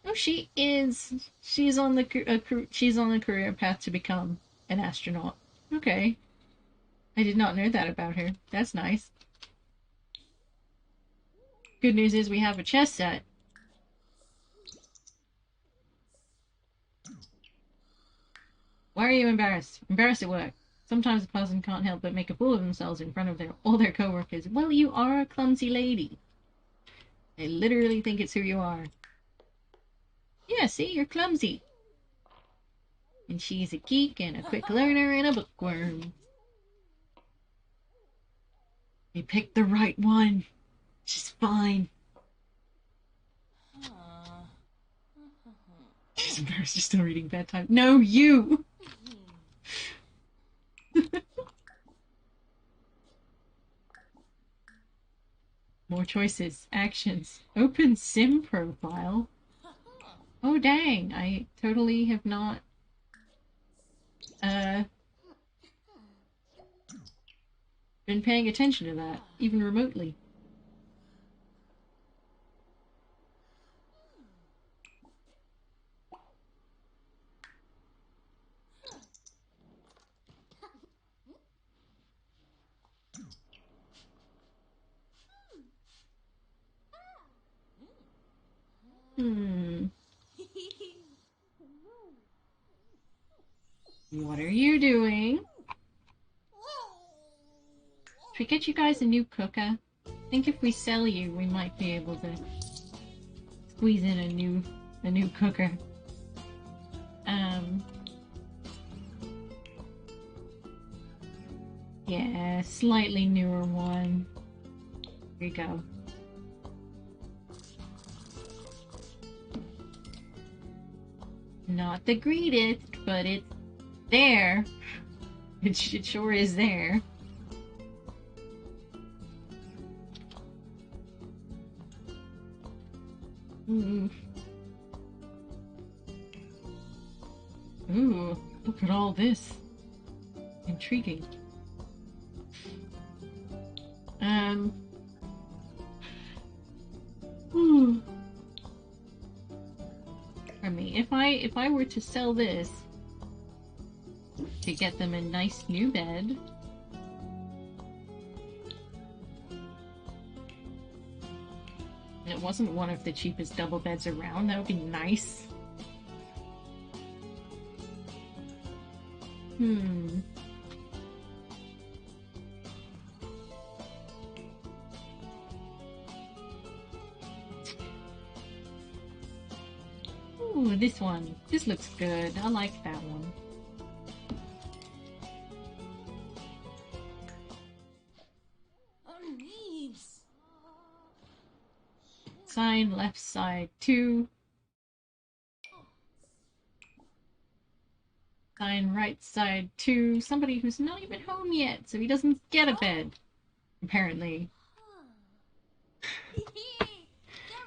Oh, she is. She's on the she's on the career path to become an astronaut. Okay. I did not know that about her. That's nice. Good news is we have a chess set. Why are you embarrassed? Embarrassed at work. Sometimes a person can't help but make a fool of themselves in front of all their co-workers. Well, you are a clumsy lady. I literally think it's who you are. Yeah, see, you're clumsy. And she's a geek and a quick learner and a bookworm. You picked the right one. She's fine. She's embarrassed. You're still reading bedtime. No, you! More choices. Actions. Open sim profile. Oh, dang. I totally have not... been paying attention to that, even remotely. What are you doing? could get you guys a new cooker. I think if we sell you, we might be able to squeeze in a new cooker. Yeah, slightly newer one. Here you go. Not the greatest, but it's there. It sure is there. Ooh. Ooh, look at all this. Intriguing. Ooh. I mean, if I were to sell this to get them a nice new bed, and it wasn't one of the cheapest double beds around, that would be nice. Ooh, this one. This looks good. I like that one. Leaves. Sign left side 2. Sign right side 2. Somebody who's not even home yet, so he doesn't get a bed. Apparently.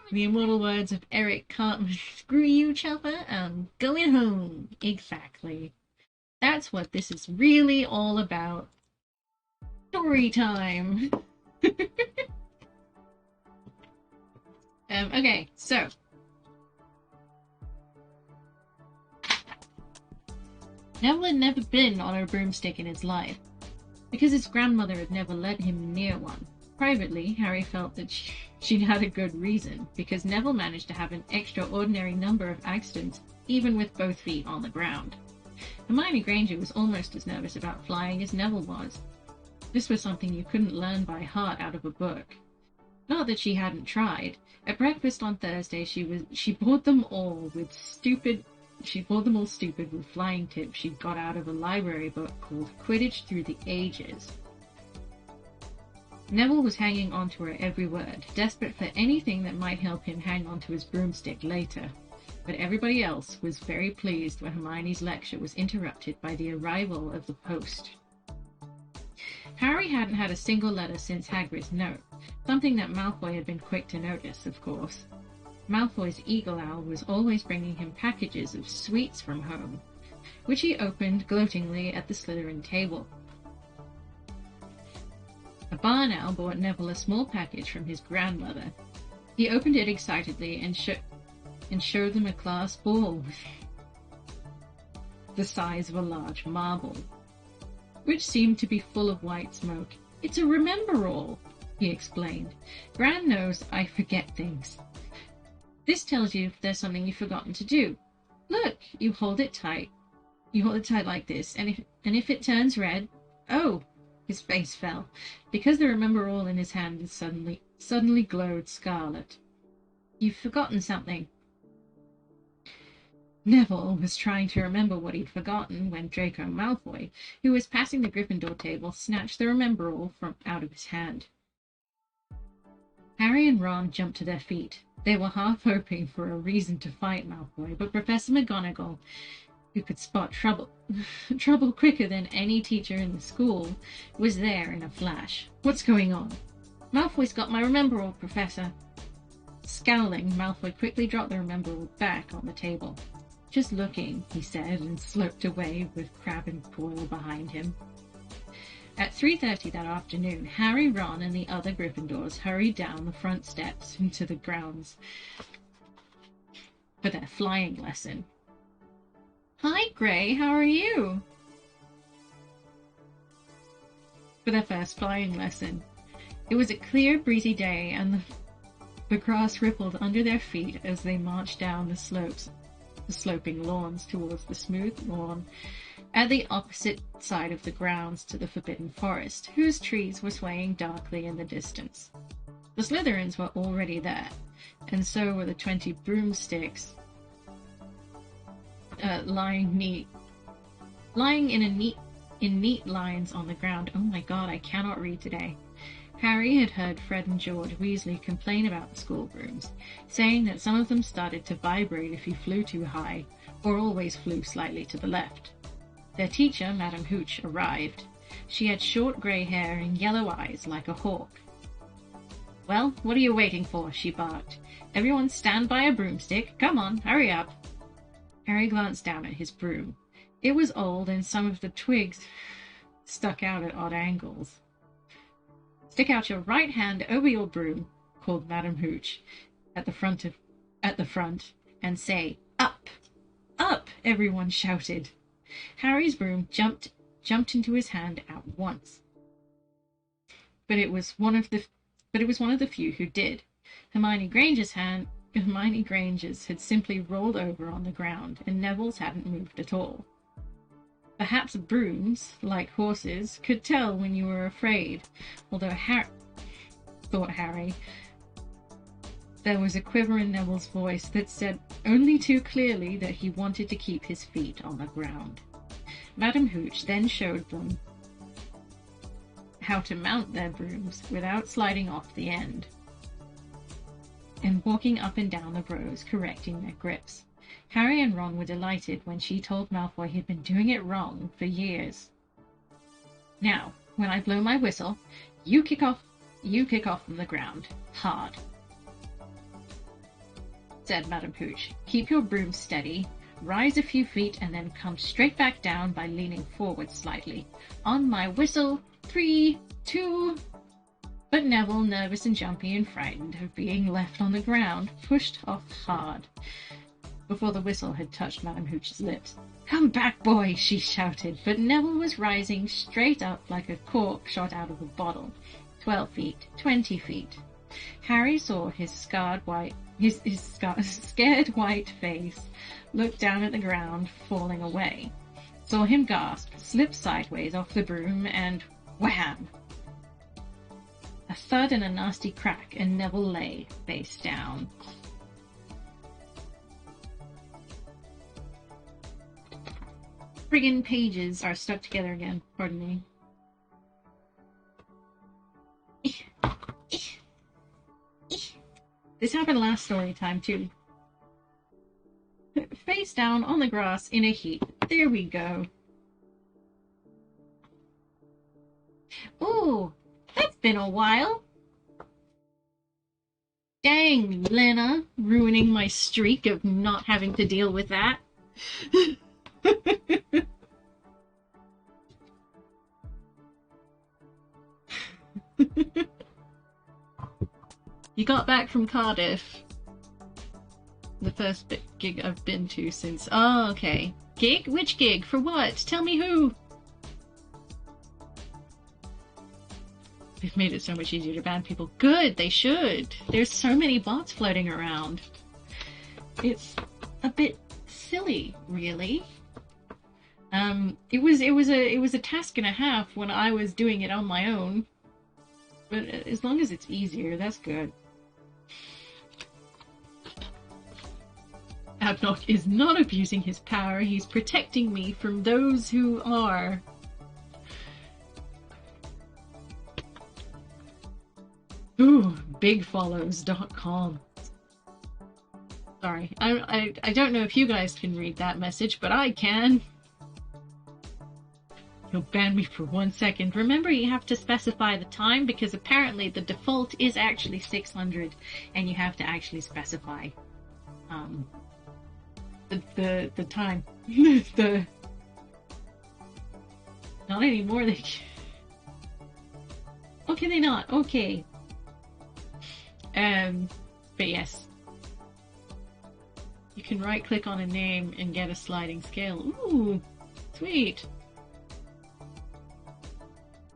The immortal words of Eric Cartman. Screw you, Chopper. I'm going home. Exactly. That's what this is really all about. Story time. Okay, so. Neville had never been on a broomstick in his life, because his grandmother had never let him near one. Privately, Harry felt that she'd had a good reason, because Neville managed to have an extraordinary number of accidents, even with both feet on the ground. Hermione Granger was almost as nervous about flying as Neville was. This was something you couldn't learn by heart out of a book. Not that she hadn't tried. At breakfast on Thursday, she bored them all stupid with flying tips she'd got out of a library book called Quidditch Through the Ages. Neville was hanging on to her every word, desperate for anything that might help him hang on to his broomstick later. But everybody else was very pleased when Hermione's lecture was interrupted by the arrival of the post. Harry hadn't had a single letter since Hagrid's note, something that Malfoy had been quick to notice, of course. Malfoy's eagle owl was always bringing him packages of sweets from home, which he opened gloatingly at the Slytherin table. A barn owl brought Neville a small package from his grandmother. He opened it excitedly and showed them a glass ball the size of a large marble, which seemed to be full of white smoke. "It's a remember-all," he explained. "Gran knows I forget things. This tells you if there's something you've forgotten to do. Look, you hold it tight. You hold it tight like this, and if it turns red..." Oh! His face fell, because the remember-all in his hand suddenly glowed scarlet. "You've forgotten something." Neville was trying to remember what he'd forgotten when Draco Malfoy, who was passing the Gryffindor table, snatched the remember-all from out of his hand. Harry and Ron jumped to their feet. They were half hoping for a reason to fight Malfoy, but Professor McGonagall, who could spot trouble quicker than any teacher in the school, was there in a flash. "What's going on?" "Malfoy's got my remember-all, Professor." Scowling, Malfoy quickly dropped the remember-all back on the table. "Just looking," he said, and sloped away with Crabbe and Goyle behind him. At 3:30 that afternoon, Harry, Ron, and the other Gryffindors hurried down the front steps into the grounds for their flying lesson. "Hi, Gray, how are you?" For their first flying lesson. It was a clear, breezy day, and the grass rippled under their feet as they marched down the sloping lawns towards the smooth lawn at the opposite side of the grounds to the Forbidden Forest, whose trees were swaying darkly in the distance. The Slytherins were already there, and so were the 20 broomsticks, lying in neat lines on the ground. Oh my god, I cannot read today. Harry had heard Fred and George Weasley complain about the school brooms, saying that some of them started to vibrate if you flew too high, or always flew slightly to the left. Their teacher, Madame Hooch, arrived. She had short grey hair and yellow eyes like a hawk. "Well, what are you waiting for?" she barked. "Everyone stand by a broomstick. Come on, hurry up." Harry glanced down at his broom. It was old, and some of the twigs stuck out at odd angles. "Stick out your right hand over your broom," called Madame Hooch at the front, and say, "Up! Up!" everyone shouted. Harry's broom jumped into his hand at once. But it was one of the few who did. Hermione Granger's had simply rolled over on the ground, and Neville's hadn't moved at all. Perhaps brooms, like horses, could tell when you were afraid, although thought Harry, there was a quiver in Neville's voice that said only too clearly that he wanted to keep his feet on the ground. Madame Hooch then showed them how to mount their brooms without sliding off the end, and walking up and down the rows, correcting their grips. Harry and Ron were delighted when she told Malfoy he'd been doing it wrong for years. "Now, when I blow my whistle, you kick off from the ground, hard," said Madame Hooch. "Keep your broom steady, rise a few feet, and then come straight back down by leaning forward slightly. On my whistle, 3, 2... But Neville, nervous and jumpy and frightened of being left on the ground, pushed off hard before the whistle had touched Madame Hooch's lips. "Come back, boy!" she shouted, but Neville was rising straight up like a cork shot out of a bottle. 12 feet, 20 feet. Harry saw his scared white face, look down at the ground, falling away. Saw him gasp, slip sideways off the broom, and wham! A thud and a nasty crack, and Neville lay face down. Friggin' pages are stuck together again. Pardon me. This happened last story time, too. Face down on the grass in a heap. There we go. Ooh, that's been a while. Dang, Lena, ruining my streak of not having to deal with that. You got back from Cardiff. The first gig I've been to since... Oh, okay. Gig? Which gig? For what? Tell me who! They've made it so much easier to ban people. Good, they should. There's so many bots floating around. It's a bit silly, really. It was a task and a half when I was doing it on my own. But as long as it's easier, that's good. Abnock is not abusing his power. He's protecting me from those who are. Ooh, bigfollows.com. Sorry, I don't know if you guys can read that message, but I can. He'll ban me for 1 second. Remember, you have to specify the time because apparently the default is actually 600, and you have to actually specify the time. Not anymore. Oh, can they not? Okay. But yes. You can right click on a name and get a sliding scale. Ooh, sweet.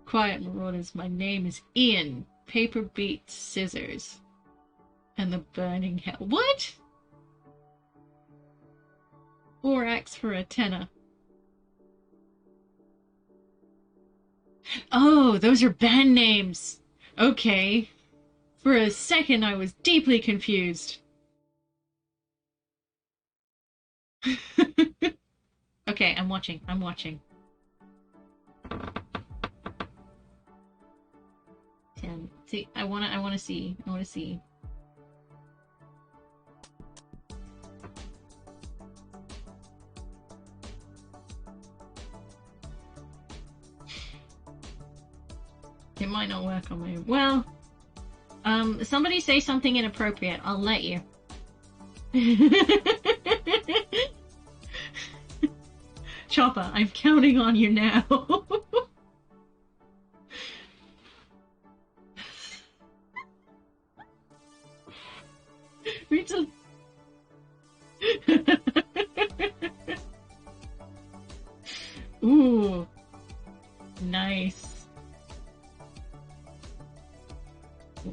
Quiet Marauders, my name is Ian. Paper beats scissors. And the burning hell. What? 4x for a tenner. Oh, those are band names. Okay. For a second, I was deeply confused. Okay, I'm watching. I'm watching. 10. See, I wanna see. I wanna see. It might not work on my... Well, somebody say something inappropriate. I'll let you. Chopper, I'm counting on you now. Rachel. Ooh. Nice.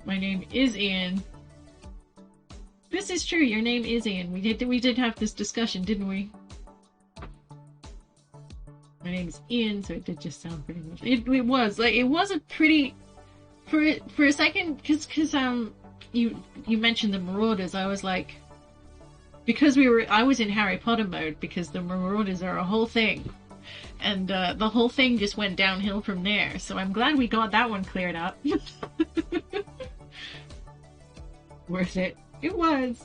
My name is Ian. This is true, your name is Ian. We did have this discussion, didn't we? My name's Ian, so it did just sound pretty much. It was like, it was a pretty, for a second, because you mentioned the Marauders. I was like, because I was in Harry Potter mode, because the Marauders are a whole thing, and the whole thing just went downhill from there. So I'm glad we got that one cleared up. Worth it. It was.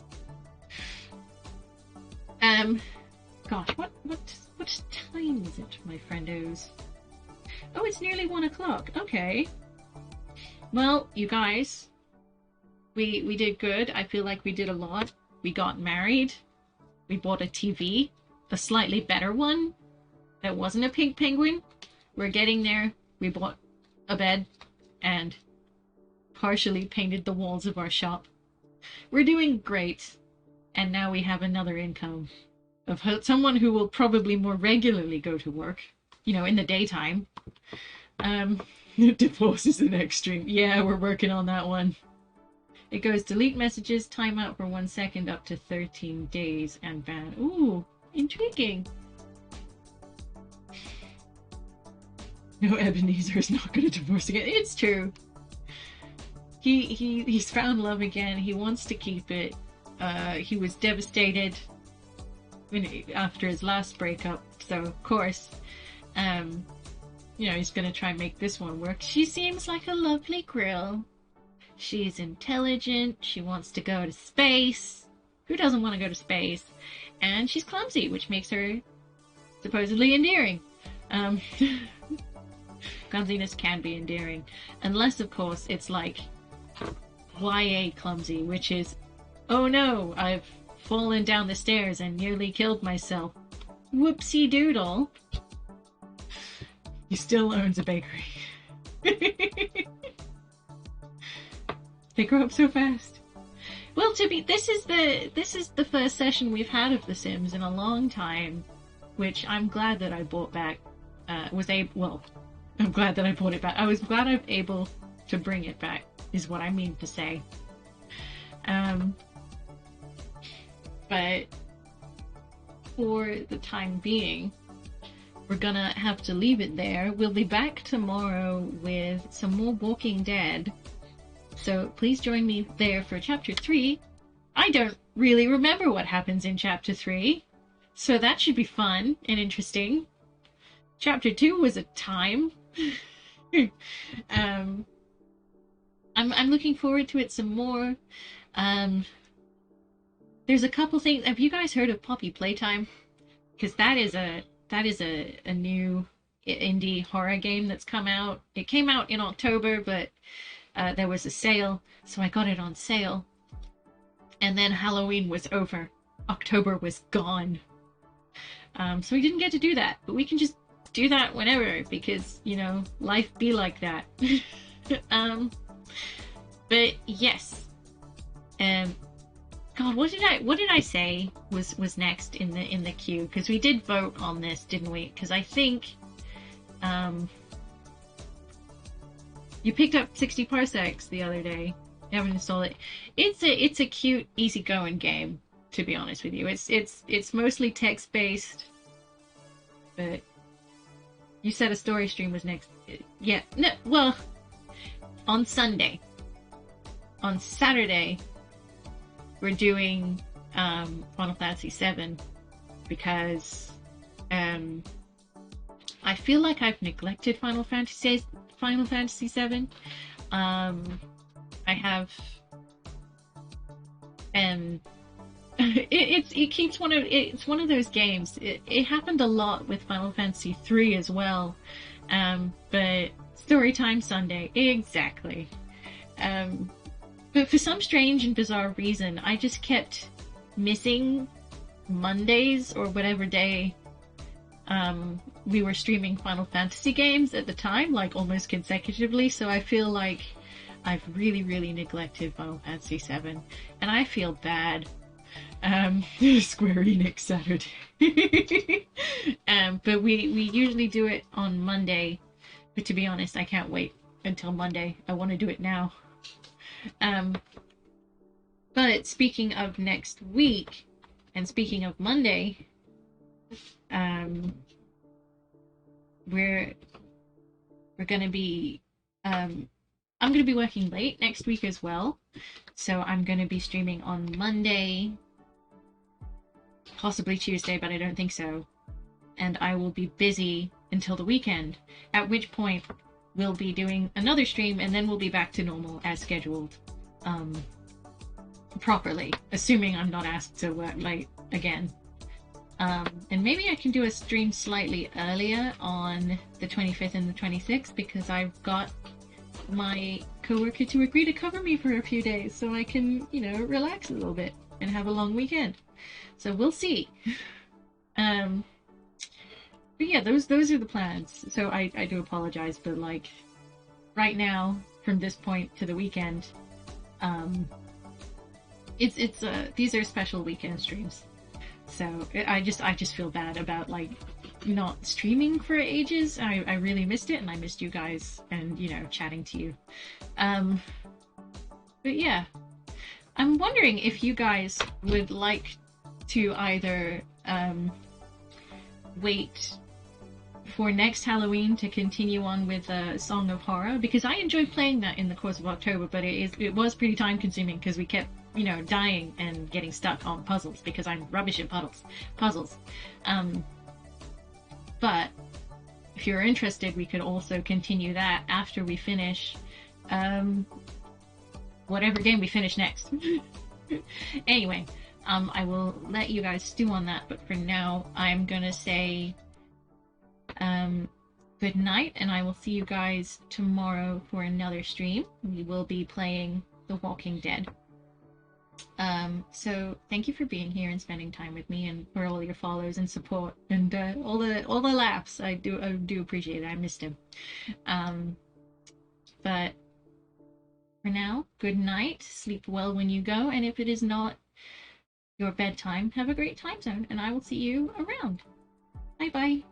Gosh, what time is it, my friendos? Oh, it's nearly 1 o'clock. Okay. Well, you guys, we did good. I feel like we did a lot. We got married. We bought a TV, a slightly better one that wasn't a pink penguin. We're getting there. We bought a bed and partially painted the walls of our shop. We're doing great. And now we have another income of someone who will probably more regularly go to work, you know, in the daytime. Divorce is an extreme. Yeah, we're working on that one. It goes delete messages, timeout for 1 second, up to 13 days, and ban. Ooh, intriguing. No, Ebenezer is not going to divorce again. It's true. He's found love again. He wants to keep it. He was devastated after his last breakup, so of course, you know, he's gonna try and make this one work. She seems like a lovely girl. She's intelligent. She wants to go to space. Who doesn't want to go to space? And she's clumsy, which makes her supposedly endearing. Clumsiness can be endearing, unless of course it's like YA clumsy, which is, oh no, I've fallen down the stairs and nearly killed myself. Whoopsie doodle. He still owns a bakery. They grow up so fast. Well, this is the first session we've had of The Sims in a long time, which I'm glad that I bought back. I'm glad that I bought it back. I was glad I'm able to bring it back, is what I mean to say. But for the time being, we're gonna have to leave it there. We'll be back tomorrow with some more Walking Dead. So please join me there for Chapter 3. I don't really remember what happens in Chapter 3, so that should be fun and interesting. Chapter 2 was a time. I'm looking forward to it some more. There's a couple things. Have you guys heard of Poppy Playtime? Because that is a new indie horror game that's come out. It came out in October, but there was a sale, so I got it on sale. And then Halloween was over. October was gone. So we didn't get to do that, but we can just do that whenever, because, you know, life be like that. But yes. God, what did I say was next in the queue? Because we did vote on this, didn't we? Because I think you picked up 60 Parsecs the other day. You haven't installed it. It's a cute, easygoing game, to be honest with you. It's mostly text based, but you said a story stream was next. Yeah, no, well, on Sunday. On Saturday, we're doing Final Fantasy VII because I feel like I've neglected Final Fantasy VII. I have it's one of those games. It happened a lot with Final Fantasy 3 as well. But Storytime Sunday, exactly. But for some strange and bizarre reason, I just kept missing Mondays or whatever day we were streaming Final Fantasy games at the time, like almost consecutively. So I feel like I've really, really neglected Final Fantasy VII, and I feel bad. Square Enix Saturday. But we usually do it on Monday. But to be honest, I can't wait until Monday. I want to do it now. But speaking of next week, and speaking of Monday, we're gonna be I'm gonna be working late next week as well. So I'm gonna be streaming on Monday, possibly Tuesday, but I don't think so. And I will be busy until the weekend, at which point we'll be doing another stream, and then we'll be back to normal as scheduled, properly, assuming I'm not asked to work late again. And maybe I can do a stream slightly earlier on the 25th and the 26th, because I've got my coworker to agree to cover me for a few days, so I can, you know, relax a little bit and have a long weekend. So we'll see. But yeah, those are the plans. So I do apologize, but like right now, from this point to the weekend, these are special weekend streams. So I just feel bad about like not streaming for ages. I really missed it, and I missed you guys and, you know, chatting to you. But yeah, I'm wondering if you guys would like to either wait for next Halloween to continue on with Song of Horror, because I enjoyed playing that in the course of October, but it was pretty time consuming because we kept, you know, dying and getting stuck on puzzles because I'm rubbish at puzzles. But if you're interested, we could also continue that after we finish whatever game we finish next. Anyway, I will let you guys stew on that, but for now, I'm gonna say good night, and I will see you guys tomorrow for another stream. We will be playing The Walking Dead. So thank you for being here and spending time with me, and for all your follows and support and all the laughs. I do appreciate it. I missed him. But for now, good night. Sleep well when you go, and if it is not your bedtime, have a great time zone, and I will see you around. Bye bye.